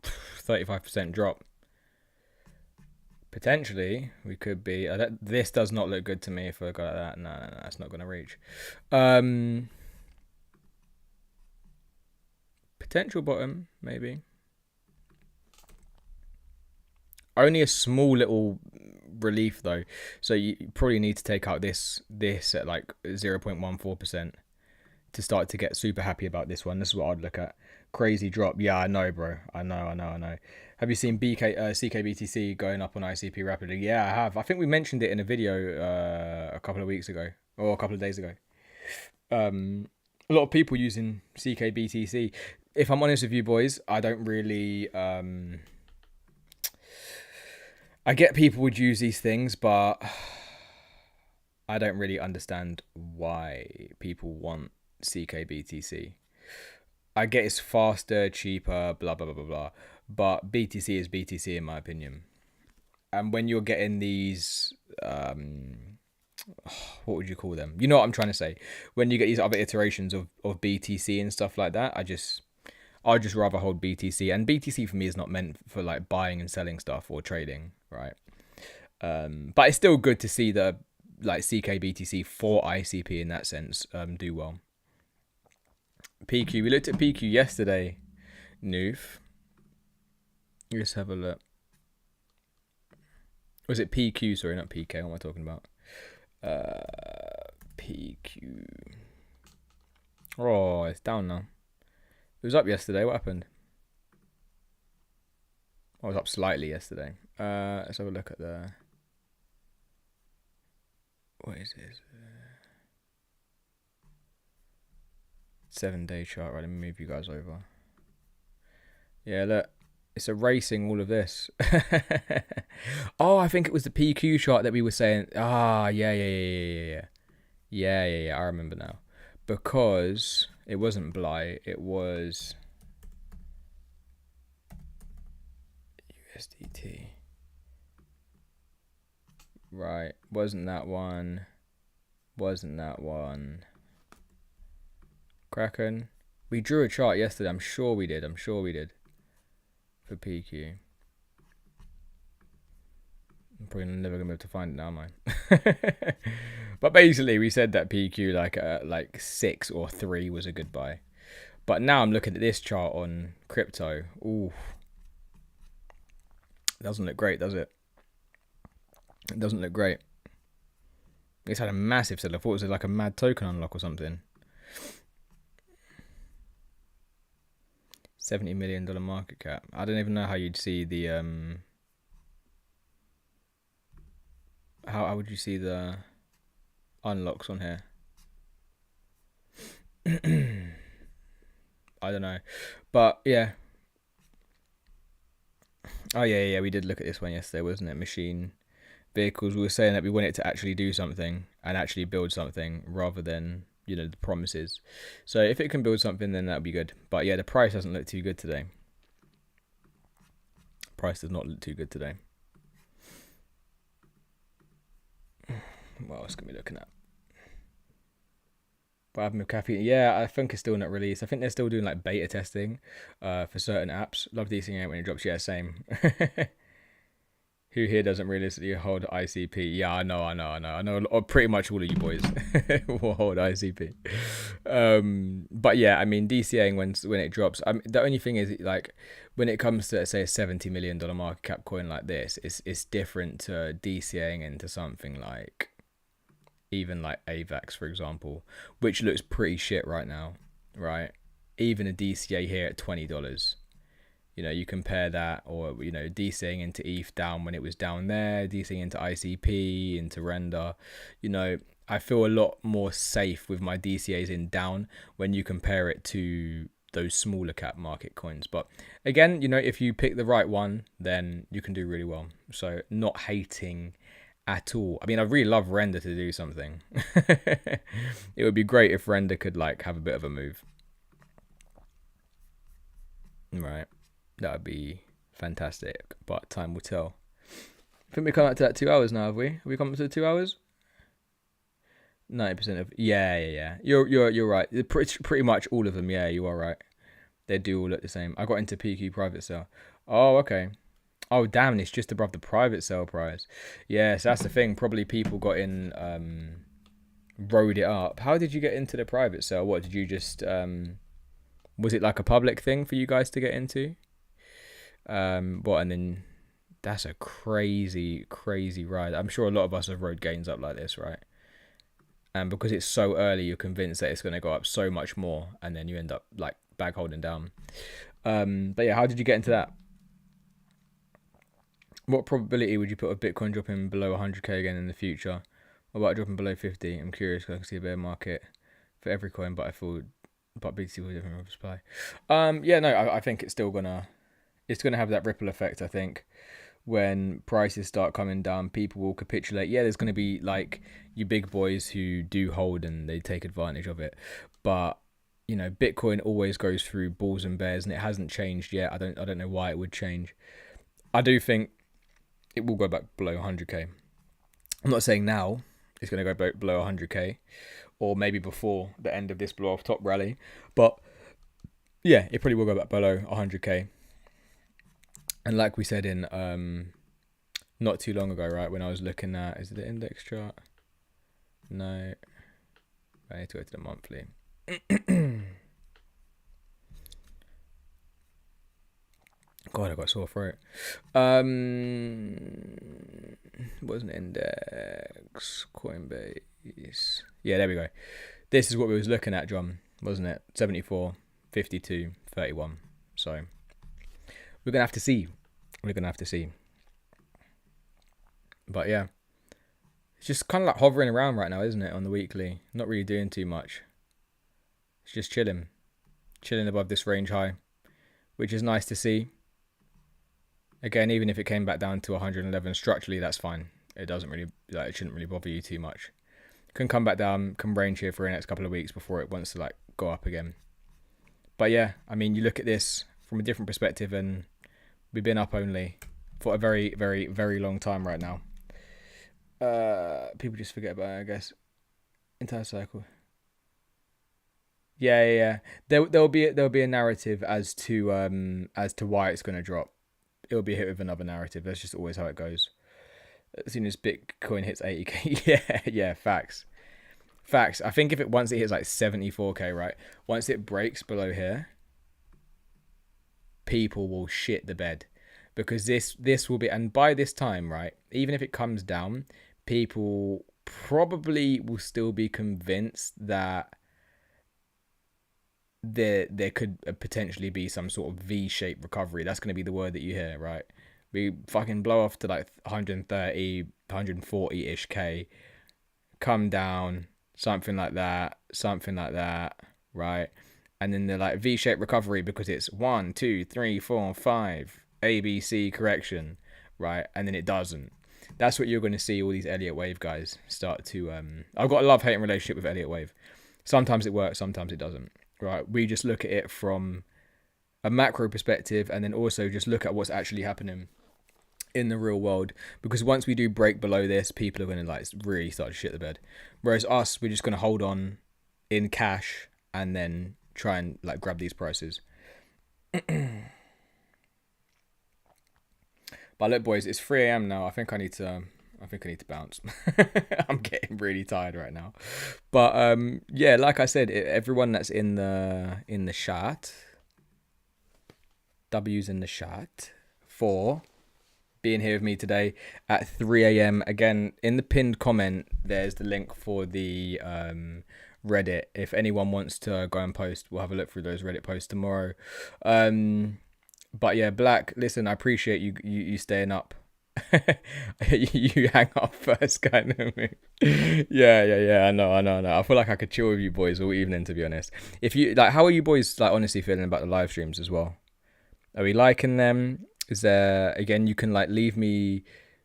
35% drop. Potentially, we could be. This does not look good to me if I go like that. No, that's not going to reach. Potential bottom, maybe. Only a small little relief though, so you probably need to take out this at like 0.14% to start to get super happy about this one. This is what I'd look at. Crazy drop. Yeah, I know, bro. I know. Have you seen CKBTC going up on ICP rapidly? Yeah, I have. I think we mentioned it in a video a couple of weeks ago or a couple of days ago. A lot of people using CKBTC. If I'm honest with you boys, I don't really I get people would use these things, but I don't really understand why people want CKBTC. I get it's faster, cheaper, blah, blah, blah, blah, blah. But BTC is BTC in my opinion. And when you're getting these, what would you call them? You know what I'm trying to say. When you get these other iterations of BTC and stuff like that, I'd just rather hold BTC. And BTC for me is not meant for like buying and selling stuff or trading, right? But it's still good to see the like CKBTC for ICP in that sense do well. PQ, we looked at PQ yesterday. Noof. Let's have a look. Was it PQ? Sorry, not PK. What am I talking about? PQ. Oh, it's down now. It was up yesterday. What happened? I was up slightly yesterday. Let's have a look at the... What is this? 7-day chart. Right, let me move you guys over. Yeah, look. It's erasing all of this. Oh, I think it was the PQ chart that we were saying. Ah, yeah. I remember now. Because it wasn't Bly. It was... USDT. Right, wasn't that one? Kraken. We drew a chart yesterday. I'm sure we did. For PQ. I'm probably never gonna be able to find it now, man. But basically, we said that PQ like 6 or 3 was a good buy. But now I'm looking at this chart on crypto. Ooh, doesn't look great, does it? It doesn't look great. It's had a massive sell. I thought it was like a mad token unlock or something. $70 million market cap. I don't even know how you'd see the how would you see the unlocks on here? I don't know, but yeah. Oh yeah, we did look at this one yesterday, wasn't it? Machine vehicles. We were saying that we want it to actually do something and actually build something rather than, you know, the promises. So if it can build something, then that'd be good. But yeah, the price doesn't look too good today. Price does not look too good today. What else can we be looking at? What happened with caffeine? Yeah, I think it's still not released. I think they're still doing like beta testing for certain apps. Love DCing when it drops. Yeah, same. Who here doesn't realistically hold ICP? Yeah, I know. Pretty much all of you boys will hold ICP. But yeah, I mean, DCing when it drops. The only thing is, like, when it comes to, say, a $70 million market cap coin like this, it's different to DCing into something like, even like AVAX, for example, which looks pretty shit right now, right? Even a DCA here at $20. You know, you compare that, or, you know, DCing into ETH down when it was down there, DCing into ICP, into Render. You know, I feel a lot more safe with my DCAs in down when you compare it to those smaller cap market coins. But again, you know, if you pick the right one, then you can do really well. So not hating at all. I mean, I really love Render to do something. It would be great if Render could like have a bit of a move. Right. That would be fantastic, but time will tell. I think we come up to that 2 hours now, have we? Have we come up to the 2 hours? 90% of yeah. You're right. Pretty much all of them. Yeah, you are right. They do all look the same. I got into PQ private sale. Oh, okay. Oh, damn! It's just above the private sale price. Yes, that's the thing. Probably people got in, rode it up. How did you get into the private sale? What did you just was it like a public thing for you guys to get into? And then that's a crazy ride. I'm sure a lot of us have rode gains up like this, right? And because it's so early, you're convinced that it's going to go up so much more, and then you end up like bag holding down. But yeah, how did you get into that? What probability would you put of Bitcoin dropping below 100k again in the future? What about dropping below 50? I'm curious because I can see a bear market for every coin, but BTC will different with supply. Yeah, no, I think it's still gonna have that ripple effect. I think when prices start coming down, people will capitulate. Yeah, there's gonna be like you big boys who do hold and they take advantage of it, but you know, Bitcoin always goes through bulls and bears, and it hasn't changed yet. I don't know why it would change. I do think it will go back below 100k. I'm not saying now it's going to go back below 100k, or maybe before the end of this blow off top rally, but yeah, it probably will go back below 100k. And like we said in not too long ago, right, when I was looking at, is it the index chart? No, I need to go to the monthly. God, I got sore throat. Wasn't index, Coinbase. Yeah, there we go. This is what we was looking at, John, wasn't it? 74, 52, 31. So we're gonna have to see. But yeah, it's just kind of like hovering around right now, isn't it? On the weekly, not really doing too much. It's just chilling above this range high, which is nice to see. Again, even if it came back down to 111 structurally, that's fine. It doesn't really, like, it shouldn't really bother you too much. It can come back down, can range here for the next couple of weeks before it wants to like go up again. But yeah, I mean, you look at this from a different perspective, and we've been up only for a very, very, very long time right now. People just forget about it, I guess. Entire cycle. Yeah. There'll be a narrative as to why it's gonna drop. It'll be hit with another narrative. That's just always how it goes. As soon as Bitcoin hits 80k, yeah, facts. I think once it hits like 74k, right? Once it breaks below here, people will shit the bed, because this will be, and by this time, right? Even if it comes down, people probably will still be convinced that there could potentially be some sort of V-shaped recovery. That's going to be the word that you hear, right? We fucking blow off to like 130, 140-ish K, come down, something like that, right? And then they're like V-shaped recovery because it's 1, 2, 3, 4, 5, ABC correction, right? And then it doesn't. That's what you're going to see all these Elliott Wave guys start to... I've got a love-hate relationship with Elliott Wave. Sometimes it works, sometimes it doesn't, right? We just look at it from a macro perspective, and then also just look at what's actually happening in the real world, because once we do break below this, people are going to like really start to shit the bed. Whereas us, we're just going to hold on in cash and then try and like grab these prices. But look, boys, it's 3 a.m. now. I think I need to bounce. I'm getting really tired right now. But yeah, like I said, everyone that's in the chat, W's in the chat for being here with me today at 3 a.m. Again, in the pinned comment, there's the link for the Reddit. If anyone wants to go and post, we'll have a look through those Reddit posts tomorrow. But yeah, Black, listen, I appreciate you staying up. You hang up first kind of thing. Yeah, I know. I feel like I could chill with you boys all evening, to be honest. If you like, how are you boys like honestly feeling about the live streams as well? Are we liking them? Is there, again, you can like leave me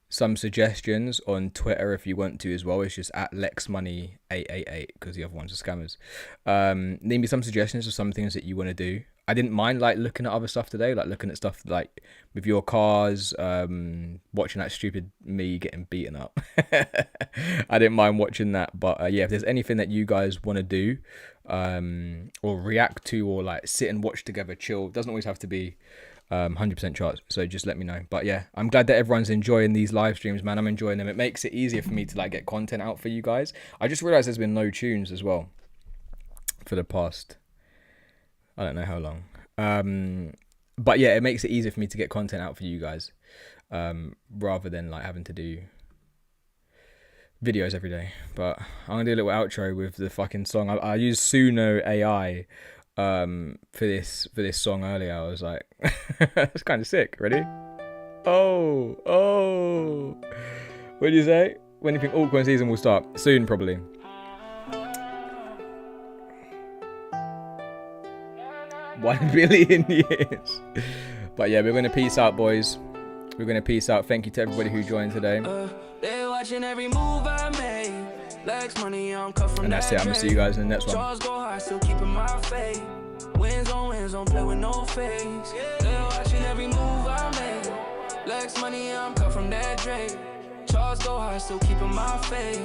some suggestions on Twitter if you want to as well. It's just at LexMoney888 because the other ones are scammers. Leave me some suggestions of some things that you want to do. I didn't mind like looking at other stuff today, like looking at stuff like with your cars, watching that stupid me getting beaten up. I didn't mind watching that, but yeah, if there's anything that you guys want to do or react to, or like sit and watch together, chill, doesn't always have to be 100% charts, so just let me know. But yeah, I'm glad that everyone's enjoying these live streams, man. I'm enjoying them. It makes it easier for me to like get content out for you guys. I just realized there's been no tunes as well for the past, I don't know how long. But yeah, it makes it easier for me to get content out for you guys, rather than like having to do videos every day. But I'm gonna do a little outro with the fucking song. I used Suno AI for this song earlier. I was like, that's kind of sick. Ready? Oh, what do you say? When do you think Auckland season will start? Soon, probably. $1 billion years. But yeah, we're gonna peace out, boys. We're gonna peace out. Thank you to everybody who joined today. They watching every move I made. Lecks money, I'm cut from and that's it. I'm gonna see you guys in the next one. Charles go high, still keeping my faith. Wins on wins, don't play with no fakes. They watching every move I made. Lecks money, I'm cut from that Drake. Charles go high, still keeping my faith.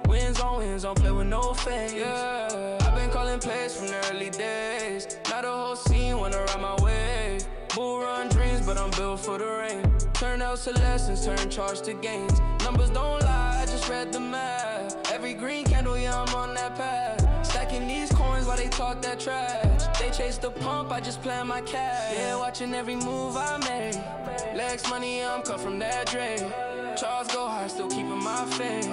Wins on wins, don't play with no fakes. Yeah, I've been calling plays from the early days. Now the whole scene wanna ride my way. Bull run dreams, but I'm built for the rain. Turn outs to lessons, turn charge to gains. Numbers don't lie, I just read the math. Every green candle, yeah, I'm on that path. Stacking these coins while they talk that trash. They chase the pump, I just plan my cash. Yeah, watching every move I make. Lecks money, I'm cut from that Drake. Charles go high, still keeping my faith.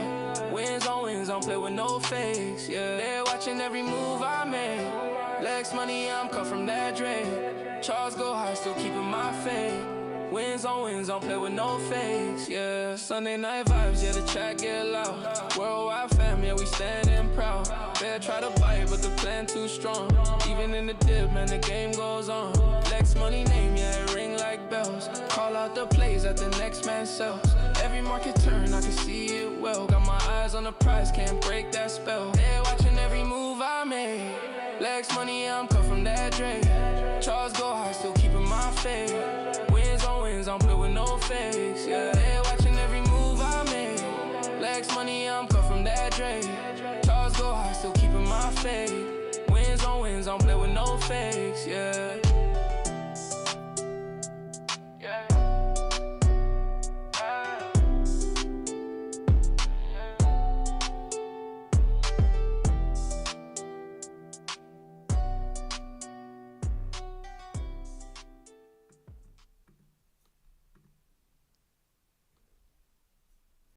Wins on wins, don't play with no fakes. Yeah, they're watching every move I make. Lecks money, I'm cut from that Drake. Charles go high, still keeping my faith. Wins on wins, don't play with no fakes. Yeah, Sunday night vibes, yeah, the track get loud. Worldwide fam, yeah, we standing proud. Better try to bite, but the plan too strong. Even in the dip, man, the game goes on. Lecks money name, yeah, it ring like bells. Call out the plays that the next man sells. Every market turn, I can see it well. Got my eyes on the prize, can't break that spell. They're watching every move I made. Lecks money, I'm cut from that Drake. Charles go high, still keeping my faith. Wins on wins, don't play with no fakes, yeah. They're watching every move I make. Lecks money, I'm cut from that Drake. Charles go high, still keeping my faith. Wins on wins, don't play with no fakes, yeah.